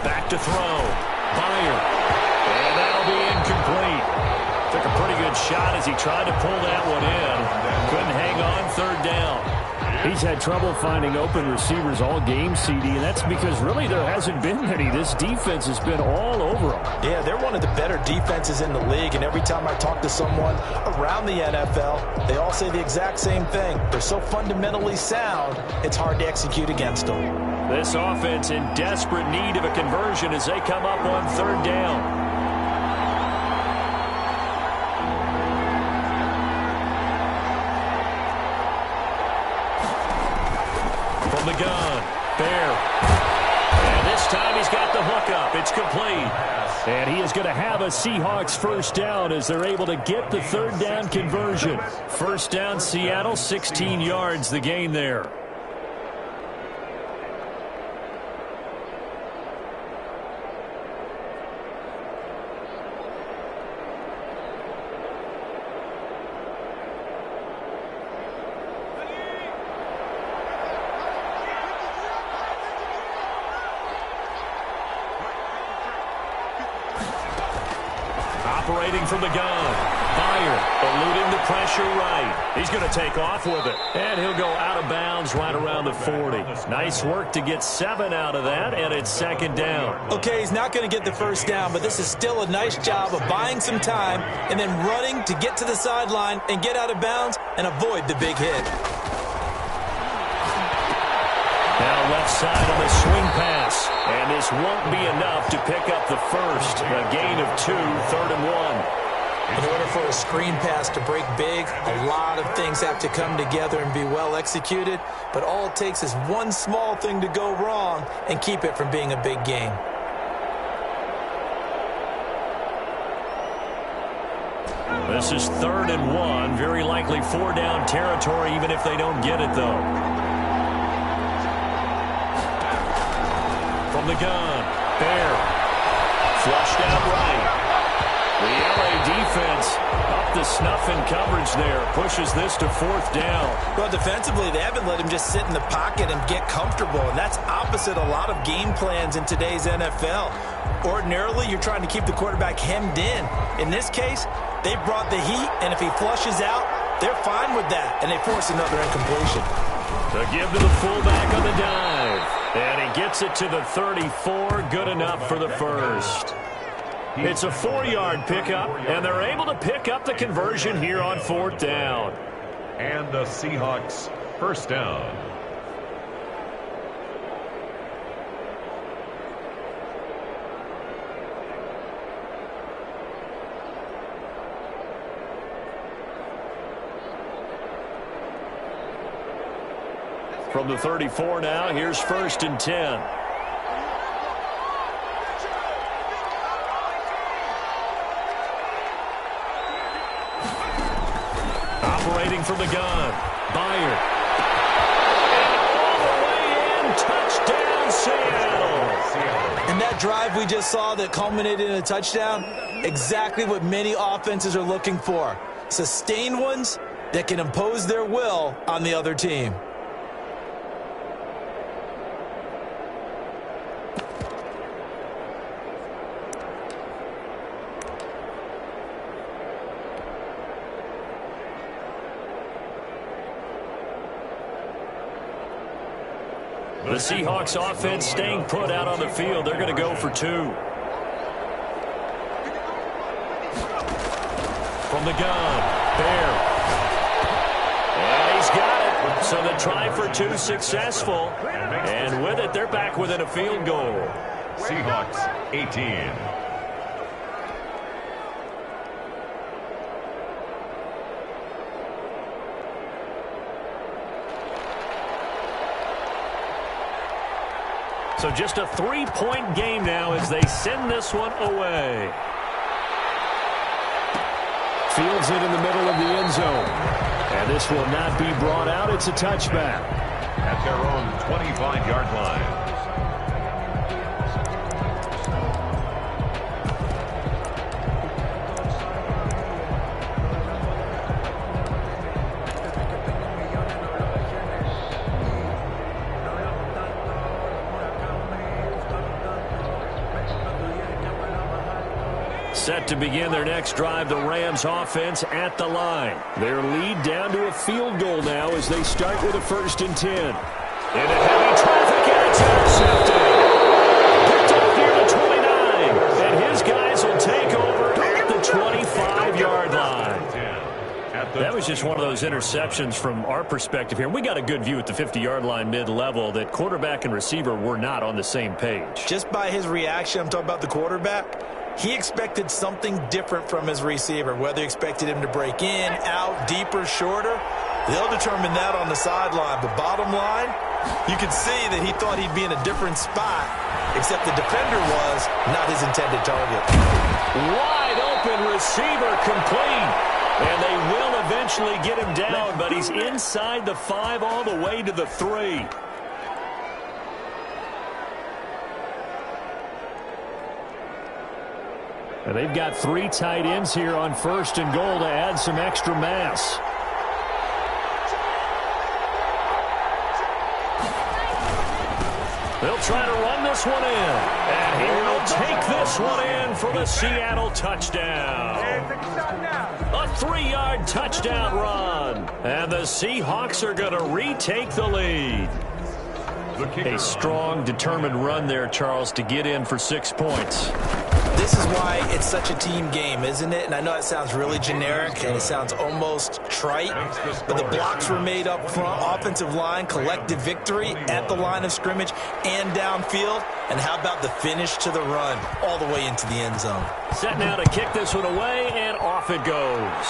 Back to throw. Byer. And that'll be incomplete. Took a pretty good shot as he tried to pull that one in. Couldn't hang on, 3rd down. He's had trouble finding open receivers all game, CD, and that's because really there hasn't been many. This defense has been all over them. Yeah, they're one of the better defenses in the league, and every time I talk to someone around the NFL, they all say the exact same thing. They're so fundamentally sound, it's hard to execute against them. This offense in desperate need of a conversion as they come up on 3rd down. From the gun, Bear. And this time he's got the hookup. It's complete. And he is going to have a Seahawks first down as they're able to get the third down conversion. First down, Seattle, 16 yards the gain there. Operating from the gun. Byer eluding the pressure right. He's going to take off with it. And he'll go out of bounds right around the 40. Nice work to get 7 out of that, and it's second down. Okay, he's not going to get the first down, but this is still a nice job of buying some time and then running to get to the sideline and get out of bounds and avoid the big hit. Now left side on the swing pass. And this won't be enough to pick up the first. A gain of 2, 3rd and 1. In order for a screen pass to break big, a lot of things have to come together and be well executed. But all it takes is one small thing to go wrong and keep it from being a big gain. This is 3rd and 1. Very likely 4-down territory, even if they don't get it, though. From the gun, Bear. Flushed out right. The LA defense up the snuff in coverage there. Pushes this to 4th down. Well, defensively, they haven't let him just sit in the pocket and get comfortable, and that's opposite a lot of game plans in today's NFL. Ordinarily, you're trying to keep the quarterback hemmed in. In this case, they brought the heat, and if he flushes out, they're fine with that, and they force another incompletion. To give to the fullback on the dive. And he gets it to the 34. Good enough for the first. It's a 4-yard pickup, and they're able to pick up the conversion here on 4th down. And the Seahawks first down. From the 34 now, here's 1st and 10. Operating from the gun, Byer. And all the way in, touchdown, Seattle. And that drive we just saw that culminated in a touchdown, exactly what many offenses are looking for. Sustained ones that can impose their will on the other team. The Seahawks offense staying put out on the field. They're going to go for 2. From the gun, Bear. And he's got it. So the try for 2 successful. And with it, they're back within a field goal. Seahawks 18. So just a 3-point game now as they send this one away. Fields it in the middle of the end zone. And this will not be brought out. It's a touchback. At their own 25-yard line. Set to begin their next drive, the Rams offense at the line. Their lead down to a field goal now as they start with a 1st and 10. In a heavy traffic, and it's intercepted. Picked up here to 29. And his guys will take over at the 25-yard line. That was just one of those interceptions from our perspective here. We got a good view at the 50-yard line mid-level that quarterback and receiver were not on the same page. Just by his reaction, I'm talking about the quarterback, he expected something different from his receiver, whether he expected him to break in, out, deeper, shorter. They'll determine that on the sideline. But bottom line, you could see that he thought he'd be in a different spot, except the defender was not his intended target. Wide open receiver complete. And they will eventually get him down, but he's inside the 5 all the way to the 3. And they've got 3 tight ends here on 1st and goal to add some extra mass. They'll try to run this one in. And he will take this one in for the Seattle touchdown. A 3-yard touchdown run. And the Seahawks are going to retake the lead. A strong, determined run there, Charles, to get in for 6 points. This is why it's such a team game, isn't it? And I know it sounds really generic and it sounds almost trite, but the blocks were made up front, offensive line, collective victory at the line of scrimmage and downfield. And how about the finish to the run all the way into the end zone? Set now to kick this one away, and off it goes.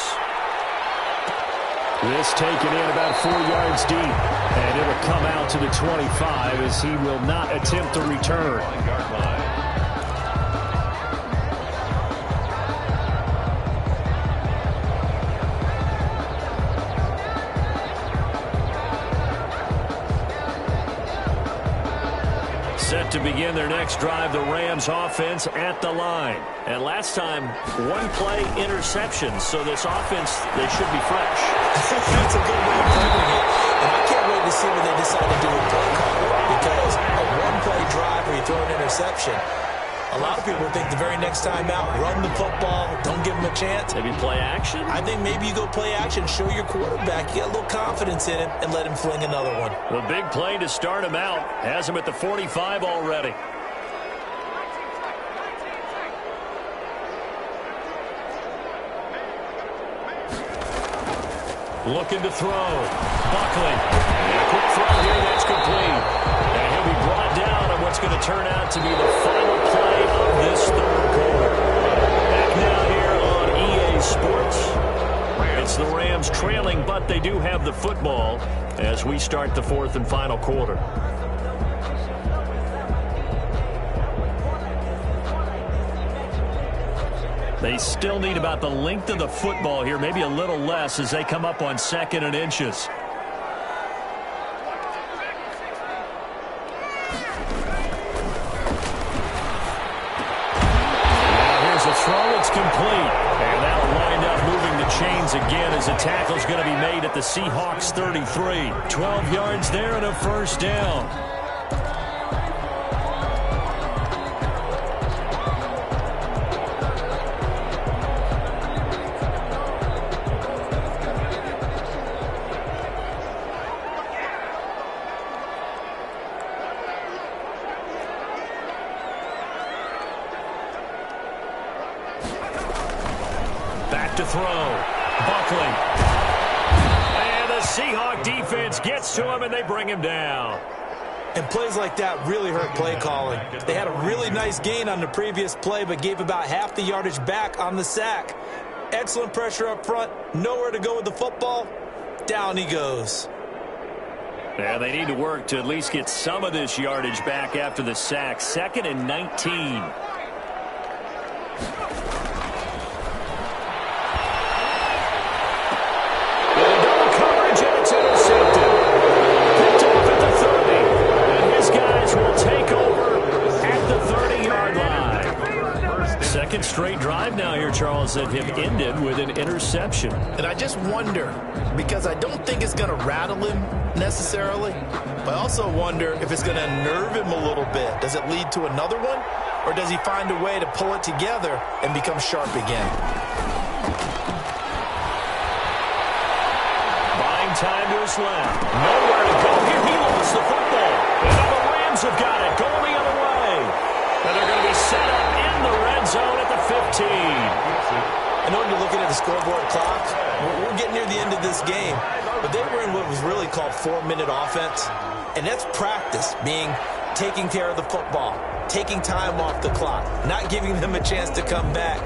This taken in about 4 yards deep, and it will come out to the 25 as he will not attempt to return. Set to begin their next drive, the Rams offense at the line. And last time, 1-play interception, so this offense, they should be fresh. That's a good way of putting it. And I can't wait to see what they decide to do with play calling, because a 1-play drive where you throw an interception, a lot of people think the very next time out, run the football, don't give them a chance. Maybe play action? I think maybe you go play action, show your quarterback, get a little confidence in him, and let him fling another one. The big play to start him out has him at the 45 already. Looking to throw. Buckley. And a quick throw here, that's complete. And he'll be brought down on what's going to turn out to be the final play of this third quarter. Back now here on EA Sports. It's the Rams trailing, but they do have the football as we start the 4th and final quarter. They still need about the length of the football here, maybe a little less as they come up on 2nd and inches. Now here's a throw, it's complete. And that'll wind up moving the chains again as the tackle's going to be made at the Seahawks 33. 12 yards there and a 1st down. To throw. Buckley. And the Seahawk defense gets to him, and they bring him down. And plays like that really hurt play calling. They had a really nice gain on the previous play, but gave about half the yardage back on the sack. Excellent pressure up front. Nowhere to go with the football. Down he goes. Yeah, they need to work to at least get some of this yardage back after the sack. 2nd and 19. Second straight drive now here, Charles, that have ended with an interception. And I just wonder, because I don't think it's going to rattle him necessarily, but I also wonder if it's going to unnerve him a little bit. Does it lead to another one? Or does he find a way to pull it together and become sharp again? Buying time to his left. Nowhere to go here. He lost the football. And now the Rams have got it. Going the other way. And they're going to be set up in the red zone at the 15. I know you're looking at the scoreboard clock. We're getting near the end of this game. But they were in what was really called 4-minute offense. And that's practice, being taking care of the football, taking time off the clock, not giving them a chance to come back.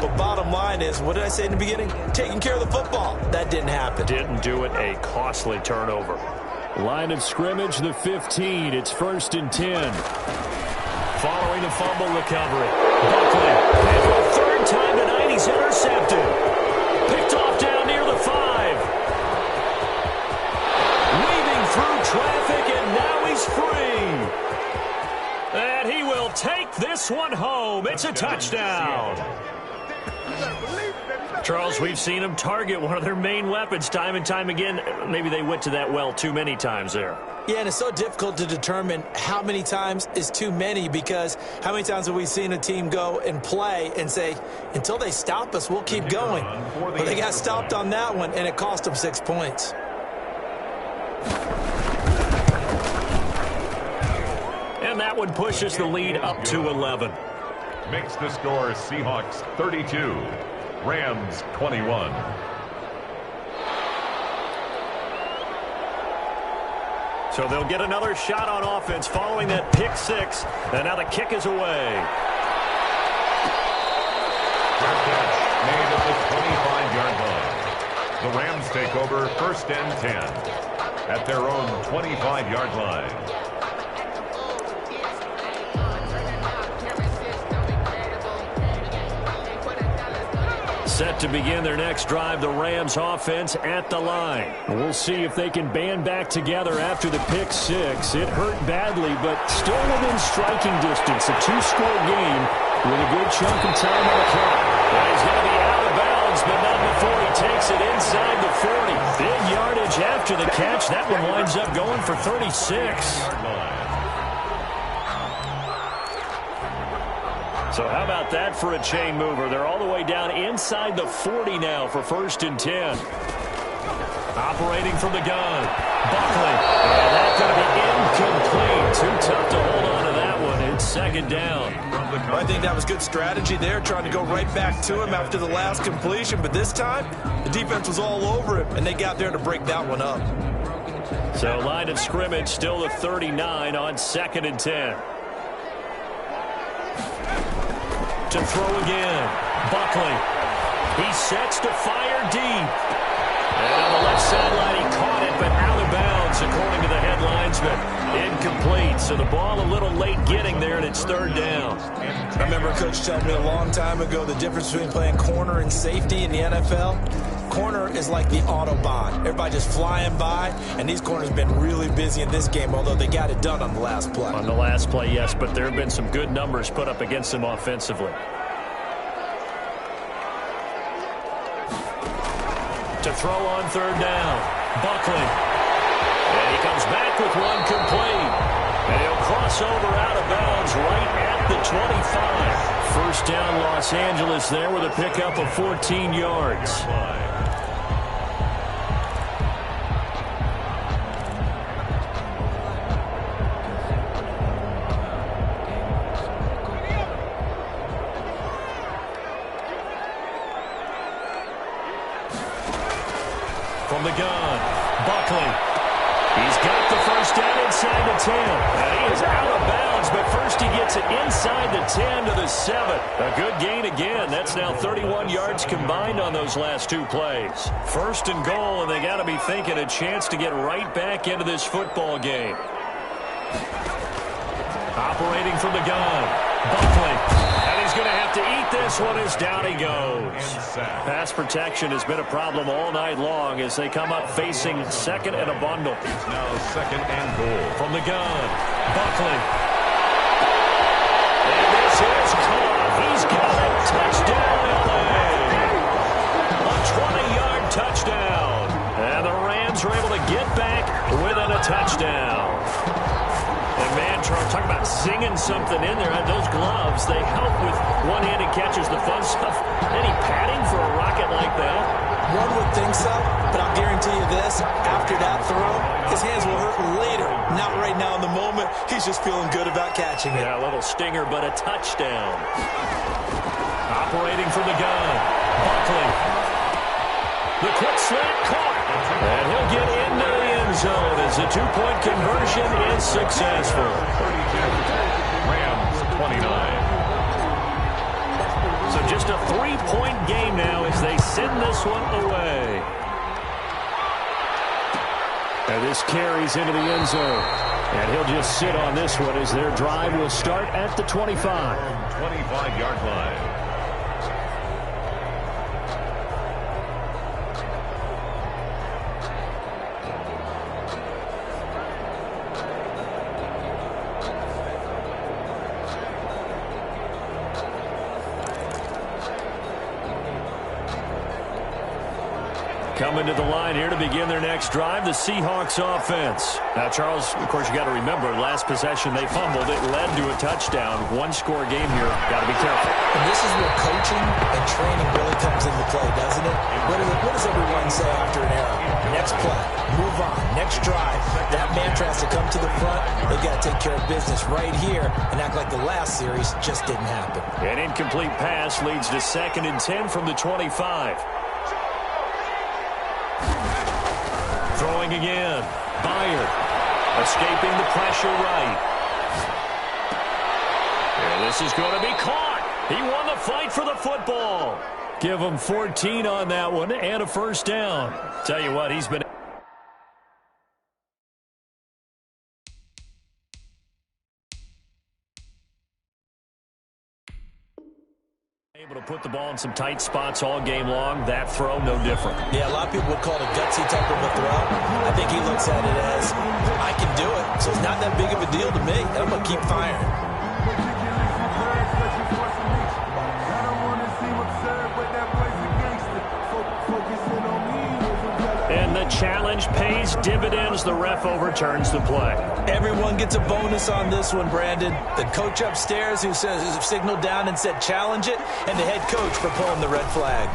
But bottom line is, what did I say in the beginning? Taking care of the football. That didn't happen. Didn't do it. A costly turnover. Line of scrimmage, the 15. It's 1st and 10. Following the fumble recovery. Buckley. And for the third time tonight, he's intercepted. Picked off down near the 5. Weaving through traffic, and now he's free. And he will take this one home. It's a touchdown. Charles, we've seen them target one of their main weapons time and time again. Maybe they went to that well too many times there. Yeah, and it's so difficult to determine how many times is too many, because how many times have we seen a team go and play and say, until they stop us, we'll keep going. But they got stopped on that one, and it cost them 6 points. And that one pushes the lead up to 11. Makes the score Seahawks 32, Rams 21. So they'll get another shot on offense following that pick 6. And now the kick is away. Made at the 25-yard line. The Rams take over 1st and 10 at their own 25-yard line. Set to begin their next drive, the Rams offense at the line. We'll see if they can band back together after the pick 6. It hurt badly, but still within striking distance. A 2-score game with a good chunk of time on the clock. Well, he's going to be out of bounds, but not before he takes it inside the 40. Big yardage after the catch. That one winds up going for 36. So how about that for a chain mover? They're all the way down inside the 40 now for 1st and 10. Operating from the gun. Buckley. And that's going to be incomplete. Too tough to hold on to that one. It's 2nd down. I think that was good strategy there, trying to go right back to him after the last completion. But this time, the defense was all over him, and they got there to break that one up. So line of scrimmage still the 39 on 2nd and 10. To throw again. Buckley. He sets to fire deep. And on the left sideline, he caught it, but out of bounds, according to the head linesman. Incomplete. So the ball a little late getting there, and it's 3rd down. I remember a coach telling me a long time ago the difference between playing corner and safety in the NFL. Corner is like the Autobahn. Everybody just flying by, and these corners have been really busy in this game, although they got it done on the last play. On the last play, yes, but there have been some good numbers put up against them offensively. To throw on 3rd down. Buckley. And he comes back with one complete. And he'll cross over out of bounds right at the 25. 1st down Los Angeles there with a pickup of 14 yards. From the gun, Buckley. He's got the 1st down inside the 10. And he is out of bounds, but first he gets it inside the 10 to the 7. A good gain again. That's now 31 yards combined on those last 2 plays. 1st and goal, and they got to be thinking a chance to get right back into this football game. Operating from the gun, Buckley. And he's going to have to eat this one as down he goes. Pass protection has been a problem all night long as they come up facing 2nd and a bundle. Now 2nd and goal. From the gun, Buckley. And this is caught. He's got a touchdown, LA. A 20-yard touchdown. And the Rams are able to get back within a touchdown. And man, Charles, talk about singing something in there. Those gloves, they help with one-handed catches, the fun stuff. Any padding for a rocket like that? One would think so, but I'll guarantee you this. After that throw, his hands will hurt later. Not right now in the moment. He's just feeling good about catching it. Yeah, a little stinger, but a touchdown. Operating from the gun, Buckley. The quick slant caught. And he'll get into the end zone as the 2-point conversion is successful. 32, Rams 29. So just a 3-point game now as they send this one away. And this carries into the end zone. And he'll just sit on this one as their drive will start at the 25. 25-yard line. Coming to the line here to begin their next drive, the Seahawks offense. Now, Charles, of course, you got to remember, last possession they fumbled. It led to a touchdown. One-score game here. Got to be careful. And this is where coaching and training really comes into play, doesn't it? What does everyone say after an error? Next play, move on, next drive. That mantra has to come to the front. They've got to take care of business right here and act like the last series just didn't happen. An incomplete pass leads to 2nd and 10 from the 25. Throwing again. Byard. Escaping the pressure right. And this is going to be caught. He won the fight for the football. Give him 14 on that one and a first down. Tell you what, he's been able to put the ball in some tight spots all game long. That throw, no different. Yeah, a lot of people would call it a gutsy type of a throw. I think he looks at it as, I can do it, so it's not that big of a deal to me, and I'm going to keep firing. And the challenge pays dividends. The ref overturns the play. Everyone gets a bonus on this one, Brandon. The coach upstairs who signaled down and said challenge it, and the head coach for pulling the red flag.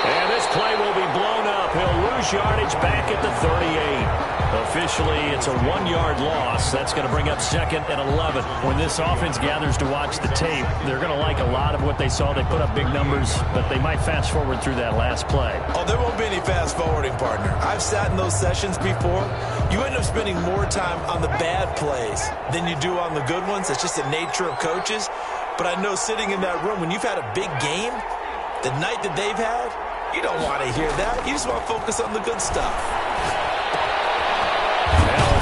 And this play will be blown up. He'll lose yardage back at the 38. Officially, it's a 1-yard loss. That's going to bring up 2nd and 11. When this offense gathers to watch the tape, they're going to like a lot of what they saw. They put up big numbers, but they might fast forward through that last play. Oh, there won't be any fast forwarding, partner. I've sat in those sessions before. You end up spending more time on the bad plays than you do on the good ones. It's just the nature of coaches. But I know sitting in that room, when you've had a big game, the night that they've had, you don't want to hear that. You just want to focus on the good stuff.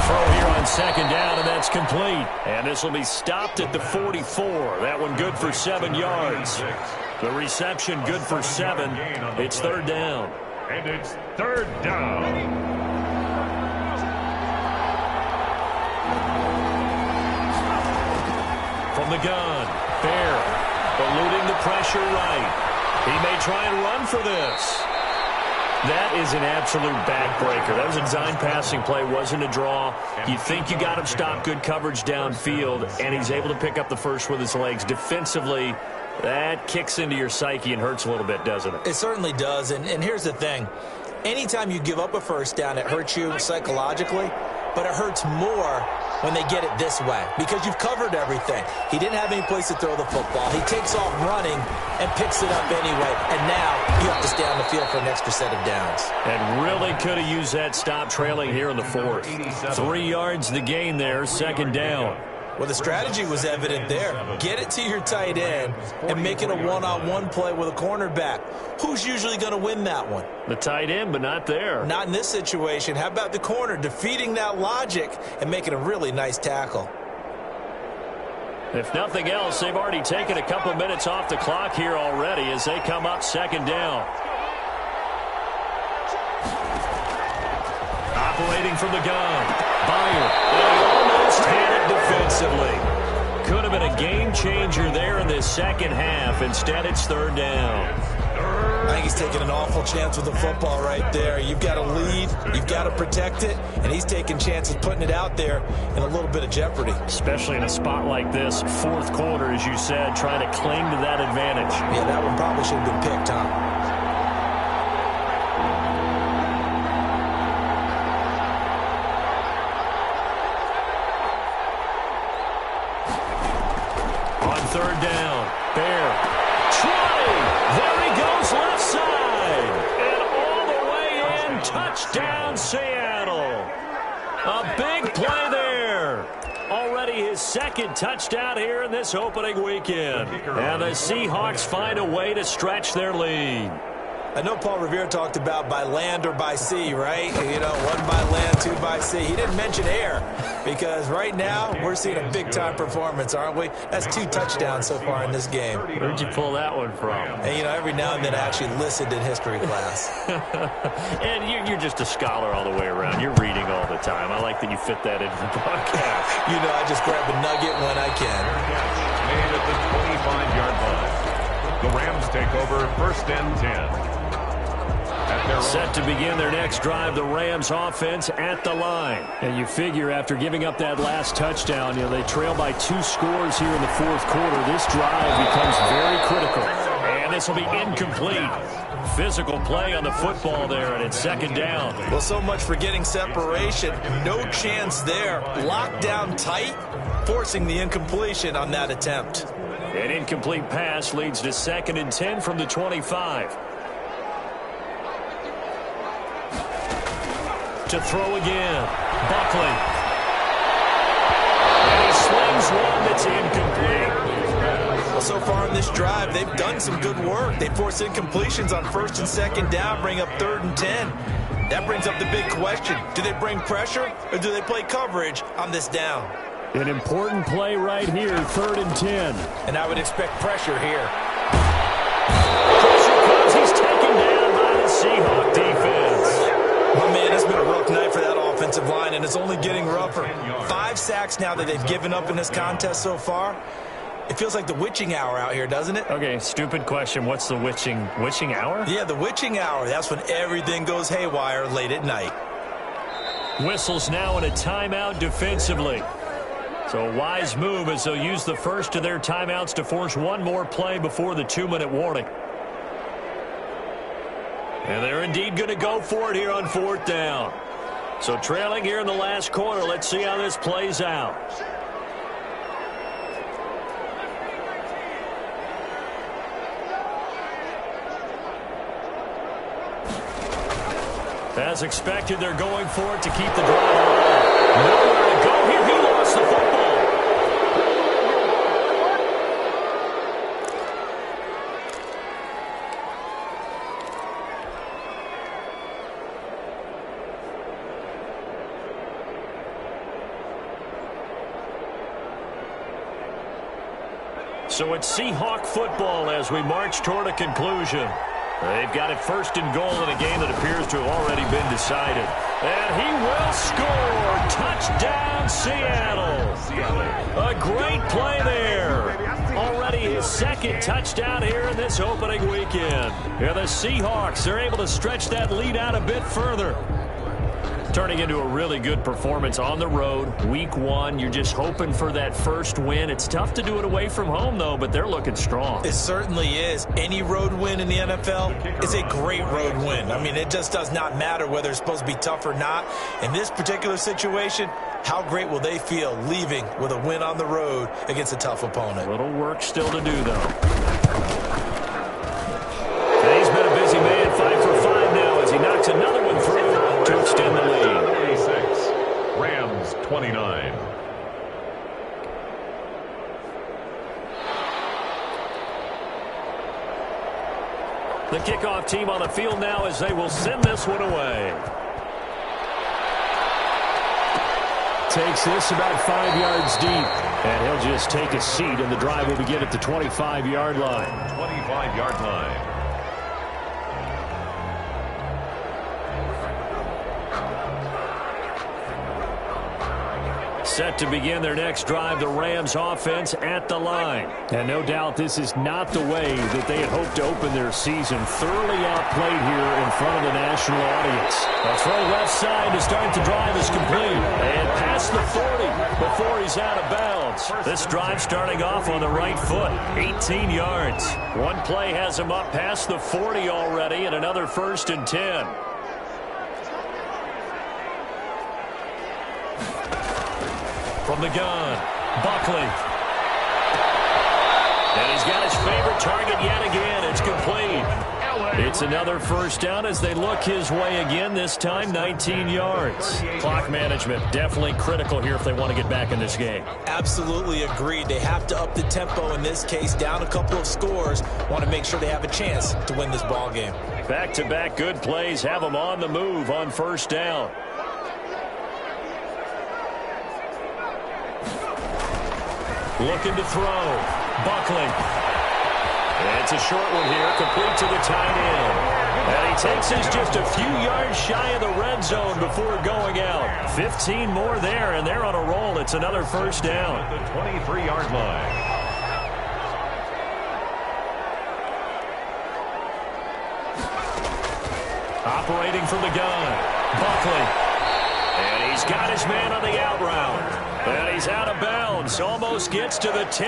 Throw here on 2nd down, and that's complete. And this will be stopped at the 44. That one good for 7 yards. The reception good for 7. It's 3rd down. And it's 3rd down. From the gun, Bear eluding the pressure right. He may try and run for this. That is an absolute backbreaker. That was a design passing play, wasn't a draw. You think you got him stopped, good coverage downfield, and he's able to pick up the first with his legs. Defensively, that kicks into your psyche and hurts a little bit, doesn't it? It certainly does, and here's the thing. Anytime you give up a first down, it hurts you psychologically, but it hurts more when they get it this way because you've covered everything. He didn't have any place to throw the football. He takes off running and picks it up anyway, and now you have to stay on the field for an extra set of downs. And really could have used that stop trailing here in the 4th. 3 yards the gain there, 2nd down. Well, the strategy was evident there. Get it to your tight end and make it a one-on-one play with a cornerback. Who's usually going to win that one? The tight end, but not there. Not in this situation. How about the corner defeating that logic and making a really nice tackle? If nothing else, they've already taken a couple minutes off the clock here already as they come up 2nd down. Operating from the gun. Byard. Almost had it defensively. Could have been a game changer there in this second half. Instead, it's 3rd down. I think he's taking an awful chance with the football right there. You've got to lead, you've got to protect it, and he's taking chances putting it out there in a little bit of jeopardy. Especially in a spot like this, 4th quarter, as you said, trying to cling to that advantage. Yeah, that one probably should have been picked, huh? On 3rd down, Bear. Trying. There he goes left side. And all the way in. Touchdown, Seattle. A big play there. Already his second touchdown here in this opening weekend. And the Seahawks find a way to stretch their lead. I know Paul Revere talked about by land or by sea, right? You know, one by land, two by sea. He didn't mention air because right now we're seeing a big-time performance, aren't we? That's 2 touchdowns so far in this game. Where'd you pull that one from? And, you know, every now and then I actually listened in history class. And you're just a scholar all the way around. You're reading all the time. I like that you fit that into the podcast. You know, I just grab a nugget when I can. Made at the 25-yard line. The Rams take over first and 10. Set to begin their next drive, the Rams offense at the line. And you figure after giving up that last touchdown, you know, they trail by 2 scores here in the fourth quarter. This drive becomes very critical. And this will be incomplete. Physical play on the football there, and it's second down. Well, so much for getting separation. No chance there. Locked down tight, forcing the incompletion on that attempt. An incomplete pass leads to second and 10 from the 25. To throw again, Buckley. And he slings one that's incomplete. Well, so far in this drive, they've done some good work. They force incompletions on first and second down, bring up third and 10. That brings up the big question. Do they bring pressure or do they play coverage on this down? An important play right here, third and 10. And I would expect pressure here. Pressure comes. He's taken down by the Seahawk defense. Oh, man, it's been a rough night for that offensive line, and it's only getting rougher. 5 sacks now that they've given up in this contest so far. It feels like the witching hour out here, doesn't it? Okay, stupid question. What's the witching hour? Yeah, the witching hour. That's when everything goes haywire late at night. Whistles now in a timeout defensively. So a wise move as they'll use the first of their timeouts to force one more play before the 2-minute warning. And they're indeed going to go for it here on fourth down. So trailing here in the last quarter, let's see how this plays out. As expected, they're going for it to keep the drive alive. Nowhere to go here. He lost the football. So it's Seahawk football as we march toward a conclusion. They've got it first and goal in a game that appears to have already been decided. And he will score. Touchdown, Seattle. A great play there. Already his second touchdown here in this opening weekend. Here the Seahawks are able to stretch that lead out a bit further. Turning into a really good performance on the road. Week 1, you're just hoping for that first win. It's tough to do it away from home, though, but they're looking strong. It certainly is. Any road win in the NFL is a great road win. I mean, it just does not matter whether it's supposed to be tough or not. In this particular situation, how great will they feel leaving with a win on the road against a tough opponent? A little work still to do, though. And he's been a busy man, 5 for 5 now as he knocks another one through to extend the lead. 46, Rams 29. The kickoff team on the field now as they will send this one away. Takes this about 5 yards deep. And he'll just take a seat, and the drive will begin at the 25-yard line. 25-yard line. Set to begin their next drive, the Rams offense at the line. And no doubt this is not the way that they had hoped to open their season. Thoroughly outplayed here in front of the national audience. A throw left side to start the drive is complete. And past the 40 before he's out of bounds. This drive starting off on the right foot, 18 yards. One play has him up past the 40 already, and another first and 10. From the gun, Buckley. And he's got his favorite target yet again. It's complete. It's another first down as they look his way again, this time 19 yards. Clock management definitely critical here if they want to get back in this game. Absolutely agreed. They have to up the tempo in this case, down a couple of scores. Want to make sure they have a chance to win this ball game. Back-to-back good plays have them on the move on first down. Looking to throw. Buckley. It's a short one here, complete to the tight end. And he takes us just a few yards shy of the red zone before going out. 15 more there, and they're on a roll. It's another first down. At the 23-yard line. Operating from the gun. Buckley. And he's got his man on the out route. And he's out of bounds. Almost gets to the 10.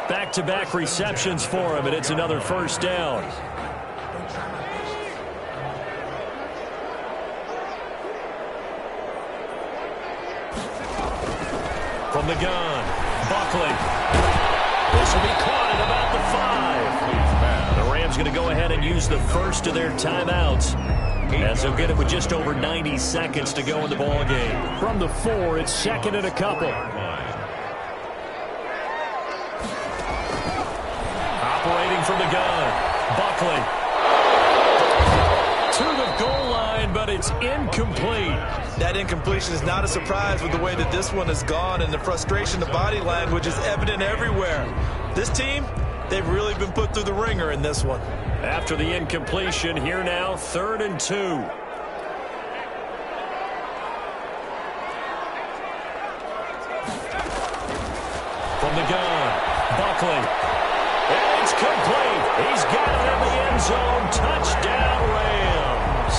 Back-to-back receptions for him, and it's another first down. From the gun, Buckley. This will be caught at about the 5. The Rams going to go ahead and use the first of their timeouts, as they'll get it with just over 90 seconds to go in the ball game. From the 4, it's second and a couple. Operating from the gun, Buckley. To the goal line, but it's incomplete. That incompletion is not a surprise with the way that this one has gone, and the frustration, the body language is evident everywhere. This team, they've really been put through the ringer in this one. After the incompletion, here now, 3rd and 2. From the gun, Buckley. And it's complete. He's got it in the end zone. Touchdown, Rams.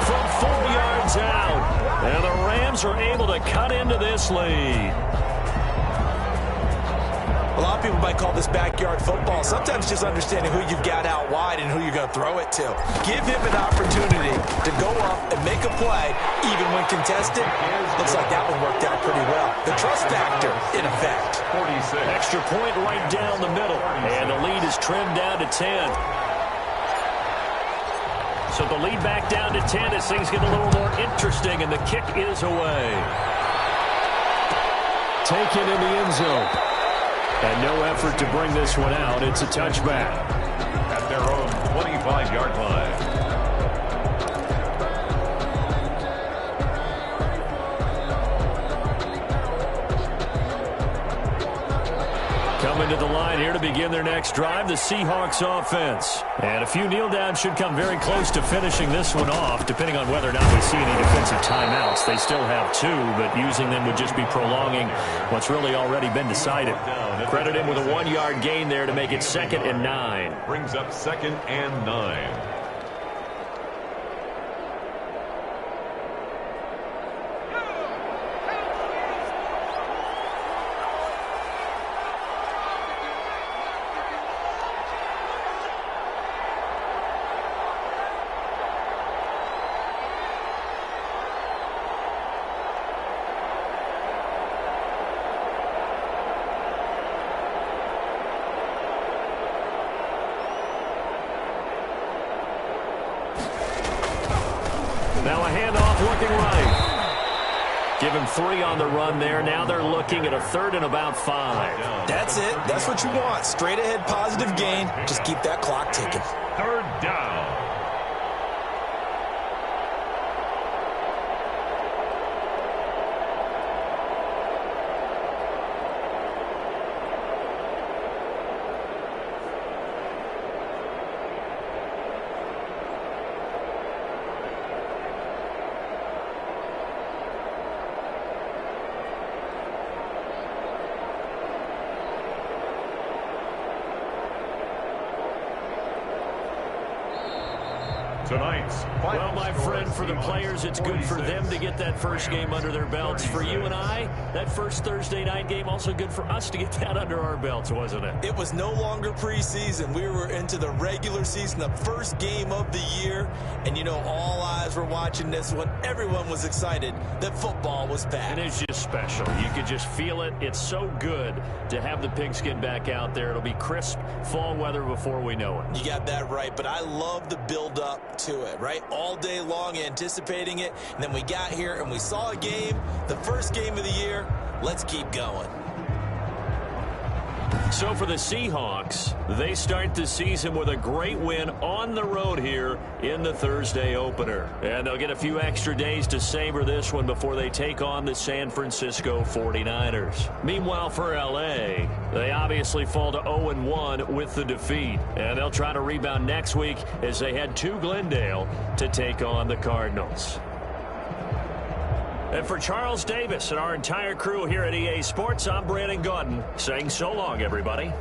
From 4 yards out. And the Rams are able to cut into this lead. A lot of people might call this backyard football. Sometimes just understanding who you've got out wide and who you're going to throw it to. Give him an opportunity to go up and make a play, even when contested. Looks like that one worked out pretty well. The trust factor in effect. 46. Extra point right down the middle. And the lead is trimmed down to 10. So the lead back down to 10 as things get a little more interesting, and the kick is away. Taken in the end zone. And no effort to bring this one out. It's a touchback. At their own 25-yard line. Coming to the line here to begin their next drive, the Seahawks offense. And a few kneel downs should come very close to finishing this one off, depending on whether or not we see any defensive timeouts. They still have 2, but using them would just be prolonging what's really already been decided. Credit him with a 1-yard gain there to make it 2nd and 9. Brings up 2nd and 9. Now a handoff looking right. Give him 3 on the run there. Now they're looking at a 3rd and about 5. That's it. That's what you want. Straight ahead positive gain. Just keep that clock ticking. 3rd down. tonight's final Well, my score friend, for the players, it's good for them to get that first game under their belts. For you and I, that first Thursday night game, also good for us to get that under our belts, wasn't it? It was no longer preseason. We were into the regular season, the first game of the year. And, you know, all eyes were watching this one. Everyone was excited that football was back. And it's just special. You could just feel it. It's so good to have the pigskin back out there. It'll be crisp fall weather before we know it. You got that right, but I love the build-up to it, right? All day long anticipating it, and then we got here and we saw a game, the first game of the year. Let's keep going. So for the Seahawks, they start the season with a great win on the road here in the Thursday opener. And they'll get a few extra days to savor this one before they take on the San Francisco 49ers. Meanwhile, for L.A., they obviously fall to 0-1 with the defeat. And they'll try to rebound next week as they head to Glendale to take on the Cardinals. And for Charles Davis and our entire crew here at EA Sports, I'm Brandon Gaudin saying so long, everybody.